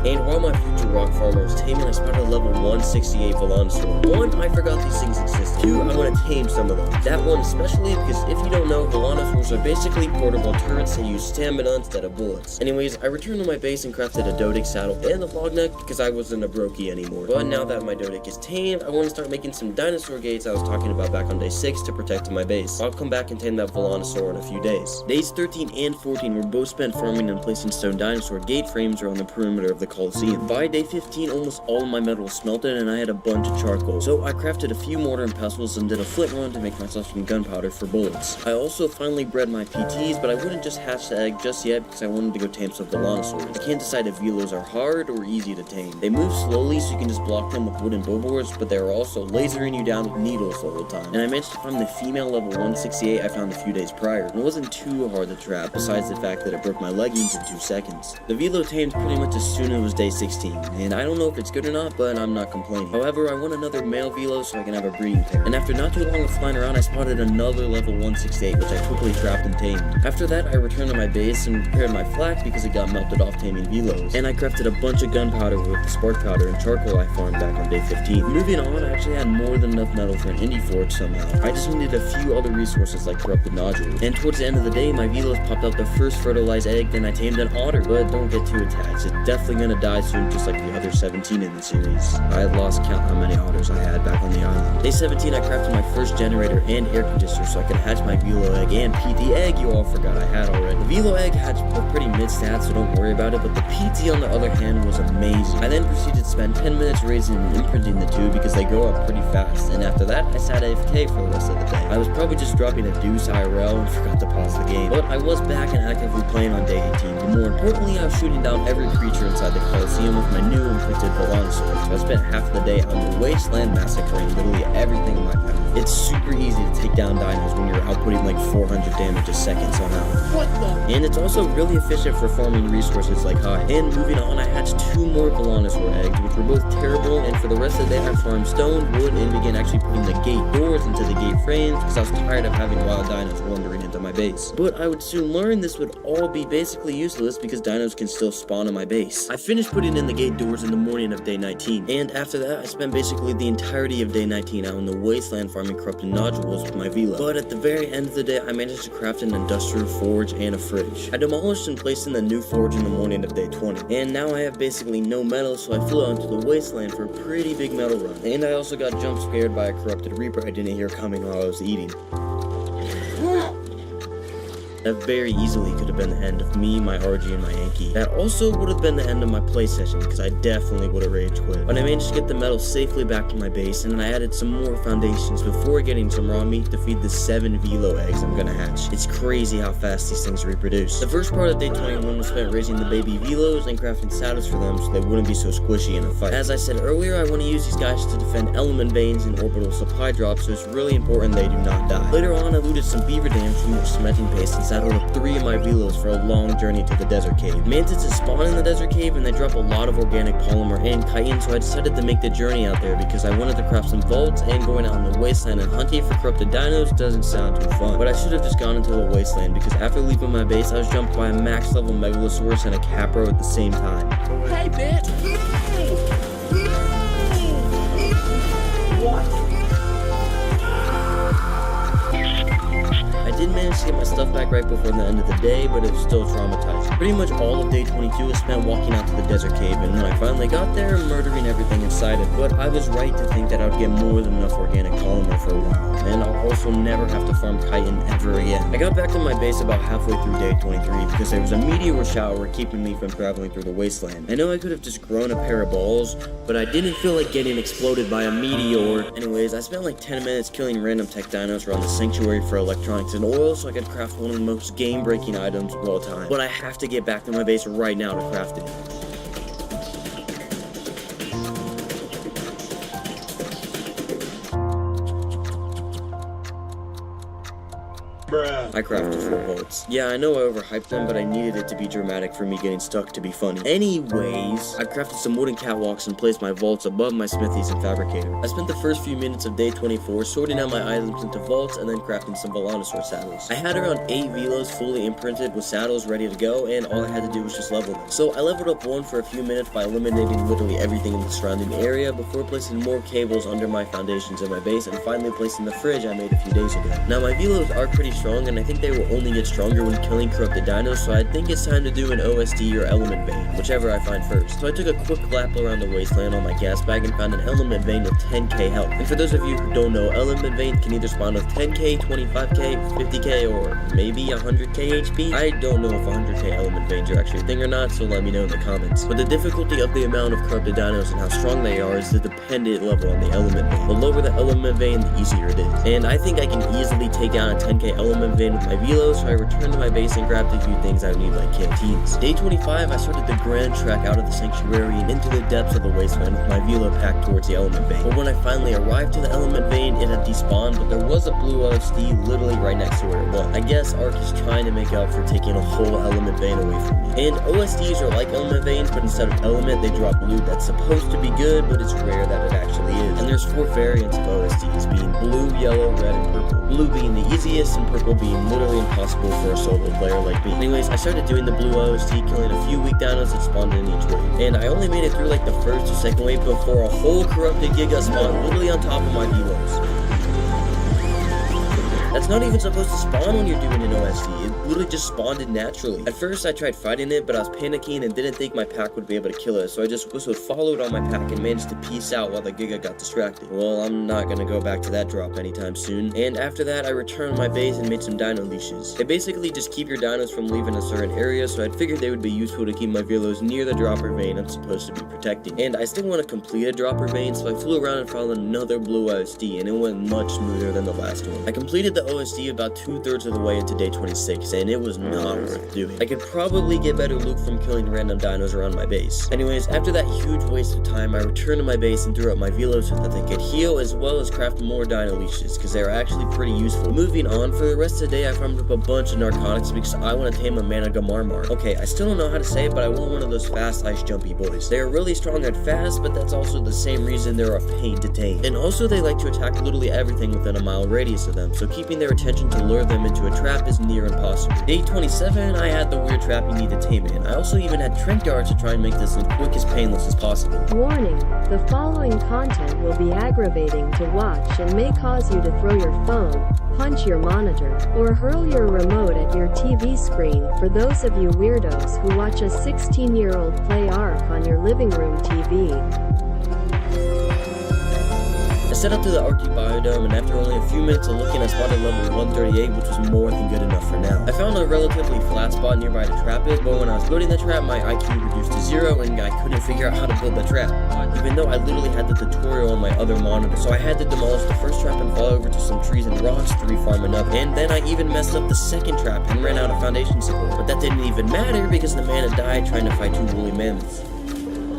And while my future rock farmer was taming, I spotted a level 168 Volanosaur. 1, I forgot these things existed. 2, I want to tame some of them. That one especially because if you don't know, Volanosaurs are basically portable turrets that use stamina instead of bullets. Anyways, I returned to my base and crafted a Dodic saddle and a log neck because I wasn't a brokey anymore. But now that my Dodic is tamed, I want to start making some dinosaur gates I was talking about back on day 6 to protect my base. I'll come back and tame that Volanosaur in a few days. Days 13 and 14 were both spent farming and placing stone dinosaur gate frames around the perimeter of the Coliseum. By day 15, almost all of my metal was smelted and I had a bunch of charcoal. So I crafted a few mortar and pestles and did a flint run to make myself some gunpowder for bullets. I also finally bred my PTs, but I wouldn't just hatch the egg just yet because I wanted to go tame some Velociraptors. I can't decide if velos are hard or easy to tame. They move slowly so you can just block them with wooden billboards, but they're also lasering you down with needles the whole time. And I managed to find the female level 168 I found a few days prior, and it wasn't too hard to trap besides the fact that it broke my leggings in 2 seconds. The velo tamed pretty much as soon as it was day 16, and I don't know if it's good or not, but I'm not complaining. However, I want another male velo so I can have a breeding pair. And after not too long of flying around, I spotted another level 168, which I quickly trapped and tamed. After that, I returned to my base and prepared my flak because it got melted off taming velos. And I crafted a bunch of gunpowder with the spark powder and charcoal I farmed back on day 15. Moving on, I actually had more than enough metal for an indie forge somehow. I just needed a few other resources like corrupted nodules. And towards the end of the day, my velos popped out the first fertilized egg and I tamed an otter. But don't get too attached, it's definitely gonna die soon just like the other 17 in the series. I had lost count how many otters I had back on the island. Day 17, I crafted my first generator and air conditioner so I could hatch my velo egg and PT egg you all forgot I had already. The velo egg had a pretty mid stats, so don't worry about it, but the PT on the other hand was amazing. I then proceeded to spend 10 minutes raising and imprinting the two because they grow up pretty fast, and after that, I sat AFK for the rest of the day. I was probably just dropping a deuce IRL and forgot to pause the game, but I was back and actively playing on day 18, but more importantly, I was shooting down every creature inside the Coliseum with my new imprinted Velociraptor. I spent half the day on the wasteland massacring literally everything in my path. It's super easy to take down dinos when you're outputting like 400 damage a second somehow. What the? And it's also really efficient for farming resources like hide. And moving on, I hatched 2 more Velociraptor eggs, which were both terrible, and for the rest of the day I farmed stone, wood, and began actually putting the gate doors into the gate frames because I was tired of having wild dinos wandering into my base. But I would soon learn this would all be basically useless because dinos can still spawn on my base. I finished putting in the gate doors in the morning of day 19, and after that I spent basically the entirety of day 19 out in the wasteland farming corrupted nodules with my velo. But at the very end of the day I managed to craft an industrial forge and a fridge. I demolished and placed in the new forge in the morning of day 20, and now I have basically no metal, so I flew out into the wasteland for a pretty big metal run. And I also got jump scared by a corrupted reaper I didn't hear coming while I was eating. That very easily could have been the end of me, my RG, and my Yankee. That also would have been the end of my play session because I definitely would have rage quit. But I managed to get the metal safely back to my base, and then I added some more foundations before getting some raw meat to feed the 7 velo eggs I'm gonna hatch. It's crazy how fast these things reproduce. The first part of day 21 was spent raising the baby velos and crafting saddles for them so they wouldn't be so squishy in a fight. As I said earlier, I want to use these guys to defend element veins and orbital supply drops, so it's really important they do not die. Later on, I looted some beaver dams for more cementing paste and saddled up 3 of my velos for a long journey to the desert cave. Mantids spawn in the desert cave and they drop a lot of organic polymer and chitin, so I decided to make the journey out there because I wanted to craft some vaults, and going out in the wasteland and hunting for corrupted dinos doesn't sound too fun. But I should have just gone into the wasteland because after leaving my base I was jumped by a max level Megalosaurus and a Capro at the same time. Hey, bitch. I did manage to get my stuff back right before the end of the day, but it was still traumatizing. Pretty much all of day 22 was spent walking out to the desert cave, and when I finally got there, murdering everything inside it. But I was right to think that I would get more than enough organic polymer for a while, and I'll also never have to farm chitin ever again. I got back to my base about halfway through day 23 because there was a meteor shower keeping me from traveling through the wasteland. I know I could have just grown a pair of balls, but I didn't feel like getting exploded by a meteor. Anyways, I spent like 10 minutes killing random tech dinos around the sanctuary for electronics and oil so I could craft one of the most game-breaking items of all time. But I have to get back to my base right now to craft it. I crafted 4 bolts. Yeah, I know I overhyped them, but I needed it to be dramatic for me getting stuck to be funny. Anyways, I crafted some wooden catwalks and placed my vaults above my smithies and fabricator. I spent the first few minutes of day 24 sorting out my items into vaults and then crafting some Velociraptor saddles. I had around 8 velos fully imprinted with saddles ready to go, and all I had to do was just level them. So I leveled up one for a few minutes by eliminating literally everything in the surrounding area before placing more cables under my foundations in my base and finally placing the fridge I made a few days ago. Now my velos are pretty strong and I think they will only get stronger when killing corrupted dinos, so I think it's time to do an OSD or element vein, whichever I find first. So I took a quick lap around the wasteland on my gas bag and found an element vein with 10k health. And for those of you who don't know, element vein can either spawn with 10k, 25k, 50k, or maybe 100k HP. I don't know if 100k element veins are actually a thing or not, so let me know in the comments. But the difficulty of the amount of corrupted dinos and how strong they are is the dependent level on the element vein. The lower the element vein, the easier it is. And I think I can easily take down a 10k element vein with my velo, so I returned to my base and grabbed a few things I would need like canteens. Day 25, I started the grand trek out of the sanctuary and into the depths of the wasteland with my velo packed towards the element vein. But when I finally arrived to the element vein, it had despawned, but there was a blue OSD literally right next to where it was. I guess Ark is trying to make up for taking a whole element vein away from me. And OSDs are like element veins, but instead of element, they drop loot that's supposed to be good, but it's rare that it actually is. And there's 4 variants of OSDs, being blue, yellow, red, and purple. Blue being the easiest, and purple being literally impossible for a solo player like me. Anyways, I started doing the blue OSD, killing a few weak dinos that spawned in each wave. And I only made it through like the first or second wave before a whole corrupted Giga spawned, literally on top of my velos. That's not even supposed to spawn when you're doing an OSD. It literally just spawned it naturally. At first I tried fighting it, but I was panicking and didn't think my pack would be able to kill it, so I just whistled followed on my pack and managed to peace out while the Giga got distracted. Well, I'm not gonna go back to that drop anytime soon. And after that, I returned to my base and made some dino leashes. They basically just keep your dinos from leaving a certain area, so I figured they would be useful to keep my velos near the dropper vein I'm supposed to be protecting. And I still want to complete a dropper vein, so I flew around and found another blue OSD, and it went much smoother than the last one. I completed the OSD about 2/3 of the way into day 26, and it was not worth doing. I could probably get better loot from killing random dinos around my base. Anyways, after that huge waste of time, I returned to my base and threw up my velos so that they could heal as well as craft more dino leashes, because they are actually pretty useful. Moving on, for the rest of the day, I farmed up a bunch of narcotics because I want to tame a Managa. Okay, I still don't know how to say it, but I want one of those fast ice jumpy boys. They are really strong and fast, but that's also the same reason they're a pain to tame. And also they like to attack literally everything within a mile radius of them, so keeping their attention to lure them into a trap is near impossible. Day 27, I had the weird trap you need to tame it in. I also even had trank darts to try and make this as quick as painless as possible. Warning, the following content will be aggravating to watch and may cause you to throw your phone, punch your monitor, or hurl your remote at your TV screen for those of you weirdos who watch a 16-year-old play Ark on your living room TV. I set out to the Arctic biodome, and after only a few minutes of looking, I spotted level 138, which was more than good enough for now. I found a relatively flat spot nearby to trap it, but when I was building the trap, my IQ reduced to 0, and I couldn't figure out how to build the trap, even though I literally had the tutorial on my other monitor. So I had to demolish the first trap and fly over to some trees and rocks to refarm enough, and then I even messed up the second trap and ran out of foundation support. But that didn't even matter because the mana died trying to fight 2 woolly mammoths.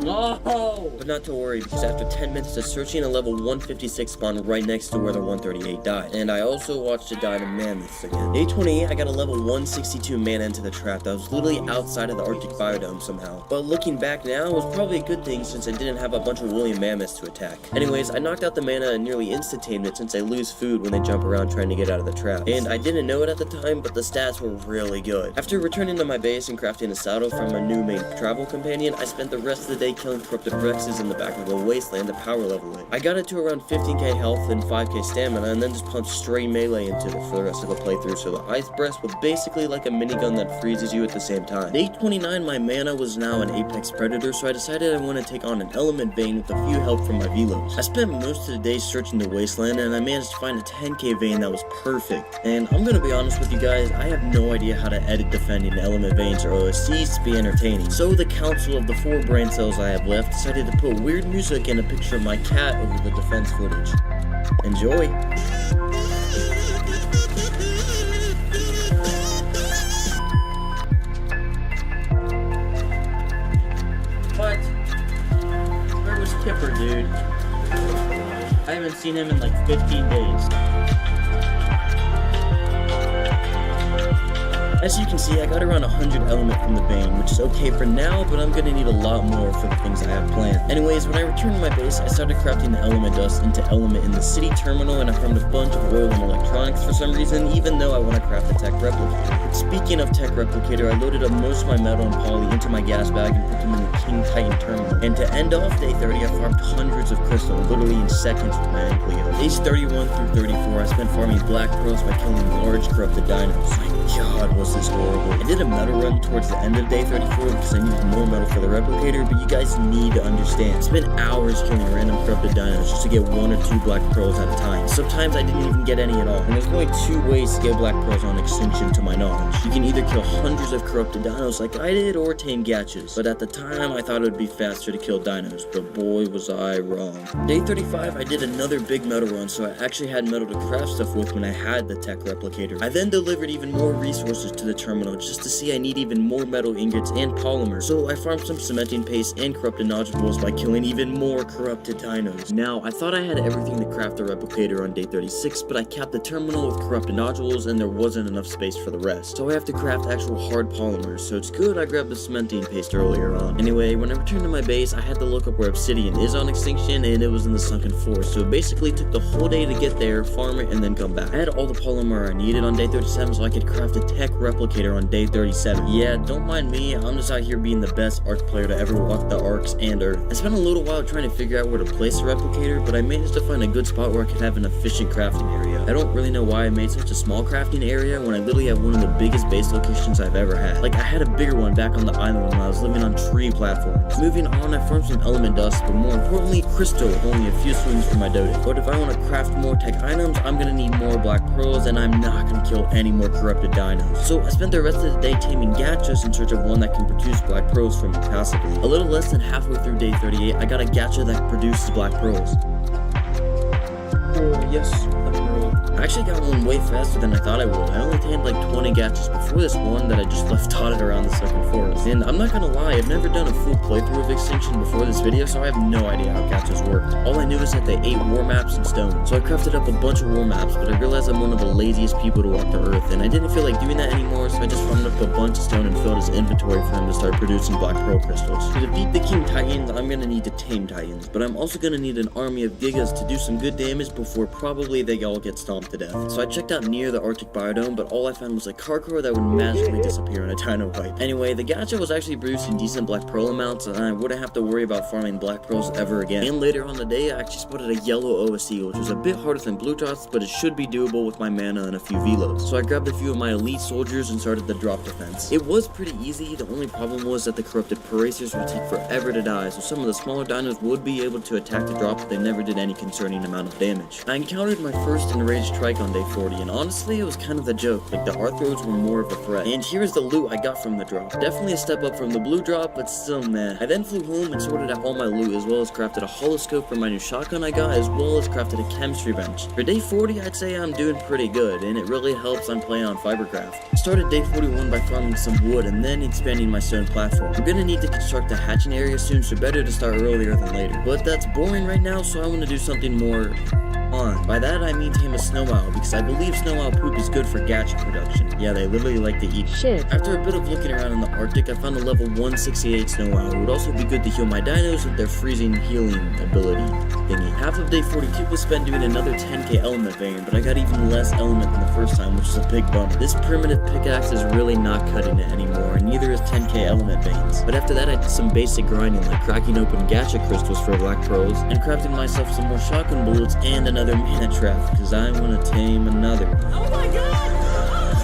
No! But not to worry, because after 10 minutes of searching, a level 156 spawned right next to where the 138 died. And I also watched it die to mammoths again. Day 28, I got a level 162 mana into the trap that was literally outside of the Arctic biodome somehow. But looking back now, it was probably a good thing since I didn't have a bunch of woolly mammoths to attack. Anyways, I knocked out the mana in nearly instantaneous since they lose food when they jump around trying to get out of the trap. And I didn't know it at the time, but the stats were really good. After returning to my base and crafting a saddle from my new main travel companion, I spent the rest of the day killing corrupted Rexes in the back of the wasteland to power level it. I got it to around 15k health and 5k stamina, and then just punched straight melee into it for the rest of the playthrough, so the Ice Breath was basically like a minigun that freezes you at the same time. Day 29, my mana was now an Apex Predator, so I decided I want to take on an element vein with a few help from my velos. I spent most of the day searching the wasteland, and I managed to find a 10k vein that was perfect. And I'm gonna be honest with you guys, I have no idea how to edit defending element veins or OSCs to be entertaining. So the council of the 4 brain cells I have left decided to put weird music and a picture of my cat over the defense footage. Enjoy! What? Where was Kipper, dude? I haven't seen him in like 15 days. As you can see, I got around 100 element from the vein, which is okay for now, but I'm gonna need a lot more for the things I have planned. Anyways, when I returned to my base, I started crafting the element dust into element in the city terminal, and I farmed a bunch of oil and electronics for some reason, even though I want to craft a tech replicator. But speaking of tech replicator, I loaded up most of my metal and poly into my gas bag and put them in the King Titan terminal. And to end off day 30, I farmed hundreds of crystal, literally in seconds with my Ankylo. Days 31 through 34, I spent farming black pearls by killing large corrupted dinos. My god, was this horrible. I did a metal run towards the end of day 34 because I needed more metal for the replicator, but you guys need to understand. I spent hours killing random corrupted dinos just to get 1 or 2 black pearls at a time. Sometimes I didn't even get any at all. And there's only 2 ways to get black pearls on Extinction to my knowledge. You can either kill hundreds of corrupted dinos like I did, or tame gachas. But at the time, I thought it would be faster to kill dinos, but boy was I wrong. Day 35, I did another big metal run, so I actually had metal to craft stuff with when I had the tech replicator. I then delivered even more resources to the terminal just to see I need even more metal ingots and polymer. So I farmed some cementing paste and corrupted nodules by killing even more corrupted dinos. Now, I thought I had everything to craft the replicator on day 36, but I capped the terminal with corrupted nodules and there wasn't enough space for the rest. So I have to craft actual hard polymers, so it's good I grabbed the cementing paste earlier on. Anyway, when I returned to my base, I had to look up where obsidian is on Extinction, and it was in the sunken forest, so it basically took the whole day to get there, farm it, and then come back. I had all the polymer I needed on day 37, so I could craft a tech replicator on day 37. Yeah, don't mind me, I'm just out here being the best Ark player to ever walk the Arks and Earth. I spent a little while trying to figure out where to place the replicator, but I managed to find a good spot where I could have an efficient crafting area. I don't really know why I made such a small crafting area when I literally have one of the biggest base locations I've ever had. Like, I had a bigger one back on the island when I was living on tree platforms. Moving on, I farmed some element dust, but more importantly, crystal with only a few swings for my dodo. But if I want to craft more tech items, I'm gonna need more black pearls, and I'm not gonna kill any more corrupted dinos. So I spent the rest of the day taming gachas in search of one that can produce black pearls for me passively. A little less than halfway through day 38, I got a gacha that produces black pearls. Oh, yes, a pearl. I actually got one way faster than I thought I would. I only tamed like 20 gachas before this one that I just left dotted around the second forest. And I'm not gonna lie, I've never done a full playthrough of Extinction before this video, so I have no idea how gachas work. All I knew is that they ate war maps and stone. So I crafted up a bunch of war maps, but I realized I'm one of the laziest people to walk the earth, and I didn't feel like doing that anymore, so I just farmed up a bunch of stone and filled his inventory for him to start producing black pearl crystals. To defeat the King Titans, I'm gonna need to tame Titans, but I'm also gonna need an army of Gigas to do some good damage before probably they all get stomped to death. So I checked out near the Arctic biodome, but all I found was a Karkar that would magically disappear in a dino wipe. Anyway, the gacha was actually producing decent black pearl amounts, and I wouldn't have to worry about farming black pearls ever again. And later on the day, I actually spotted a yellow OSE, which was a bit harder than blue dots, but it should be doable with my mana and a few velos. So I grabbed a few of my elite soldiers and started the drop defense. It was pretty easy. The only problem was that the corrupted Paracers would take forever to die, so some of the smaller dinos would be able to attack the drop, but they never did any concerning amount of damage. I encountered my first enraged trike on day 40, and honestly, it was kind of a joke. Like, the Arthrodes were more of a threat. And here's the loot I got from the drop. Definitely a step up from the blue drop, but still meh. I then flew home and sorted out all my loot, as well as crafted a holoscope for my new shotgun I got, as well as crafted a chemistry bench. For day 40, I'd say I'm doing pretty good, and it really helps I'm playing on Fibercraft. Started day 41 by farming some wood and then expanding my stone platform. I'm gonna need to construct a hatching area soon, so better to start earlier than later. But that's boring right now, so I want to do something more fun. By that I mean tame a snow owl, because I believe snow owl poop is good for gacha production. Yeah, they literally like to eat Shit. After a bit of looking around in the Arctic, I found a level 168 snow owl. It would also be good to heal my dinos with their freezing healing ability thingy. Half of day 42 was spent doing another 10k element vein, but I got even less element than the first time, which is a big bummer. This primitive pickaxe is really not cutting it anymore, and neither is 10k element veins. But after that, I did some basic grinding, like cracking open gacha crystals for black pearls, and crafting myself some more shotgun bullets and another mana trap, because I want to tame another. Oh my god!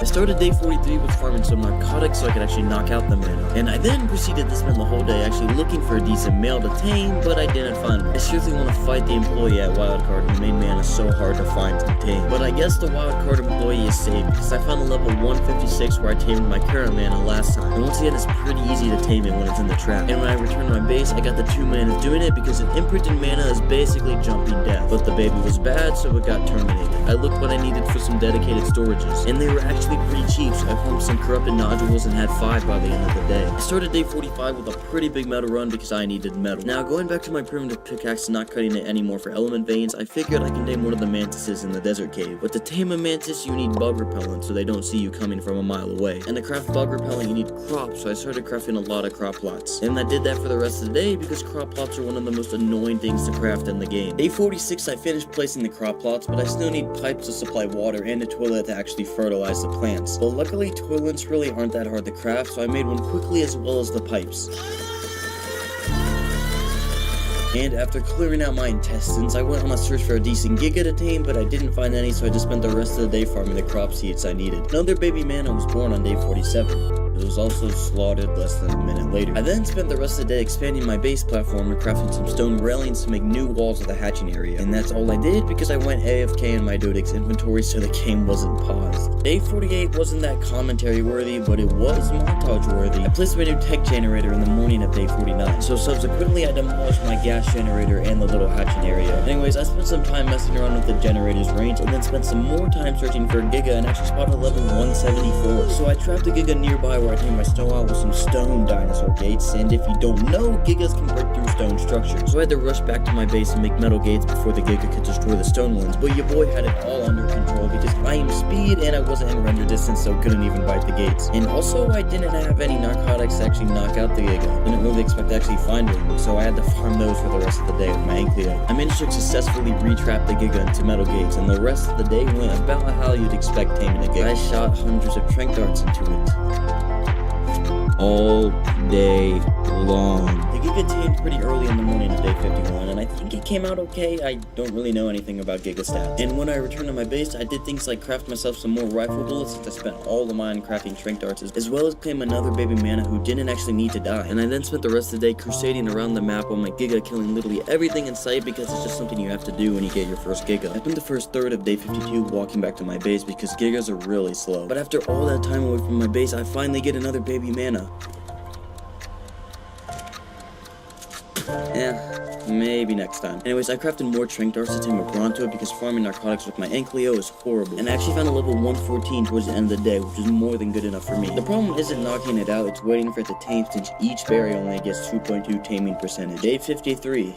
I started day 43 with farming some narcotics so I could actually knock out the mana, and I then proceeded to spend the whole day actually looking for a decent male to tame, but I didn't find one. I seriously want to fight the employee at Wildcard who made mana so hard to find and tame. But I guess the Wildcard employee is safe, because I found a level 156 where I tamed my current mana last time, and once again it's pretty easy to tame it when it's in the trap. And when I returned to my base, I got the 2 mana of doing it, because an imprinted mana is basically jumping death. But the baby was bad, so it got terminated. I looked what I needed for some dedicated storages, and they were actually pretty cheap, so I farmed some corrupted nodules and had 5 by the end of the day. I started day 45 with a pretty big metal run because I needed metal. Now, going back to my primitive pickaxe and not cutting it anymore for element veins, I figured I can tame one of the mantises in the desert cave. But to tame a mantis, you need bug repellent so they don't see you coming from a mile away. And to craft bug repellent, you need crops, so I started crafting a lot of crop plots. And I did that for the rest of the day because crop plots are one of the most annoying things to craft in the game. Day 46, I finished placing the crop plots, but I still need pipes to supply water and a toilet to actually fertilize the plants. But luckily, toilets really aren't that hard to craft, so I made one quickly as well as the pipes. And after clearing out my intestines, I went on a search for a decent giga to tame, but I didn't find any, so I just spent the rest of the day farming the crop seeds I needed. Another baby mana was born on day 47. It was also slaughtered less than a minute later. I then spent the rest of the day expanding my base platform and crafting some stone railings to make new walls of the hatching area. And that's all I did because I went AFK in my Dodex inventory so the game wasn't paused. Day 48 wasn't that commentary worthy, but it was montage worthy. I placed my new tech generator in the morning of day 49, so subsequently I demolished my gas generator and the little hatching area. Anyways, I spent some time messing around with the generator's range and then spent some more time searching for a giga and actually spotted level 174. So I trapped a giga nearby where I tamed my snow owl with some stone dinosaur gates, and if you don't know, gigas can break through stone structures. So I had to rush back to my base and make metal gates before the giga could destroy the stone ones, but your boy had it all under control because I am speed and I wasn't in render distance, so couldn't even bite the gates. And also, I didn't have any narcotics to actually knock out the giga. Didn't really expect to actually find one, so I had to farm those for the rest of the day with my Ankleo. I managed to successfully retrap the giga into metal gates, and the rest of the day went about how you'd expect taming a giga. I shot hundreds of trank darts into it all day long. The giga tamed pretty early in the morning of day 51, and I think it came out okay. I don't really know anything about giga stats. And when I returned to my base, I did things like craft myself some more rifle bullets since I spent all of mine crafting trank darts, as well as claim another baby mana who didn't actually need to die. And I then spent the rest of the day crusading around the map on my giga, killing literally everything in sight because it's just something you have to do when you get your first giga. I spent the first third of day 52 walking back to my base because gigas are really slow. But after all that time away from my base, I finally get another baby mana. Yeah, maybe next time. Anyways, I crafted more trank darts to tame a Bronto because farming narcotics with my Ankleo is horrible. And I actually found a level 114 towards the end of the day, which is more than good enough for me. The problem isn't knocking it out, it's waiting for it to tame since each berry only gets 2.2 taming percentage. Day 53.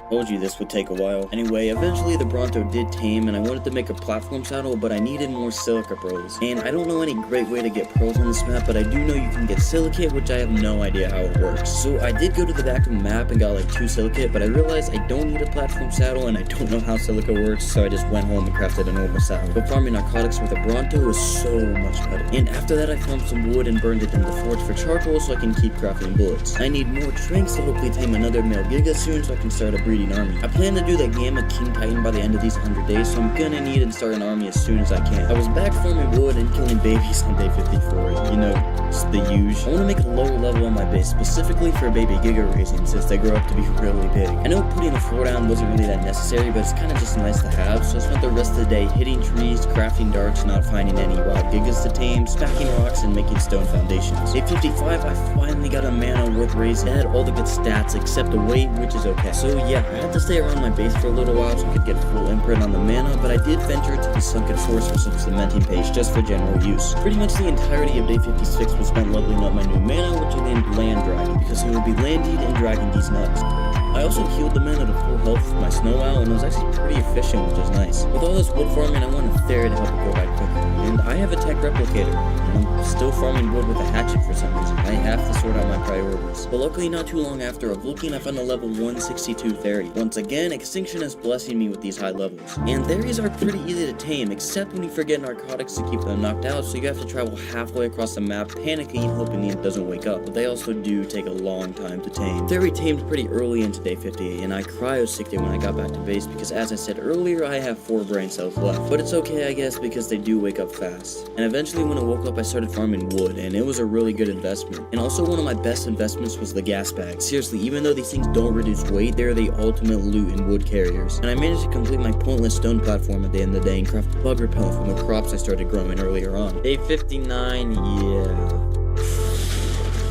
Told you this would take a while. Anyway, eventually the Bronto did tame and I wanted to make a platform saddle, but I needed more silica pearls. And I don't know any great way to get pearls on this map, but I do know you can get silicate, which I have no idea how it works. So I did go to the back of the map and got like 2 silicate, but I realized I don't need a platform saddle and I don't know how silica works, so I just went home and crafted a normal saddle. But farming narcotics with a Bronto is so much better. And after that I farmed some wood and burned it in the forge for charcoal so I can keep crafting bullets. I need more tranks to hopefully tame another male giga soon so I can start a breeding army. I plan to do the Gamma King Titan by the end of these 100 days, so I'm gonna need and start an army as soon as I can. I was back farming wood and killing babies on day 54, you know, just the usual. I want to make a lower level on my base, specifically for baby giga raising, since they grow up to be really big. I know putting a floor down wasn't really that necessary, but it's kind of just nice to have, so I spent the rest of the day hitting trees, crafting darts, not finding any wild gigas to tame, stacking rocks, and making stone foundations. Day 55, I finally got a mana worth raising. It had all the good stats except the weight, which is okay. So yeah, I had to stay around my base for a little while so I could get full imprint on the mana, but I did venture to the sunken forest for some cementing paste just for general use. Pretty much the entirety of day 56 was spent leveling up my new mana, which I named Land Dragon, because it would be landed and dragging these nuts. I also healed the mana to full health with my snow owl, and it was actually pretty efficient, which is nice. With all this wood farming, I wanted a fairy to help it go by quicker. And I have a tech replicator, and I'm still farming wood with a hatchet for some reason. I have to sort out my priorities. But luckily, not too long after of looking, I found a level 162 fairy. Once again, Extinction is blessing me with these high levels. And fairies are pretty easy to tame, except when you forget narcotics to keep them knocked out, so you have to travel halfway across the map, panicking, hoping it doesn't wake up. But they also do take a long time to tame. Fairy tamed pretty early into day 58, and I cryo-sicked it when I got back to base because, as I said earlier, I have 4 brain cells left. But it's okay, I guess, because they do wake up fast. And eventually, when I woke up, I started farming wood, and it was a really good investment. And also, one of my best investments was the gas bag. Seriously, even though these things don't reduce weight, they're the ultimate loot in wood carriers. And I managed to complete my pointless stone platform at the end of the day and craft bug repellent from the crops I started growing earlier on. Day 59, yeah.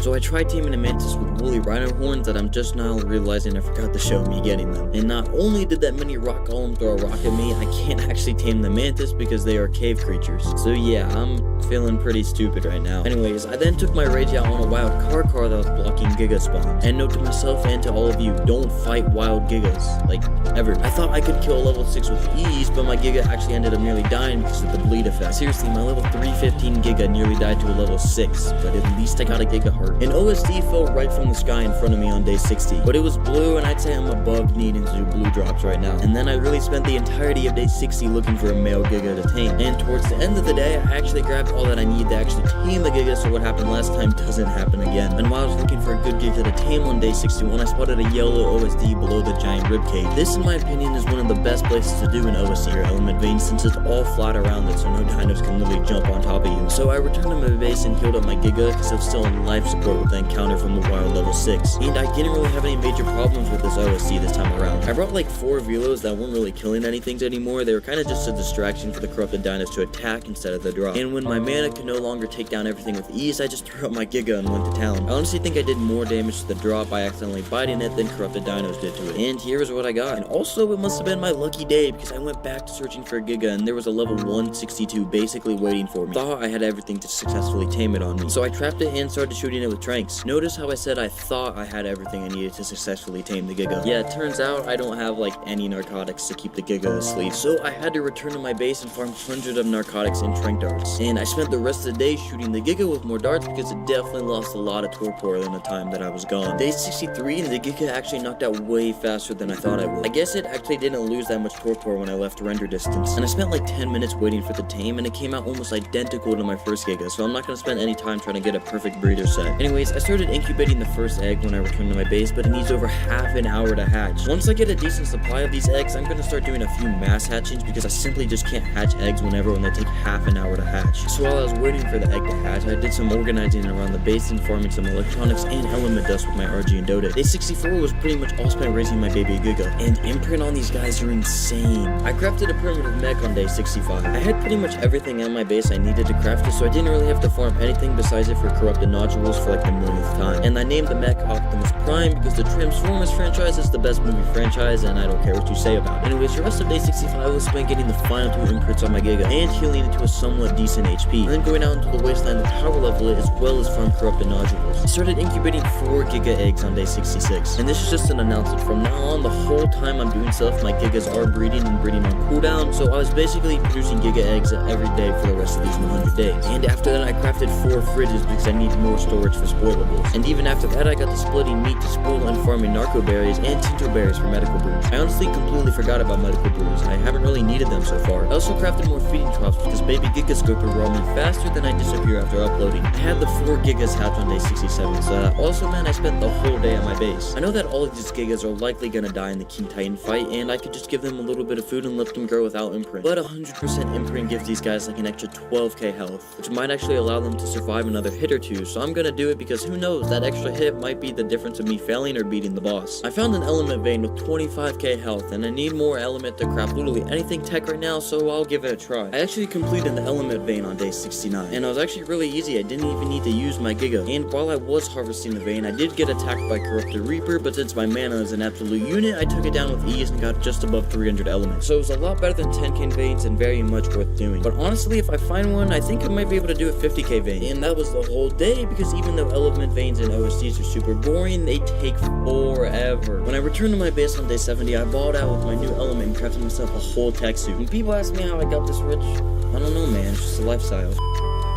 So So I tried taming a mantis with woolly rhino horns that I'm just now realizing I forgot to show me getting them. And not only did that mini rock golem throw a rock at me, I can't actually tame the mantis because they are cave creatures. So yeah, I'm feeling pretty stupid right now. Anyways, I then took my rage out on a wild car that was blocking Giga spawn. And note to myself and to all of you, don't fight wild Gigas, like, ever. I thought I could kill a level 6 with ease, but my Giga actually ended up nearly dying because of the bleed effect. Seriously, my level 315 Giga nearly died to a level 6, but at least I got a Giga heart. An OSD fell right from the sky in front of me on day 60, but it was blue, and I'd say I'm above needing to do blue drops right now. And then I really spent the entirety of day 60 looking for a male Giga to tame. And towards the end of the day, I actually grabbed all that I need to actually tame the Giga, so what happened last time doesn't happen again. And while I was looking for a good Giga to tame on day 61, I spotted a yellow OSD below the giant ribcage. This, in my opinion, is one of the best places to do an OSD or element vein, since it's all flat around it, so no dinos can literally jump on top of you. So I returned to my base and healed up my Giga because I was still in life support with the encounter from the wild level 6. And I didn't really have any major problems with this OSD this time around. I brought like 4 velos that weren't really killing anything anymore. They were kind of just a distraction for the corrupted dinos to attack instead of the drop. And when my mana could no longer take down everything with ease, I just threw up my Giga and went to town. I honestly think I did more damage to the drop by accidentally biting it than corrupted dinos did to it. And here's what I got. And also, it must have been my lucky day because I went back to searching for a Giga and there was a level 162 basically waiting for me. Thought I had everything to successfully tame it on me. So I trapped it and started shooting it with tranks. Notice how I said I thought I had everything I needed to successfully tame the Giga. Yeah, it turns out I don't have like any narcotics to keep the Giga asleep. So I had to return to my base and farm hundreds of narcotics and trank darts. And I spent the rest of the day shooting the Giga with more darts because it definitely lost a lot of torpor in the time that I was gone. Day 63 and the Giga actually knocked out way faster than I thought I would. I guess it actually didn't lose that much torpor when I left render distance. And I spent like 10 minutes waiting for the tame and it came out almost identical to my first Giga, so I'm not gonna spend any time trying to get a perfect breeder set. Anyways, I started incubating the first egg when I returned to my base, but it needs over half an hour to hatch. Once I get a decent supply of these eggs, I'm gonna start doing a few mass hatchings because I simply just can't hatch eggs when they take half an hour to hatch. So while I was waiting for the egg to hatch, I did some organizing around the base and farming some electronics and element dust with my RG and Dota. Day 64 was pretty much all spent raising my baby Giga, and imprint on these guys are insane. I crafted a primitive mech on day 65. I had pretty much everything at my base I needed to craft it, so I didn't really have to farm anything besides it for corrupted nodules for like the millionth time. And I named the mech Optimus Prime because the Transformers franchise is the best movie franchise, and I don't care what you say about it. Anyways, the rest of day 65 was spent getting the final 2 imprints on my Giga and healing it to a somewhat decent HP, and then going out into the wasteland to power level it as well as farm corrupted nodules. I started incubating 4 Giga eggs on day 66, and this is just an announcement. From now on, the whole time I'm doing stuff, my Gigas are breeding and breeding on cooldown, so I was basically producing Giga eggs every day for the rest of these 100 days. And after that, I crafted 4 fridges because I need more storage for spoilables. And even after that, I got to splitting meat to spoil and farming narco berries and tinto berries for medical brews. I honestly completely forgot about medical brews. I haven't really needed them so far. I also crafted more feeding troughs because baby Gigas go through raw meat faster than I disappear after uploading. I had the 4 Gigas hatch on day 67, so that also meant I spent the whole day at my base. I know that all of these Gigas are likely gonna die in the King Titan fight, and I could just give them a little bit of food and let them grow without imprint. But 100% imprint gives these guys like an extra 12k health, which might actually allow them to survive another hit or two, so I'm gonna do it because who knows, that extra hit might be the difference of me failing or beating the boss. I found an element vein with 25k health, and I need more element to craft literally anything tech right now, so I'll give it a try. I actually completed the element vein on day 69, and it was actually really easy. I didn't even need to use my Giga, and while I was harvesting the vein, I did get attacked by Corrupted Reaper, but since my mana is an absolute unit, I took it down with ease and got just above 300 elements. So it was a lot better than 10k veins and very much worth doing. But honestly, if I find one, I think I might be able to do a 50k vein. And that was the whole day, because even though element veins and OSDs are super boring, they take forever. When I returned to my base on day 70, I balled out with my new element and crafted myself a whole tech suit. And people ask me how I got this rich. I don't know, man, it's just a lifestyle.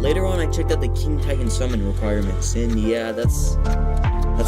Later on, I checked out the King Titan summon requirements, and yeah, that's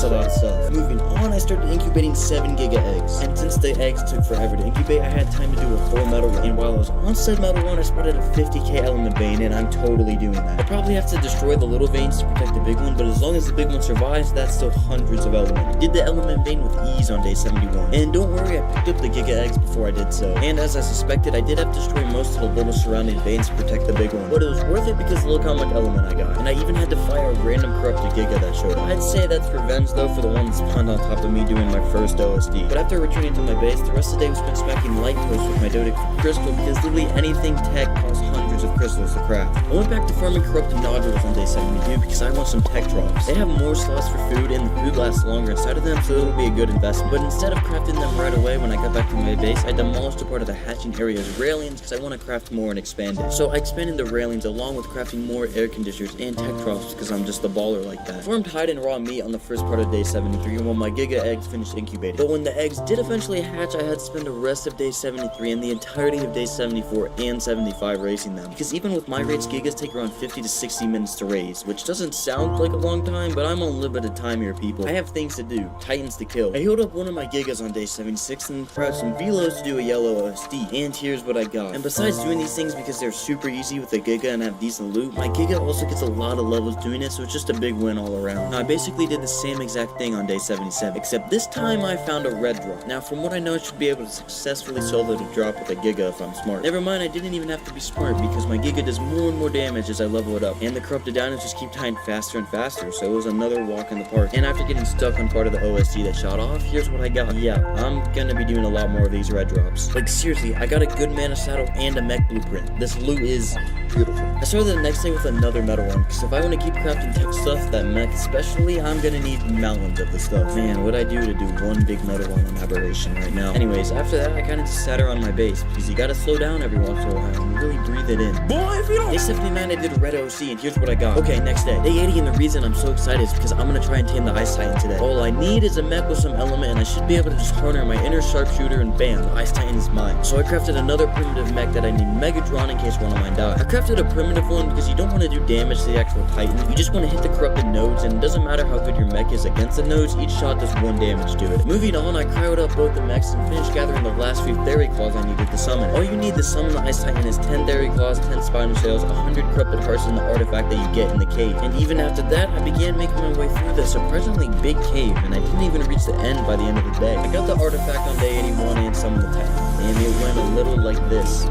a lot of stuff. Moving on, I started incubating 7 Giga eggs, and since the eggs took forever to incubate, I had time to do a full metal run. And while I was on said metal run, I spotted a 50k element vein, and I'm totally doing that. I probably have to destroy the little veins to protect the big one, but as long as the big one survives, that's still hundreds of elements. I did the element vein with ease on day 71, and don't worry, I picked up the Giga eggs before I did so. And as I suspected, I did have to destroy most of the little surrounding veins to protect the big one, but it was worth it because look how much element I got. And I even had to fire a random corrupted Giga that showed up. I'd say that's revenge friends though for the one that spawned on top of me doing my first OSD. But after returning to my base, the rest of the day was spent smacking light posts with my Dodic for crystal because literally anything tech costs hundreds of crystals to craft. I went back to farming corrupted nodules on day 72 because I want some tech drops. They have more slots for food and the food lasts longer inside of them, so it'll be a good investment. But instead of crafting them right away when I got back to my base, I demolished a part of the hatching area's railings because I want to craft more and expand it. So I expanded the railings along with crafting more air conditioners and tech drops because I'm just a baller like that. Farmed hide and raw meat on the first part of day 73 while my Giga eggs finished incubating. But when the eggs did eventually hatch, I had to spend the rest of day 73 and the entirety of day 74 and 75 raising them. Because even with my rates, Gigas take around 50 to 60 minutes to raise, which doesn't sound like a long time, but I'm on limited time here, people. I have things to do, titans to kill. I healed up one of my Gigas on day 76 and proud some velos to do a yellow OSD. And here's what I got. And besides doing these things because they're super easy with a Giga and have decent loot, my Giga also gets a lot of levels doing it, so it's just a big win all around. Now, I basically did the same exact thing on day 77, except this time I found a red drop. Now, from what I know, I should be able to successfully solo the drop with a Giga if I'm smart. Never mind, I didn't even have to be smart because my Giga does more and more damage as I level it up, and the corrupted dinos just keep dying faster and faster, so it was another walk in the park. And after getting stuck on part of the OSD that shot off, here's what I got. Yeah, I'm gonna be doing a lot more of these red drops. Like seriously, I got a good mana saddle and a mech blueprint. This loot is beautiful. I started the next day with another metal one, because if I want to keep crafting tech stuff, that mech especially, I'm gonna need mountains of the stuff. Man, what'd I do to do one big metal one on aberration right now? Anyways, after that, I kinda just sat around my base, because you gotta slow down every once in a while and really breathe it in. Boy, if you don't... Day 79, I did a red OC, and here's what I got. Okay, next day. Day 80, and the reason I'm so excited is because I'm gonna try and tame the Ice Titan today. All I need is a mech with some element, and I should be able to just harness my inner sharpshooter, and bam, the Ice Titan is mine. So I crafted another primitive mech that I need Megatron in case one of mine die. I crafted a primitive one because you don't want to do damage to the actual Titan. You just want to hit the corrupted nodes, and it doesn't matter how good your mech is against the nodes, each shot does 1 damage to it. Moving on, I cryoed up both the mechs and finished gathering the last few Theory Claws I needed to summon. All you need to summon the Ice Titan is 10 Theory Claws, 10 Spinal Sails, 100 Corrupted Hearts, and the artifact that you get in the cave. And even after that, I began making my way through the surprisingly big cave, and I didn't even reach the end by the end of the day. I got the artifact on day 81 and summoned the Titan, and it went a little like this.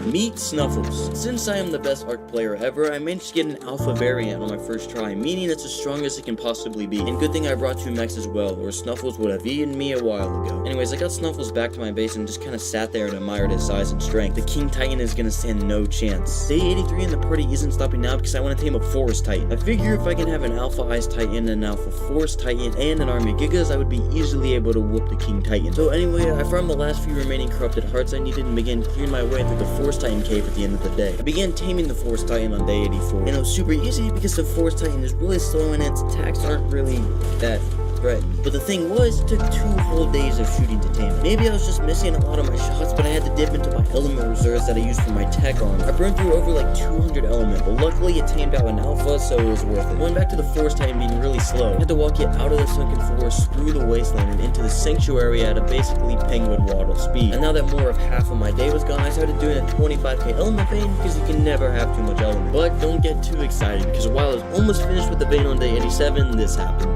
Meet Snuffles. Since I am the best Arc player ever, I managed to get an alpha variant on my first try, meaning it's as strong as it can possibly be. And good thing I brought 2 mechs as well, or Snuffles would have eaten me a while ago. Anyways, I got Snuffles back to my base and just kinda sat there and admired his size and strength. The King Titan is gonna stand no chance. Day 83 in the party isn't stopping now because I want to tame a Forest Titan. I figure if I can have an Alpha Ice Titan, an Alpha Forest Titan, and an army of Gigas, I would be easily able to whoop the King Titan. So anyway, I farmed the last few remaining corrupted hearts I needed and began clearing my way through the Forest Titan cave at the end of the day. I began taming the Forest Titan on day 84, and it was super easy because the Forest Titan is really slow and its attacks aren't really that threatening. But the thing was, it took 2 whole days of shooting to tame it. Maybe I was just missing a lot of my shots, but I had to dip into my element reserves that I used for my tech arm. I burned through over like 200 element, but luckily it tamed out an alpha, so it was worth it. Going back to the Forest Titan being really slow, I had to walk it out of the sunken forest, through the wasteland, and into the sanctuary at a basically penguin waddle speed. And now that more of half of my day was gone, I started doing a 25k element vein because you can never have too much element. But don't get too excited, because while I was almost finished with the vein on day 87, this happened.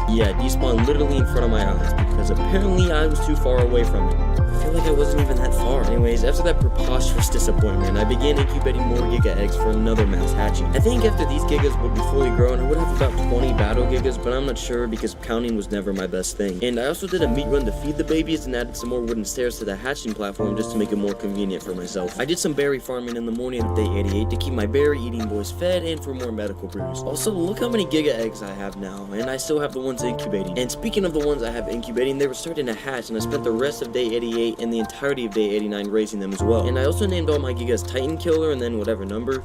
Yeah, it despawned literally in front of my eyes because apparently I was too far away from it. I feel like I wasn't even that far. Anyways, after that preposterous disappointment, I began incubating more Giga eggs for another mass hatching. I think after these Gigas would be fully grown, I would have about 20 battle Gigas, but I'm not sure because counting was never my best thing. And I also did a meat run to feed the babies and added some more wooden stairs to the hatching platform just to make it more convenient for myself. I did some berry farming in the morning of day 88 to keep my berry eating boys fed and for more medical brews. Also, look how many Giga eggs I have now, and I still have the ones incubating. And speaking of the ones I have incubating, they were starting to hatch, and I spent the rest of day 88 and the entirety of day 89 raising them as well. And I also named all my Gigas Titan Killer and then whatever number.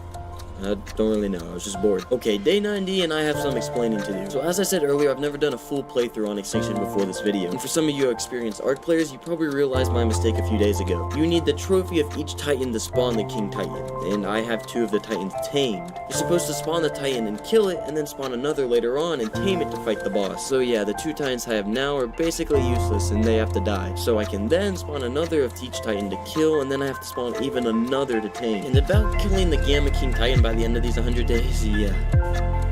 I don't really know. I was just bored. Okay, day 90 and I have some explaining to do. So as I said earlier, I've never done a full playthrough on Extinction before this video. And for some of you experienced Ark players, you probably realized my mistake a few days ago. You need the trophy of each Titan to spawn the King Titan. And I have 2 of the Titans tamed. You're supposed to spawn the Titan and kill it, and then spawn another later on and tame it to fight the boss. So yeah, the 2 Titans I have now are basically useless and they have to die. So I can then spawn another of each Titan to kill, and then I have to spawn even another to tame. And about killing the Gamma King Titan by the end of these 100 days, yeah.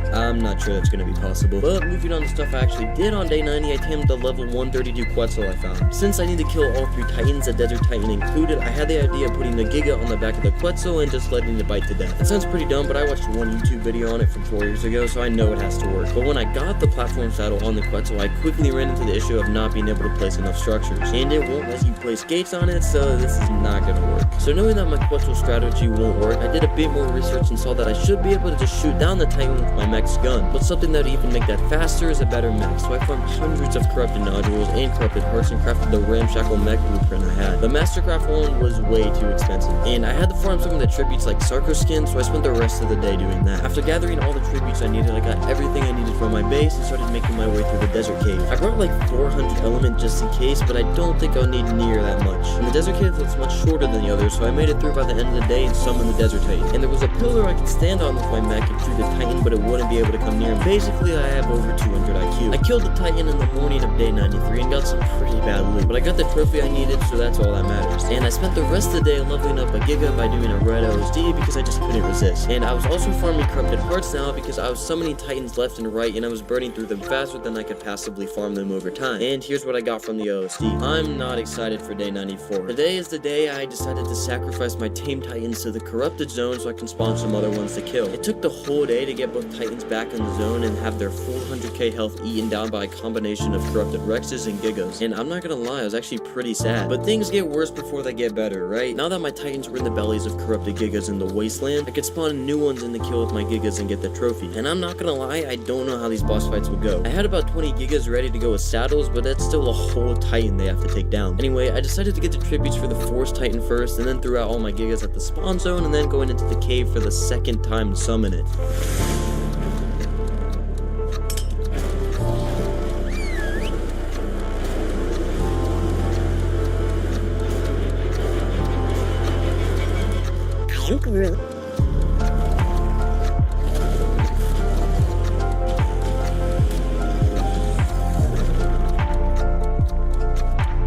I'm not sure that's gonna be possible. But moving on to stuff I actually did on day 90, I tamed the level 132 Quetzal I found. Since I need to kill all 3 Titans, a Desert Titan included, I had the idea of putting the Giga on the back of the Quetzal and just letting it bite to death. It sounds pretty dumb, but I watched one YouTube video on it from 4 years ago, so I know it has to work. But when I got the platform saddle on the Quetzal, I quickly ran into the issue of not being able to place enough structures. And it won't let you place gates on it, so this is not gonna work. So knowing that my Quetzal strategy won't work, I did a bit more research and saw that I should be able to just shoot down the Titan with my mech's gun. But something that would even make that faster is a better mech, so I farmed hundreds of corrupted nodules and corrupted hearts and crafted the ramshackle mech blueprint I had. The Mastercraft one was way too expensive, and I had to farm some of the tributes like Sarko skin, so I spent the rest of the day doing that. After gathering all the tributes I needed, I got everything I needed from my base and started making my way through the desert cave. I brought like 400 element just in case, but I don't think I'll need near that much. And the desert cave looks much shorter than the others, so I made it through by the end of the day and summoned the Desert Titan. And there was a pillar I could stand on with my mech and shoot the Titan, but it wouldn't be able to come near me. Basically, I have over 200 IQ. I killed the Titan in the morning of day 93 and got some pretty bad loot, but I got the trophy I needed, so that's all that matters. And I spent the rest of the day leveling up a Giga by doing a red LSD because I just couldn't resist. And I was also farming corrupted hearts now because I was summoning Titans left and right, and I was burning through them faster than I could passively farm them over time. And here's what I got from the LSD. I'm not excited for day 94. Today is the day I decided to sacrifice my tame Titans to the corrupted zone so I can spawn some other ones to kill. It took the whole day to get both Titans back in the zone and have their 400k health eaten down by a combination of corrupted Rexes and Gigas. And I'm not gonna lie, I was actually pretty sad. But things get worse before they get better, right? Now that my Titans were in the bellies of corrupted Gigas in the wasteland, I could spawn new ones in the kill with my Gigas and get the trophy. And I'm not gonna lie, I don't know how these boss fights will go. I had about 20 Gigas ready to go with saddles, but that's still a whole Titan they have to take down. Anyway, I decided to get the tributes for the Force Titan first, and then threw out all my Gigas at the spawn zone, and then going into the cave for the second time to summon it.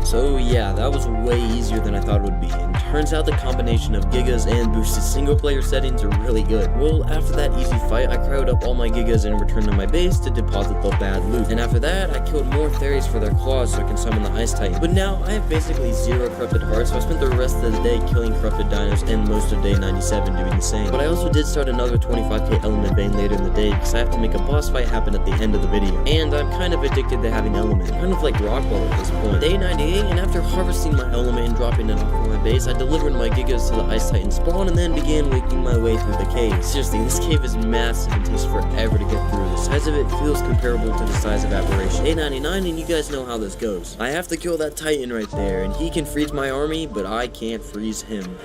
So yeah, that was way easier than I thought it would be, and turns out the combination of Gigas and boosted single player settings are really good. Well, after that easy fight, I crowded up all my Gigas and returned to my base to deposit the bad loot. And after that, I killed more Theres for their claws so I can summon the Ice Titan. But now, I have basically 0 corrupted hearts, so I spent the rest of the day killing corrupted dinos and most of day 97 doing the same. But I also did start another 25k element vein later in the day because I have to make a boss fight happen at the end of the video. And I'm kind of addicted to having element, kind of like Rockwell at this point. Day 98, and after harvesting my element and dropping it off from my base, I delivered my Gigas to the Ice Titan spawn and then began making my way through the cave. Seriously, this cave is massive and takes forever to get through. The size of it feels comparable to the size of Aberration. Day 99, and you guys know how this goes. I have to kill that Titan right there, and he can freeze my army, but I can't freeze him.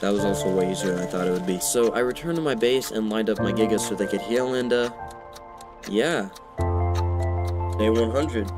That was also way easier than I thought it would be. So I returned to my base and lined up my Gigas so they could heal, and yeah. Day 100.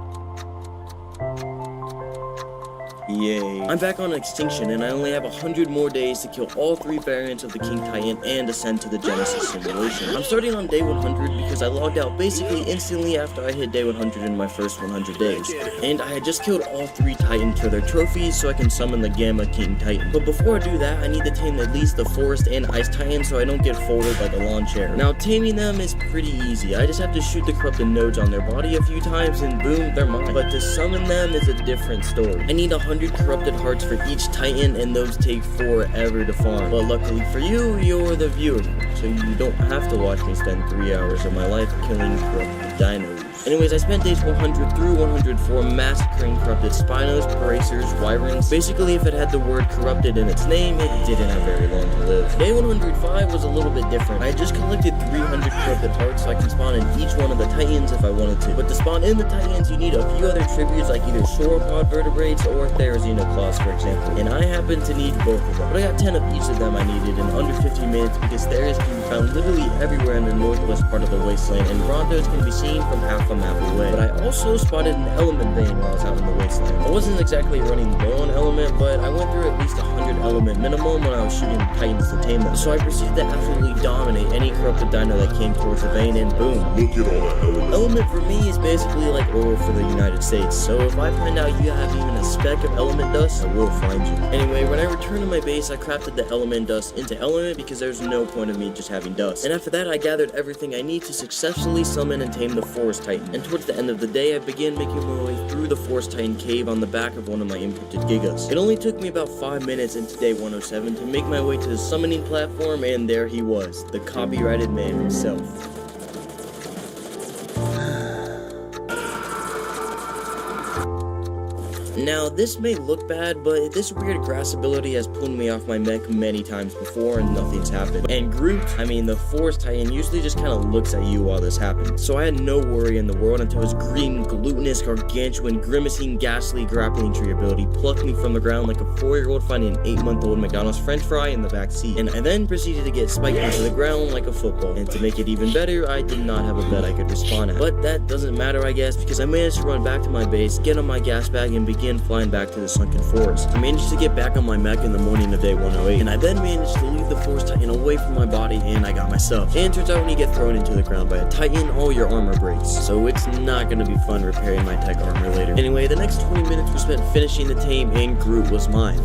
Yay. I'm back on Extinction, and I only have 100 more days to kill all 3 variants of the King Titan and ascend to the Genesis simulation. I'm starting on day 100 because I logged out basically instantly after I hit day 100 in my first 100 days. And I had just killed all 3 Titans for their trophies so I can summon the Gamma King Titan. But before I do that, I need to tame at least the Forest and Ice Titan so I don't get folded like a lawn chair. Now, taming them is pretty easy. I just have to shoot the corrupted nodes on their body a few times and boom, they're mine. But to summon them is a different story. I need 100 corrupted hearts for each Titan, and those take forever to farm. But luckily for you, you're the viewer, so you don't have to watch me spend 3 hours of my life killing corrupted dinos. Anyways, I spent days 100 through 104 massacring corrupted Spinos, Bracers, Wyverns. Basically, if it had the word corrupted in its name, it didn't have very long to live. Day 105 was a little bit different. I had just collected 300 corrupted hearts, so I can spawn in each one of the Titans if I wanted to. But to spawn in the Titans, you need a few other tributes like either sauropod vertebrates or Therizino-claws, for example. And I happen to need both of them. But I got 10 of each of them I needed in under 15 minutes because Theris can be found literally everywhere in the northwest part of the wasteland, and Brontos can be seen from half a map away. But I also spotted an element vein while I was out in the wasteland. I wasn't exactly running low on element, but I went through at least 100 element minimum when I was shooting Titans to tame them. So I proceeded to absolutely dominate any corrupted dino that came towards the vein, and boom. Look at all that element. Element for me is basically like oil for the United States, so if I find out you have even a speck of element dust, I will find you. Anyway, when I returned to my base, I crafted the element dust into element because there's no point of me just having dust. And after that, I gathered everything I need to successfully summon and tame the Forest Titan. And towards the end of the day, I began making my way through the Forest Titan cave on the back of one of my encrypted Gigas. It only took me about 5 minutes into day 107 to make my way to the summoning platform, and there he was, the copyrighted man himself. Now, this may look bad, but this weird grass ability has pulled me off my mech many times before and nothing's happened. And Groot, I mean the Forest Titan, usually just kind of looks at you while this happens. So I had no worry in the world until his green, glutinous, gargantuan, grimacing, ghastly grappling tree ability plucked me from the ground like a 4-year-old finding an 8-month-old McDonald's french fry in the back seat. And I then proceeded to get spiked into the ground like a football. And to make it even better, I did not have a bed I could respawn at. But that doesn't matter, I guess, because I managed to run back to my base, get on my gas bag, and begin flying back to the sunken forest. I managed to get back on my mech in the morning of day 108, and I then managed to leave the Forest Titan away from my body, and I got my stuff. And turns out when you get thrown into the ground by a Titan, all your armor breaks, so it's not gonna be fun repairing my tech armor later. Anyway, the next 20 minutes were spent finishing the tame, and Groot was mine.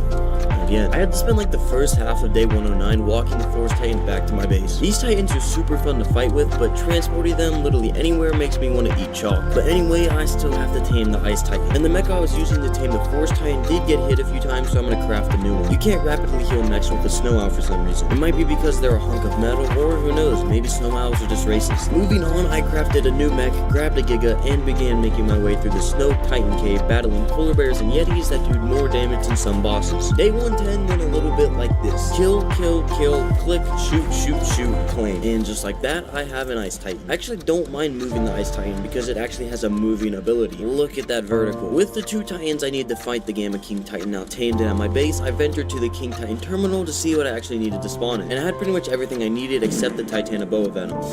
Again, I had to spend like the first half of day 109 walking the Forest Titan back to my base. These Titans are super fun to fight with, but transporting them literally anywhere makes me want to eat chalk. But anyway, I still have to tame the Ice Titan. And the mech I was using to tame the Forest Titan did get hit a few times, so I'm gonna craft a new one. You can't rapidly heal mechs with a snow owl for some reason. It might be because they're a hunk of metal, or who knows, maybe snow owls are just racist. Moving on, I crafted a new mech, grabbed a Giga, and began making my way through the Snow Titan cave, battling polar bears and yetis that do more damage than some bosses. Day 110 went a little bit like this. Kill, kill, kill, click, shoot, shoot, shoot, claim. And just like that, I have an Ice Titan. I actually don't mind moving the Ice Titan because it actually has a moving ability. Look at that vertical. With the 2 Titans, I need to fight the Gamma King Titan now tamed, and at my base, I ventured to the King Titan terminal to see what I actually needed to spawn in. And I had pretty much everything I needed except the Titanoboa Venom.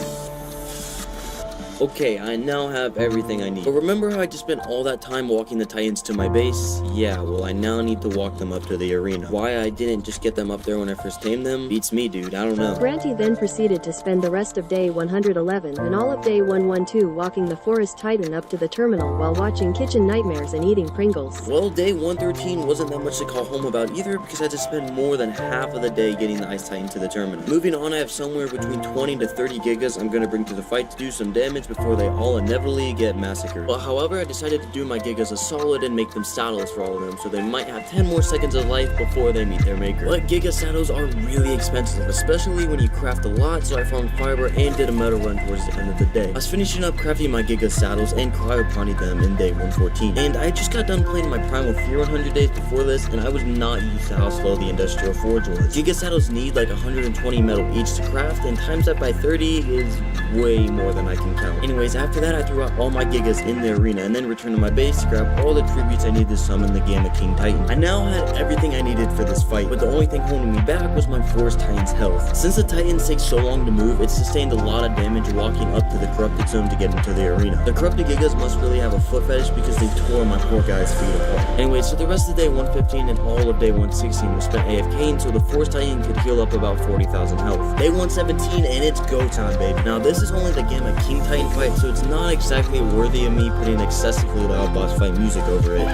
Okay, I now have everything I need. But remember how I just spent all that time walking the Titans to my base? Yeah, well, I now need to walk them up to the arena. Why I didn't just get them up there when I first tamed them beats me, dude. I don't know. Granty then proceeded to spend the rest of day 111 and all of day 112 walking the Forest Titan up to the terminal while watching Kitchen Nightmares and eating Pringles. Well, day 113 wasn't that much to call home about either because I had to spend more than half of the day getting the Ice Titan to the terminal. Moving on, I have somewhere between 20 to 30 gigas I'm gonna bring to the fight to do some damage before they all inevitably get massacred. But however, I decided to do my Gigas a solid and make them saddles for all of them, so they might have 10 more seconds of life before they meet their maker. But Giga saddles are really expensive, especially when you craft a lot, so I farmed fiber and did a metal run towards the end of the day. I was finishing up crafting my Giga saddles and cryoponied them in day 114. And I just got done playing my Primal Fear 100 days before this, and I was not used to how slow the Industrial Forge was. Giga saddles need like 120 metal each to craft, and times that by 30 is way more than I can count. Anyways, after that, I threw out all my Gigas in the arena and then returned to my base to grab all the tributes I needed to summon the Gamma King Titan. I now had everything I needed for this fight, but the only thing holding me back was my Forest Titan's health. Since the Titans take so long to move, it sustained a lot of damage walking up to the Corrupted Zone to get into the arena. The Corrupted Gigas must really have a foot fetish because they tore my poor guy's feet apart. Anyway, so the rest of day 115 and all of day 116 was spent AFKing so the Forest Titan could heal up about 40,000 health. Day 117 and it's go time, baby. Now this is only the Gamma King Titan fight, so it's not exactly worthy of me putting excessively loud boss fight music over it.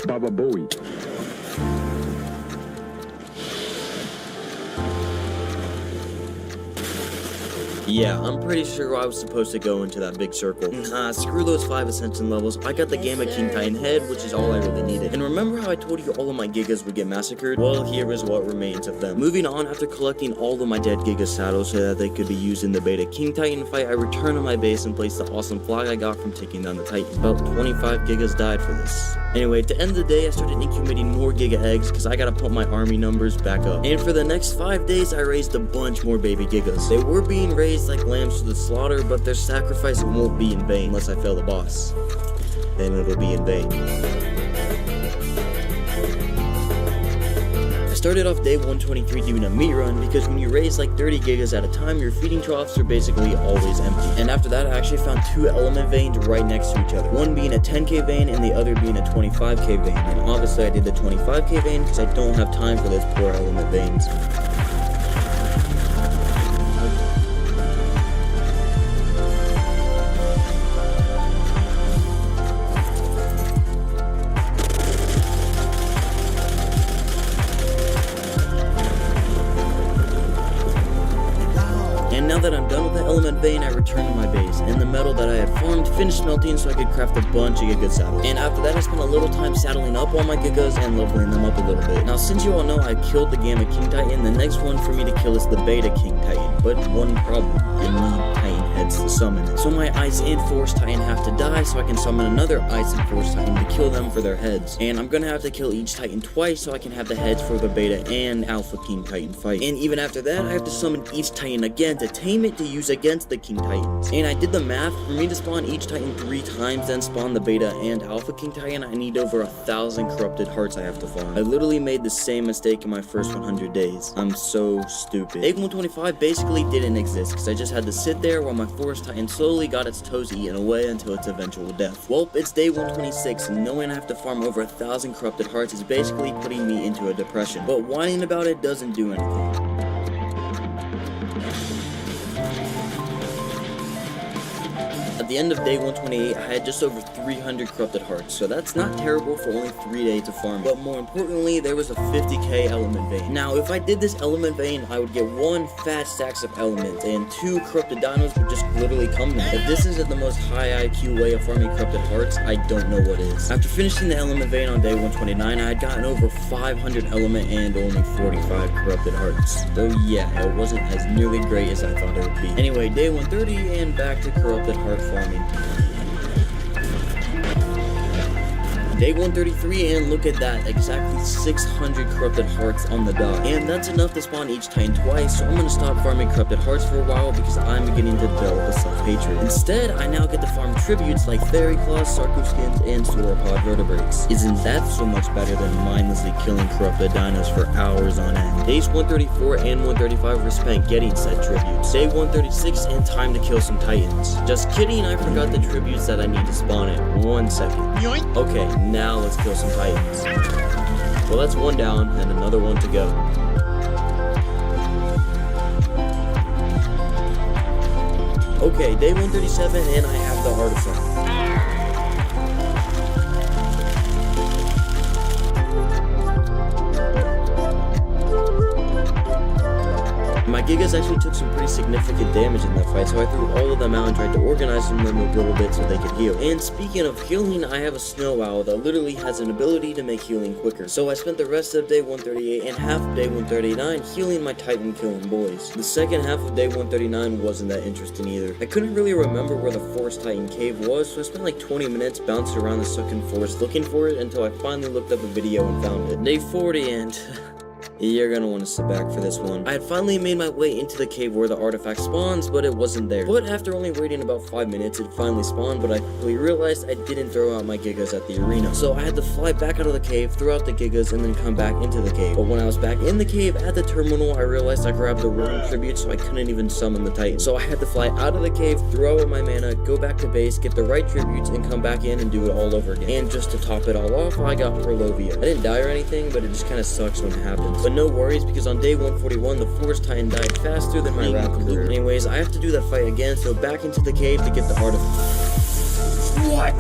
Baba Bowie. Yeah, I'm pretty sure I was supposed to go into that big circle. Screw those 5 Ascension levels. I got the Gamma King Titan head, which is all I really needed. And remember how I told you all of my Gigas would get massacred? Well, here is what remains of them. Moving on, after collecting all of my dead Giga saddles so that they could be used in the Beta King Titan fight, I returned to my base and placed the awesome flag I got from taking down the Titan. About 25 Gigas died for this. Anyway, at the end of the day, I started incubating more Giga eggs because I gotta put my army numbers back up. And for the next 5 days, I raised a bunch more baby Gigas. They were being raised like lambs to the slaughter, but their sacrifice won't be in vain unless I fail the boss. Then it'll be in vain. I started off day 123 doing a meat run because when you raise like 30 gigas at a time, your feeding troughs are basically always empty. And after that, I actually found 2 element veins right next to each other. One being a 10k vein and the other being a 25k vein. And obviously I did the 25k vein because I don't have time for those poor element veins. And now that I'm done with the element vein, I return to my base, and the metal that I had farmed finished smelting so I could craft a bunch of Giga saddles. And after that, I spent a little time saddling up all my Gigas and leveling them up a little bit. Now, since you all know I killed the Gamma King Titan, the next one for me to kill is the Beta King Titan. But one problem, I need Titan heads to summon it. So my Ice and Force Titan have to die so I can summon another Ice and Force Titan to kill them for their heads. And I'm gonna have to kill each Titan twice so I can have the heads for the Beta and Alpha King Titan fight. And even after that, I have to summon each Titan again to tame it to use against the King Titans. And I did the math. For me to spawn each Titan 3 times, then spawn the Beta and Alpha King Titan, I need over 1,000 corrupted hearts I have to farm. I literally made the same mistake in my first 100 days. I'm so stupid. Day 125 basically didn't exist because I just had to sit there while my Forest Titan slowly got its toes eaten away until its eventual death. Well, it's day 126 and knowing I have to farm over 1,000 corrupted hearts is basically putting me into a depression. But whining about it doesn't do anything. At the end of day 128, I had just over 300 corrupted hearts, so that's not terrible for only 3 days of farm. But more importantly, there was a 50k element vein. Now, if I did this element vein, I would get 1 fat stacks of elements, and 2 corrupted dinos would just literally come to me. If this isn't the most high IQ way of farming corrupted hearts, I don't know what is. After finishing the element vein on day 129, I had gotten over 500 element and only 45 corrupted hearts. So yeah, it wasn't as nearly great as I thought it would be. Anyway, day 130 and back to corrupted heart farming. Day 133 and look at that, exactly 600 corrupted hearts on the dot. And that's enough to spawn each Titan twice, so I'm gonna stop farming corrupted hearts for a while because I'm beginning to develop a self-hatred. Instead, I now get to farm tributes like Fairy Claws, Sarco Skins, and Sauropod Vertebrates. Isn't that so much better than mindlessly killing corrupted dinos for hours on end? Days 134 and 135 were spent getting said tributes. Day 136 and time to kill some Titans. Just kidding, I forgot the tributes that I need to spawn in. 1 second. Yoink. Okay, now let's kill some Titans. Well, that's 1 down and another 1 to go. Okay, day 137 and I have the artifact. My Gigas actually took some pretty significant damage in that fight, so I threw all of them out and tried to organize them a little bit so they could heal. And speaking of healing, I have a snow owl that literally has an ability to make healing quicker. So I spent the rest of day 138 and half of day 139 healing my Titan killing boys. The second half of day 139 wasn't that interesting either. I couldn't really remember where the Forest Titan cave was, so I spent like 20 minutes bouncing around the sunken forest looking for it until I finally looked up a video and found it. Day 40 and... You're gonna want to sit back for this one. I had finally made my way into the cave where the artifact spawns, but it wasn't there. But after only waiting about 5 minutes, it finally spawned, but I quickly realized I didn't throw out my Gigas at the arena. So I had to fly back out of the cave, throw out the Gigas, and then come back into the cave. But when I was back in the cave at the terminal, I realized I grabbed the wrong tribute, so I couldn't even summon the Titan. So I had to fly out of the cave, throw out my mana, go back to base, get the right tributes, and come back in and do it all over again. And just to top it all off, I got Perlovia. I didn't die or anything, but it just kind of sucks when it happens. But no worries, because on day 141, the Forest Titan died faster than my Raptor. Anyways, I have to do that fight again, so back into the cave to get the artifact. What?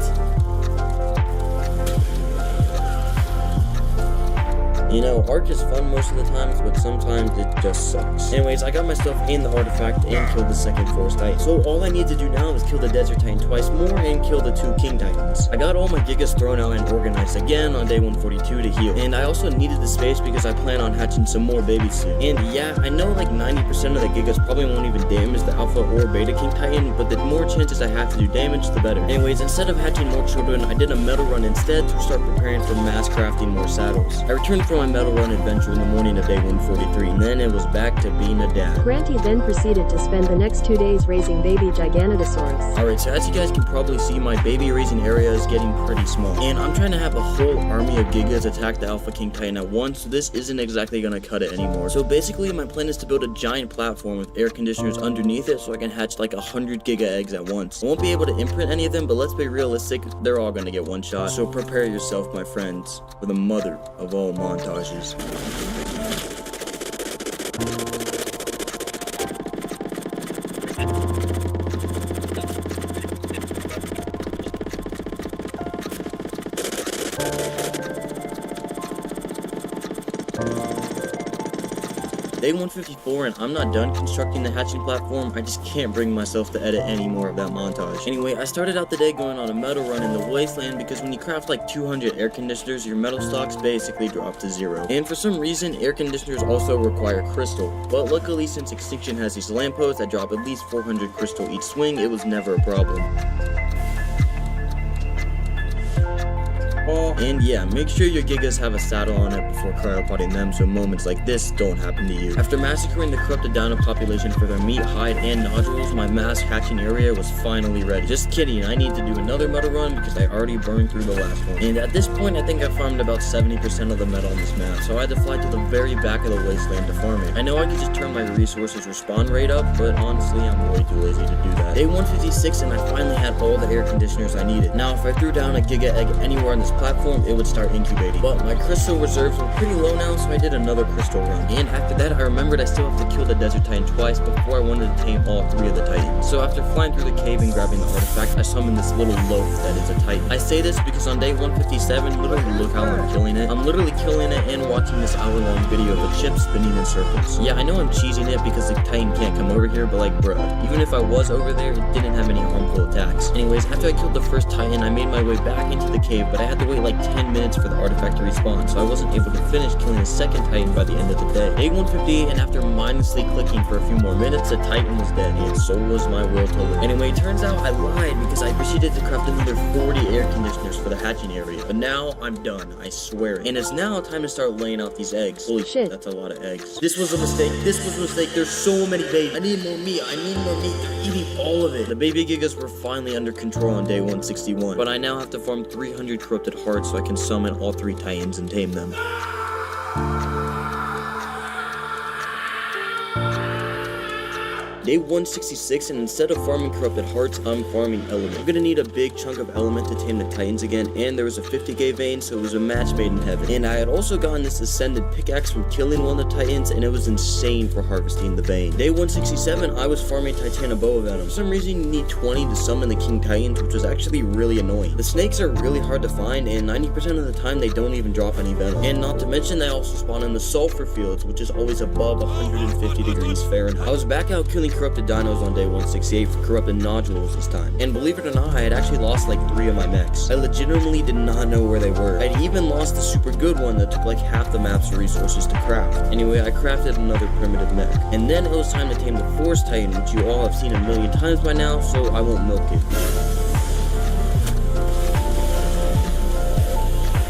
You know, Ark is fun most of the times, but sometimes it just sucks. Anyways, I got my stuff in the artifact and killed the second Force Titan. So all I need to do now is kill the Desert Titan twice more and kill the 2 King Titans. I got all my Gigas thrown out and organized again on day 142 to heal. And I also needed the space because I plan on hatching some more babies soon. And yeah, I know like 90% of the Gigas probably won't even damage the Alpha or Beta King Titan, but the more chances I have to do damage, the better. Anyways, instead of hatching more children, I did a metal run instead to start preparing for mass crafting more saddles. I returned from my metal run adventure in the morning of day 143, and then it was back to being a dad. Granty then proceeded to spend the next 2 days raising baby Giganotosaurus. Alright, so as you guys can probably see, my baby raising area is getting pretty small. And I'm trying to have a whole army of Gigas attack the Alpha King Titan at once, so this isn't exactly gonna cut it anymore. So basically, my plan is to build a giant platform with air conditioners underneath it so I can hatch like 100 Giga eggs at once. I won't be able to imprint any of them, but let's be realistic, they're all gonna get one shot. So prepare yourself, my friends, for the mother of all montages. Day 154 and I'm not done constructing the hatching platform. I just can't bring myself to edit any more of that montage. Anyway, I started out the day going on a metal run in the wasteland because when you craft like 200 air conditioners, your metal stocks basically drop to 0. And for some reason, air conditioners also require crystal. But luckily, since Extinction has these lampposts that drop at least 400 crystal each swing, it was never a problem. And yeah, make sure your Gigas have a saddle on it before cryopotting them so moments like this don't happen to you. After massacring the corrupted dino population for their meat, hide, and nodules, my mass hatching area was finally ready. Just kidding, I need to do another metal run because I already burned through the last one. And at this point, I think I farmed about 70% of the metal on this map, so I had to fly to the very back of the wasteland to farm it. I know I could just turn my resources respawn rate up, but honestly, I'm way too lazy to do that. Day 156 and I finally had all the air conditioners I needed. Now, if I threw down a Giga egg anywhere on this platform, it would start incubating. But my crystal reserves were pretty low now, so I did another crystal run. And after that, I remembered I still have to kill the Desert Titan twice before I wanted to tame all 3 of the Titans. So after flying through the cave and grabbing the artifact, I summoned this little loaf that is a Titan. I say this because on day 157, literally look how I'm killing it. I'm literally killing it and watching this hour-long video of a chip spinning in circles. Yeah, I know I'm cheesing it because the Titan can't come over here, but like, bruh, even if I was over there, it didn't have any harmful attacks. Anyways, after I killed the first Titan, I made my way back into the cave, but I had to wait like 10 minutes for the artifact to respawn, so I wasn't able to finish killing the second Titan by the end of the day. Day 158, and after mindlessly clicking for a few more minutes, the Titan was dead, and so was my will to live. Anyway, it turns out I lied because I proceeded to craft another 40 air conditioners for the hatching area. But now I'm done, I swear. And it's now time to start laying out these eggs. Holy shit, that's a lot of eggs. This was a mistake. This was a mistake. There's so many babies. I need more meat. I need more meat. They're eating all of it. The baby Gigas were finally under control on day 161. But I now have to farm 300 corrupted hearts so I can summon all 3 Titans and tame them. Day 166, and instead of farming corrupted hearts, I'm farming element. I'm gonna need a big chunk of element to tame the Titans again, and there was a 50k vein, so it was a match made in heaven. And I had also gotten this ascended pickaxe from killing one of the Titans, and it was insane for harvesting the vein. Day 167, I was farming Titanoboa venom. For some reason, you need 20 to summon the King Titans, which was actually really annoying. The snakes are really hard to find, and 90% of the time, they don't even drop any venom. And not to mention, they also spawn in the sulfur fields, which is always above 150 degrees Fahrenheit. I was back out killing corrupted dinos on day 168 for corrupted nodules this time. And believe it or not, I had actually lost like 3 of my mechs. I legitimately did not know where they were. I'd even lost the super good one that took like half the map's resources to craft. Anyway, I crafted another primitive mech. And then it was time to tame the Force Titan, which you all have seen a million times by now, so I won't milk it.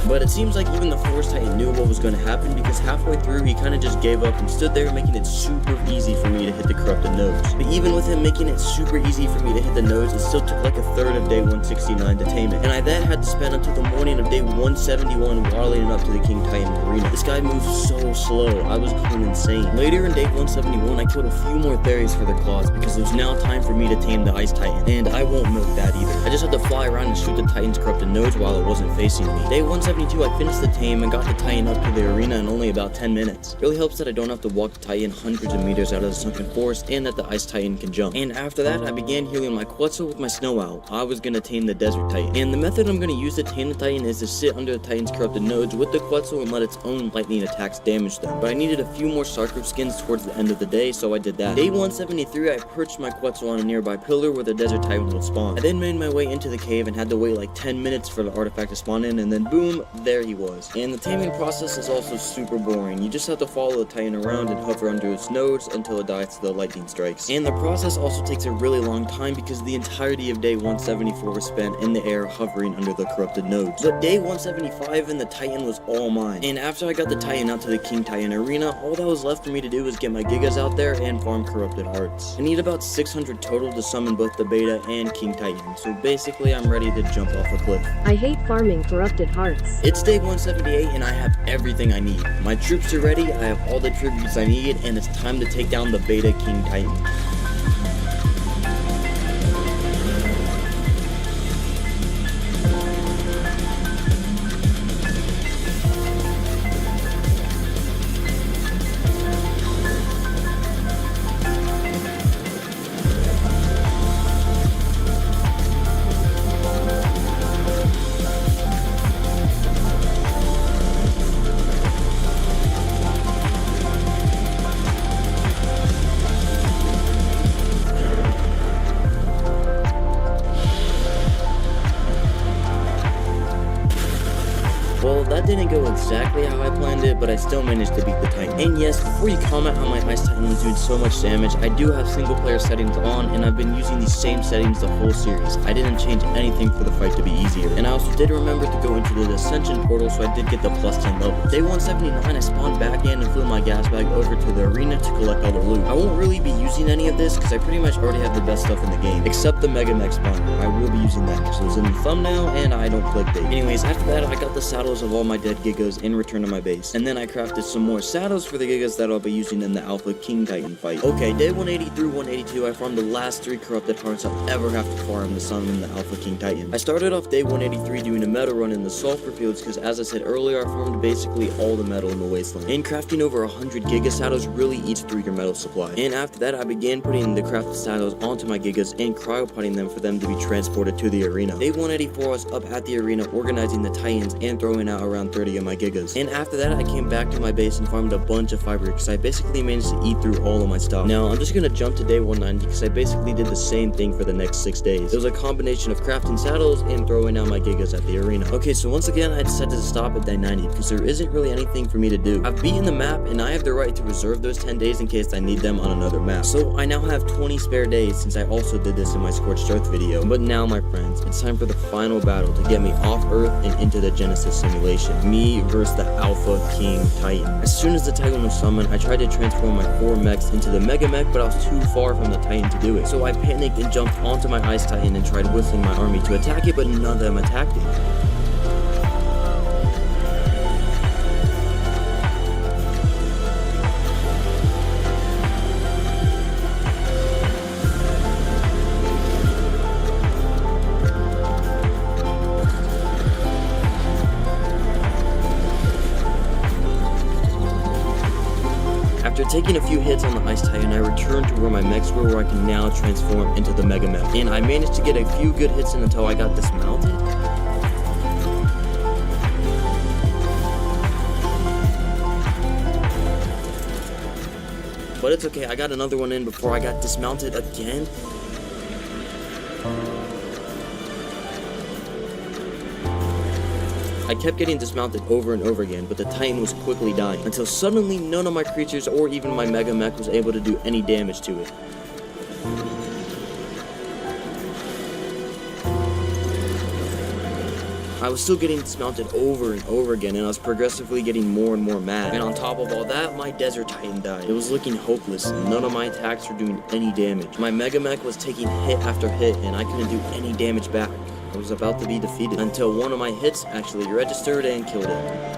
But it seems like even the Force Titan knew what was going to happen because halfway through he kind of just gave up and stood there making it super easy for me to hit the corrupted nodes. But even with him making it super easy for me to hit the nodes, it still took like a third of day 169 to tame it. And I then had to spend until the morning of day 171 waddling up to the King Titan arena. This guy moved so slow, I was going insane. Later in day 171, I killed a few more Theres for their claws because it was now time for me to tame the Ice Titan. And I won't milk that either. I just had to fly around and shoot the Titan's corrupted nodes while it wasn't facing me. Day 171 172, I finished the tame and got the Titan up to the arena in only about 10 minutes. It really helps that I don't have to walk the Titan hundreds of meters out of the sunken forest and that the Ice Titan can jump. And after that, I began healing my Quetzal with my Snow Owl. I was gonna tame the Desert Titan. And the method I'm gonna use to tame the Titan is to sit under the Titan's corrupted nodes with the Quetzal and let its own lightning attacks damage them. But I needed a few more Sarkov skins towards the end of the day, so I did that. Day 173, I perched my Quetzal on a nearby pillar where the Desert Titan would spawn. I then made my way into the cave and had to wait like 10 minutes for the artifact to spawn in, and then boom, there he was. And the taming process is also super boring. You just have to follow the Titan around and hover under its nodes until it dies to the lightning strikes. And the process also takes a really long time because the entirety of day 174 was spent in the air hovering under the corrupted nodes. But day 175 and the Titan was all mine. And after I got the Titan out to the King Titan arena, all that was left for me to do was get my Gigas out there and farm corrupted hearts. I need about 600 total to summon both the Beta and King Titan, so basically I'm ready to jump off a cliff. I hate farming corrupted hearts. It's day 178 and I have everything I need. My troops are ready, I have all the tributes I need, and it's time to take down the Beta King Titan. Well, that didn't go exactly how I planned it, but I still managed to beat the Titan. And yes, before you comment how my Ice Titan was doing so much damage, I do have single player settings on, and I've been using these same settings the whole series. I didn't change anything for the fight to be easier. And I also did remember to go into the Ascension portal, so I did get the plus 10 level. Day 179, I spawned back in and flew my gas bag over to the arena to collect all the loot. I won't really be using any of this because I pretty much already have the best stuff in the game, except the Mega Mech spawner. I will be using that because it was in the thumbnail and I don't clickbait. Anyways, after that, I got the saddles of all my dead Gigas in return to my base. And then I crafted some more saddles for the Gigas that I'll be using in the Alpha King Titan fight. Okay, day 180 through 182, I farmed the last 3 corrupted hearts I'll ever have to farm to summon the Alpha King Titan. I started off day 183 doing a metal run in the sulfur fields because, as I said earlier, I farmed basically all the metal in the wasteland. And crafting over 100 Giga saddles really eats through your metal supply. And after that, I began putting the crafted saddles onto my Gigas and cryopotting them for them to be transported to the arena. Day 184, I was up at the arena organizing the Titans and throwing out around 30 of my Gigas. And after that, I came back to my base and farmed a bunch of fiber because I basically managed to eat through all of my stuff. Now, I'm just gonna jump to day 190 because I basically did the same thing for the next 6 days. It was a combination of crafting saddles and throwing out my Gigas at the arena. Okay, so once again, I decided to stop at day 90 because there isn't really anything for me to do. I've beaten the map and I have the right to reserve those 10 days in case I need them on another map. So I now have 20 spare days since I also did this in my Scorched Earth video. But now, my friends, it's time for the final battle to get me off Earth and into the Genesis simulation. Me versus the Alpha King Titan. As soon as the Titan was summoned, I tried to transform my 4 mechs into the Mega Mech, but I was too far from the Titan to do it. So I panicked and jumped onto my Ice Titan and tried whistling my army to attack it, but none of them attacked it. After taking a few hits on the Ice Titan, I returned to where my mechs were, where I can now transform into the Mega Mech. And I managed to get a few good hits in until I got dismounted. But it's okay, I got another one in before I got dismounted again. I kept getting dismounted over and over again, but the Titan was quickly dying, until suddenly none of my creatures or even my Mega Mech was able to do any damage to it. I was still getting dismounted over and over again, and I was progressively getting more and more mad. And on top of all that, my Desert Titan died. It was looking hopeless. None of my attacks were doing any damage. My Mega Mech was taking hit after hit, and I couldn't do any damage back. I was about to be defeated until one of my hits actually registered and killed it.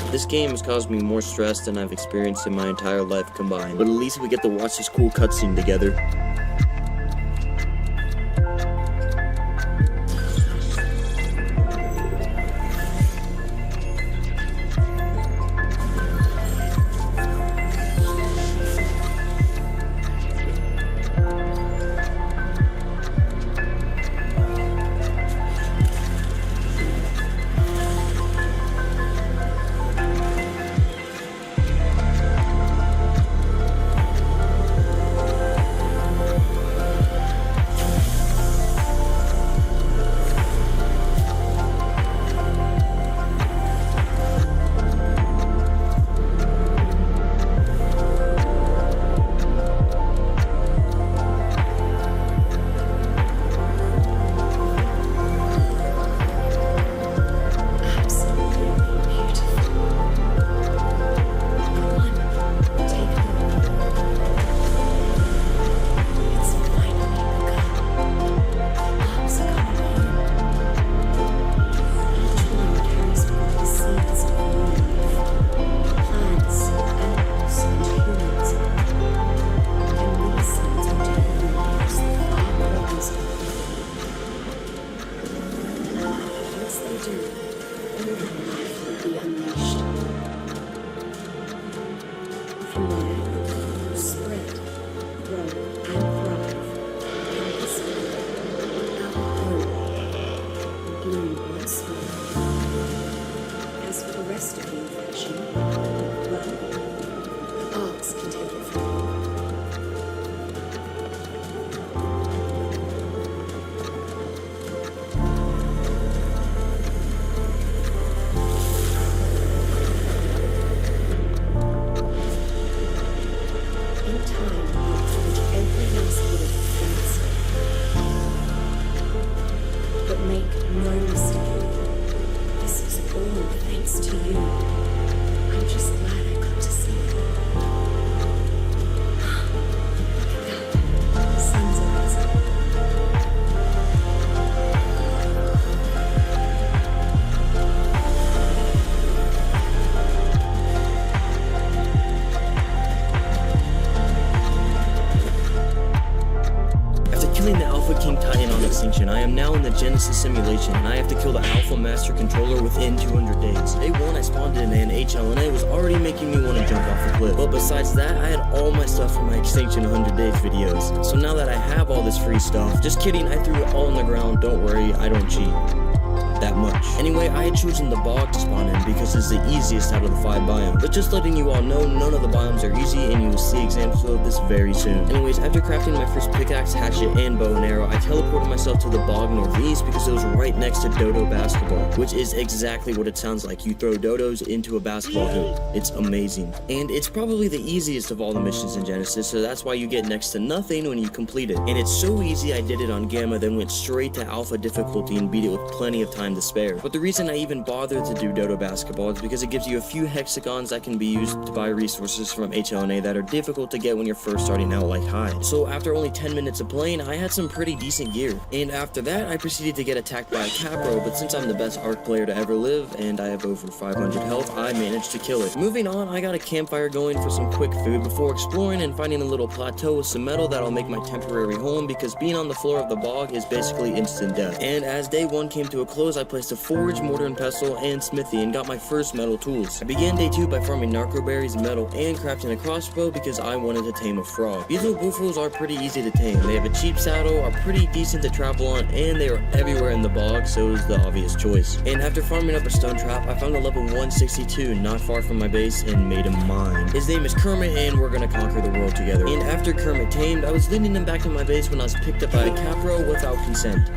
This game has caused me more stress than I've experienced in my entire life combined, but at least we get to watch this cool cutscene together. rest of the infection, well, Arcs can take it from you. In time, you'll purge every last bit of defense. But make no mistake, this is all thanks to you. I'm just glad I got to see it. Look at that. The sun's rising. After killing the Alpha King Titan on Extinction, I am now in the Genesis simulation, and I have to kill the Alpha Master Controller within 200 days. Day 1, I spawned in an HLNA was already making me want to jump off a cliff. But besides that, I had all my stuff from my Extinction 100 Days videos. So now that I have all this free stuff, just kidding, I threw it all on the ground, don't worry, I don't cheat that much. Anyway, I had chosen the bog to spawn in because it's the easiest out of the 5 biomes. But just letting you all know, none of the biomes are easy, and you will see examples of this very soon. Anyways, after crafting my first pickaxe, hatchet, and bow and arrow, I teleported myself to the bog northeast because it was right next to Dodo basketball, which is exactly what it sounds like. You throw dodos into a basketball hoop. It's amazing. And it's probably the easiest of all the missions in Genesis, so that's why you get next to nothing when you complete it. And it's so easy, I did it on Gamma, then went straight to Alpha difficulty and beat it with plenty of time to spare. But the reason I even bothered to do Dodo basketball is because it gives you a few hexagons that can be used to buy resources from HLNA that are difficult to get when you're first starting out like Hyde. So after only 10 minutes of playing, I had some pretty decent gear. And after that, I proceeded to get attacked by a Capro, but since I'm the best Arc player to ever live, and I have over 500 health, I managed to kill it. Moving on, I got a campfire going for some quick food before exploring and finding a little plateau with some metal that'll make my temporary home, because being on the floor of the bog is basically instant death. And as day 1 came to a close, I placed a forge, mortar and pestle, and smithy, and got my first metal tools. I began day 2 by farming narco berries, metal, and crafting a crossbow because I wanted to tame a frog. These little buffaloes are pretty easy to tame. They have a cheap saddle, are pretty decent to travel on, and they are everywhere in the bog, so it was the obvious choice. And after farming up a stone trap, I found a level 162 not far from my base and made him mine. His name is Kermit, and we're gonna conquer the world together. And after Kermit tamed, I was leading him back to my base when I was picked up by a Capro without consent.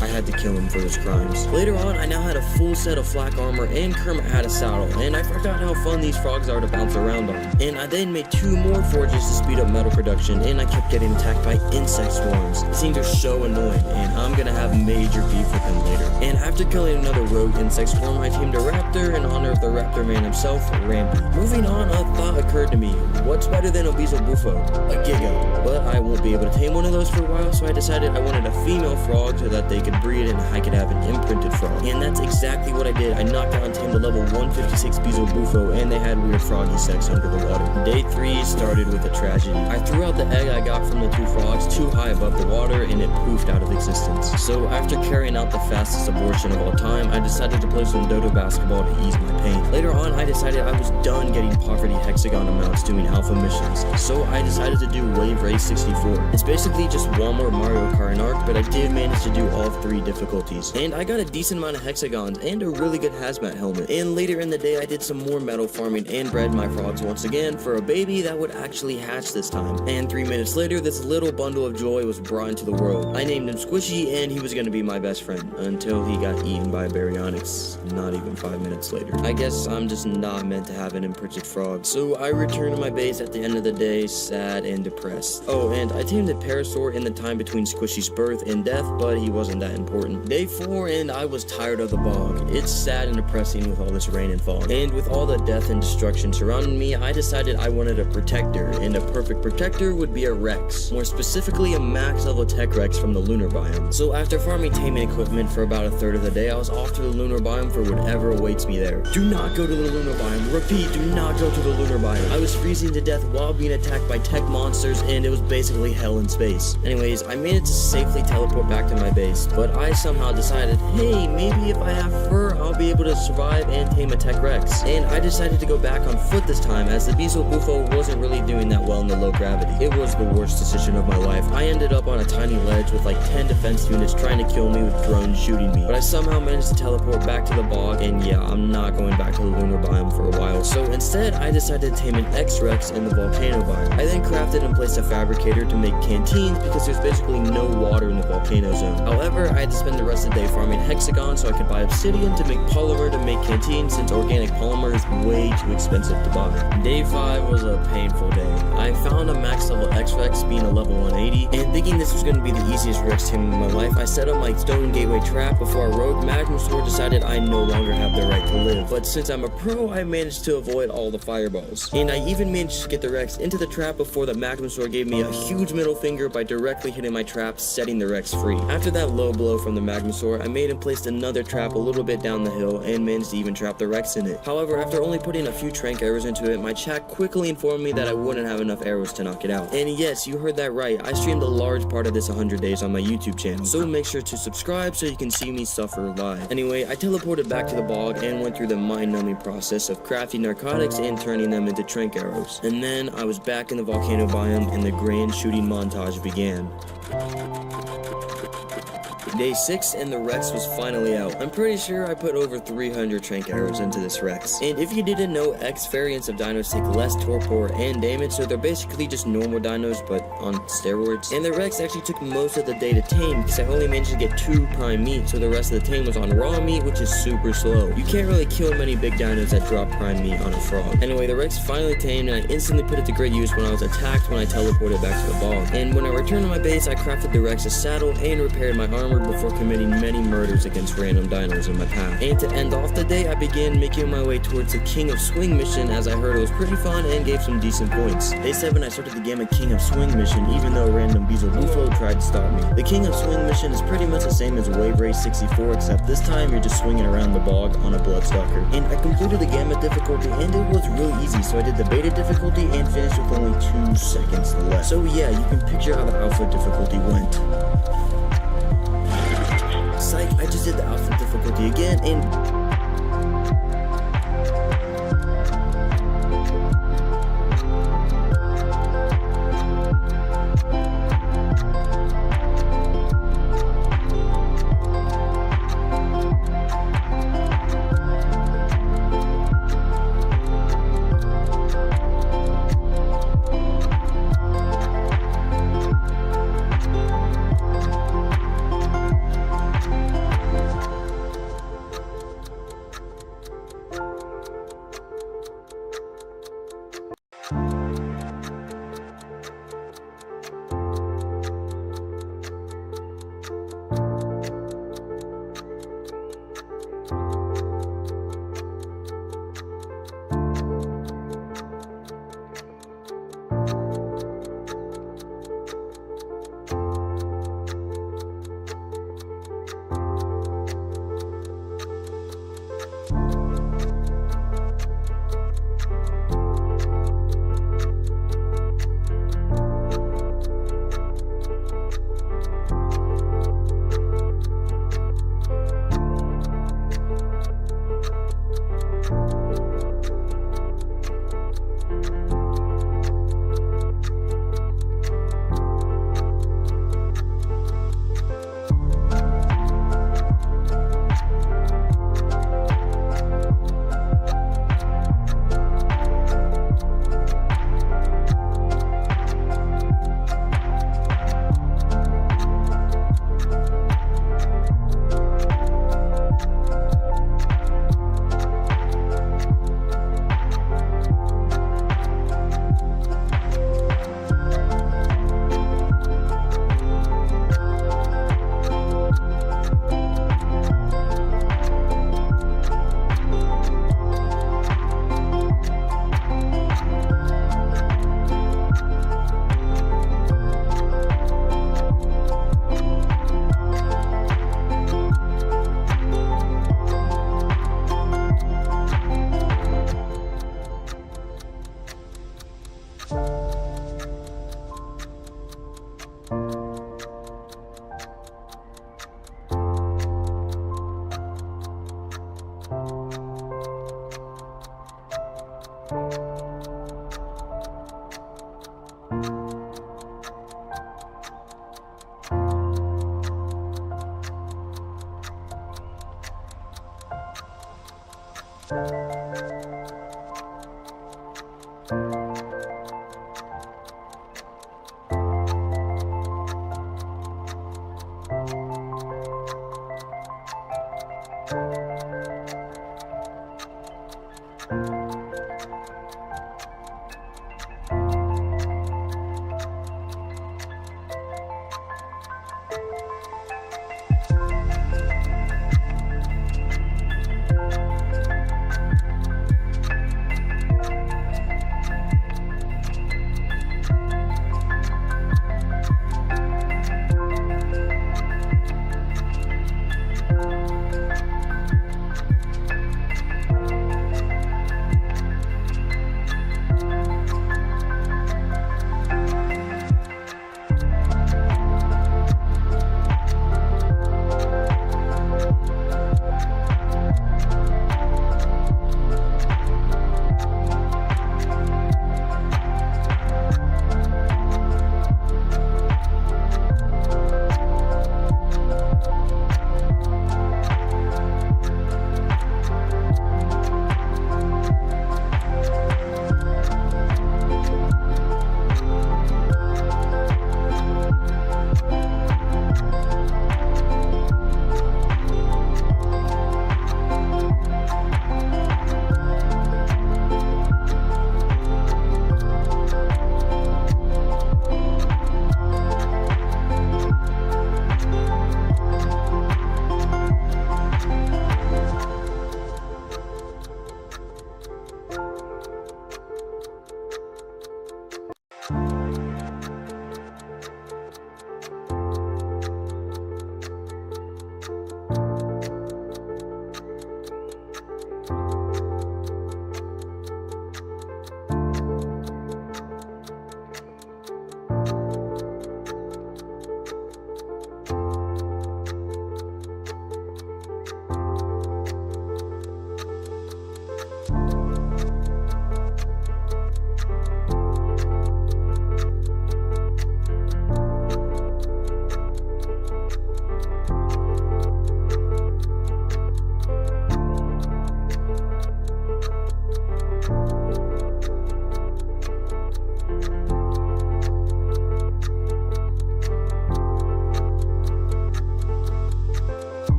I had to kill him for his crimes. Later on, I now had a full set of flak armor, and Kermit had a saddle, and I forgot how fun these frogs are to bounce around on. And I then made 2 more forges to speed up metal production, and I kept getting attacked by insect swarms. These things are so annoying, and I'm gonna have major beef with them later. And after killing another rogue insect swarm, I tamed a raptor in honor of the raptor man himself, Rampy. Moving on, a thought occurred to me. What's better than a Bezo Buffo? A Giga. But I won't be able to tame one of those for a while, so I decided I wanted a female frog so that they could breed and I could have an imprinted frog. And that's exactly what I did. I knocked out and tamed a level 156 Bezo Buffo, and they had weird froggy sex under the water. Day 3 started with a tragedy. I threw out the egg I got from the 2 frogs too high above the water, and it poofed out of existence. So after carrying out the fastest abortion of all time, I decided to play some Dodo basketball to ease my pain. Later on, I decided I was done getting poverty hexagon amounts doing alpha missions. So I decided to do Wave Race 64. It's basically just one more Mario Kart and Arc, but I did manage to do all 3 difficulties. And I got a decent amount of hexagons and a really good hazmat helmet. And later in the day, I did some more metal farming and bred my frogs once again for a baby that would actually hatch this time. And 3 minutes later, this little bundle of joy was brought into the world. I named him Squishy, and he was gonna be my best friend until he got eaten by baryonyx not even 5 minutes later. I guess I'm just not meant to have an imprinted frog. So I returned to my base at the end of the day, sad and depressed. Oh, and I tamed a Parasaur in the time between Squishy's birth and death, but he wasn't that important. Day 4, and I was tired of the bog. It's sad and depressing with all this rain and fog. And with all the death and destruction surrounding me, I decided I wanted a protector, and a perfect protector would be a Rex. More specifically, a max level Tech Rex from the lunar biome. So after farming taming equipment for about a third of the day, I was off to the lunar biome for whatever awaits me there. Do not go to the lunar biome. Repeat, do not go to the lunar biome. I was freezing to death while being attacked by tech monsters, and it was basically hell in space. Anyways, I made it to safely teleport back to my base. against, but I somehow decided, hey, maybe if I have fur, I'll be able to survive and tame a Tech Rex. And I decided to go back on foot this time, as the Bezo Bufo wasn't really doing that well in the low gravity. It was the worst decision of my life. I ended up on a tiny ledge with like 10 defense units trying to kill me with drones shooting me, but I somehow managed to teleport back to the bog, and yeah, I'm not going back to the lunar biome for a while. So instead, I decided to tame an X-Rex in the volcano biome. I then crafted and placed a fabricator to make canteens because there's basically no water in the volcano zone. However, I had to spend the rest of the day farming hexagon so I could buy obsidian to make polymer to make canteens, since organic polymer is way too expensive to buy. Day 5 was a painful day. I found a max level X-Rex being a level 180, and thinking this was going to be the easiest Rex taming of my life, I set up my stone gateway trap before a rogue Magmasaur decided I no longer have the right to live. But since I'm a pro, I managed to avoid all the fireballs. And I even managed to get the Rex into the trap before the Magmasaur gave me a huge middle finger by directly hitting my trap, setting the Rex free. After that low blow from the Magmasaur, I made and placed another trap a little bit down the hill and managed to even trap the Rex in it. However, after only putting a few trank arrows into it, my chat quickly informed me that I wouldn't have enough arrows to knock it out. And yes, you heard that right, I streamed a large part of this 100 days on my YouTube channel, so make sure to subscribe so you can see me suffer live. Anyway, I teleported back to the bog and went through the mind-numbing process of crafting narcotics and turning them into trank arrows. And then I was back in the volcano biome and the grand shooting montage began. Day 6 and the Rex was finally out. I'm pretty sure I put over 300 trank arrows into this Rex. And if you didn't know, X variants of dinos take less torpor and damage, so they're basically just normal dinos but on steroids. And the Rex actually took most of the day to tame because I only managed to get 2 prime meat, so the rest of the tame was on raw meat, which is super slow. You can't really kill many big dinos that drop prime meat on a frog. Anyway, the Rex finally tamed and I instantly put it to great use when I was attacked when I teleported back to the bog. And when I returned to my base, I crafted the Rex a saddle and repaired my armor before committing many murders against random dinos in my path. And to end off the day, I began making my way towards the King of Swing mission, as I heard it was pretty fun and gave some decent points. Day 7, I started the Gamma King of Swing mission, even though a random Bezo Bufo tried to stop me. The King of Swing mission is pretty much the same as Wave Race 64, except this time you're just swinging around the bog on a Bloodstalker. And I completed the Gamma difficulty and it was really easy, so I did the Beta difficulty and finished with only 2 seconds left. So yeah, you can picture how the Alpha difficulty went. Psych, I just did the Alpha difficulty again, and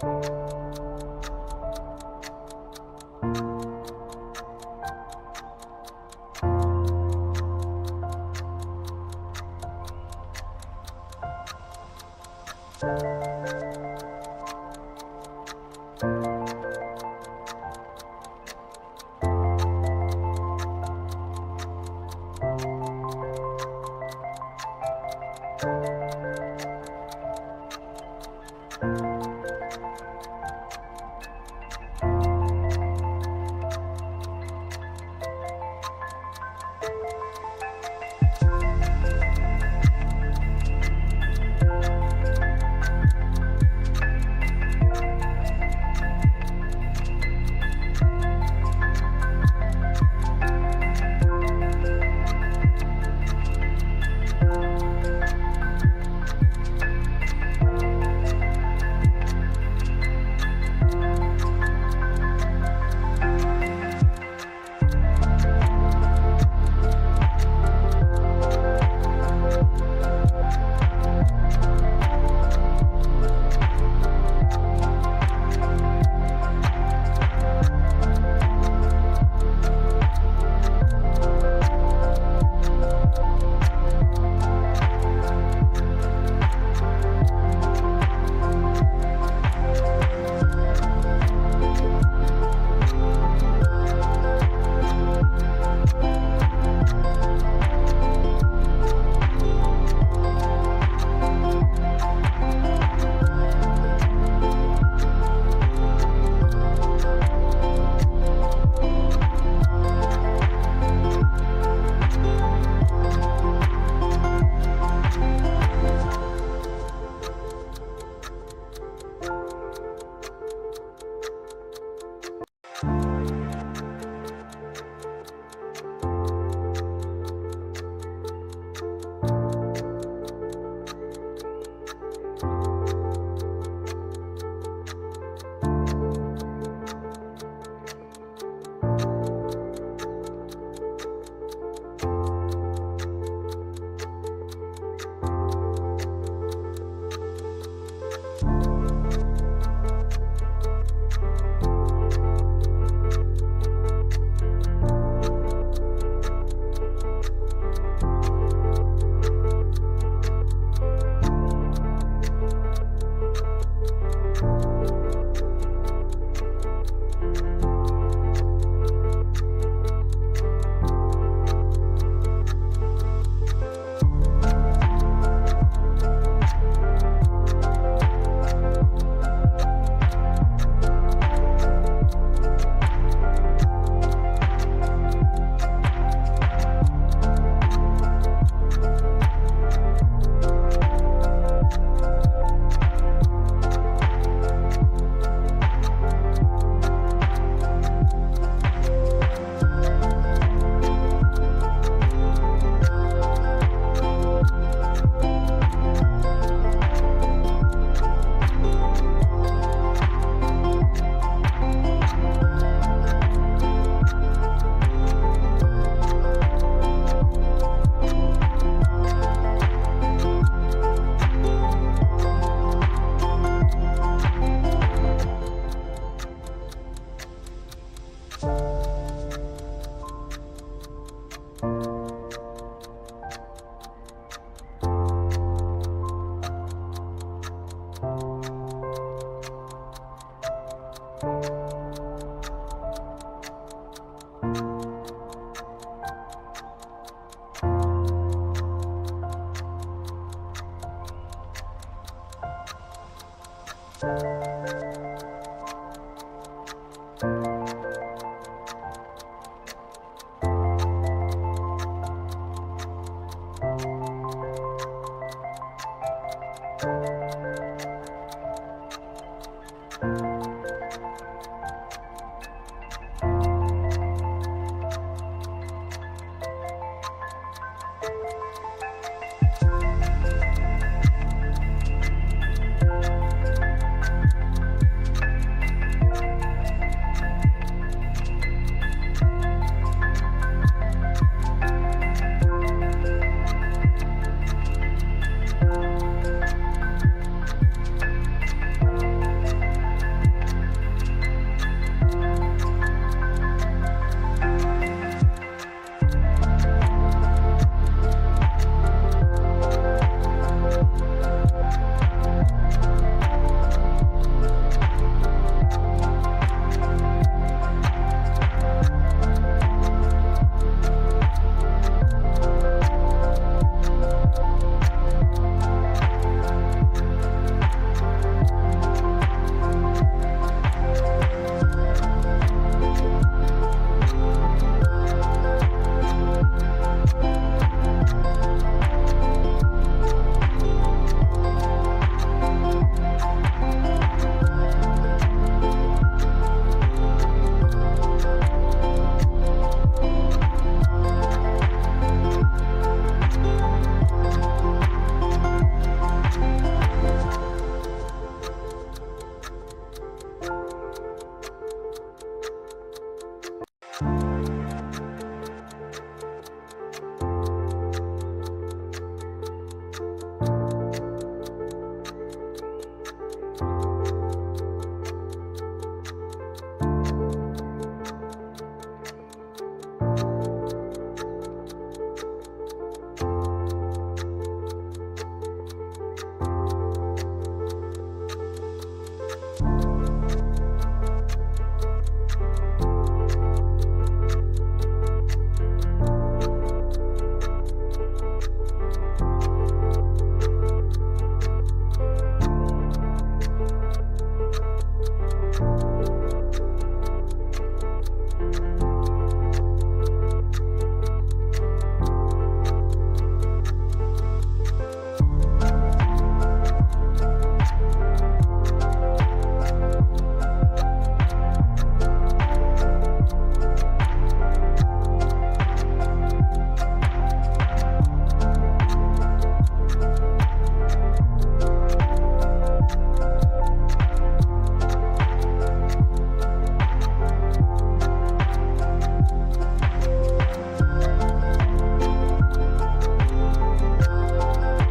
you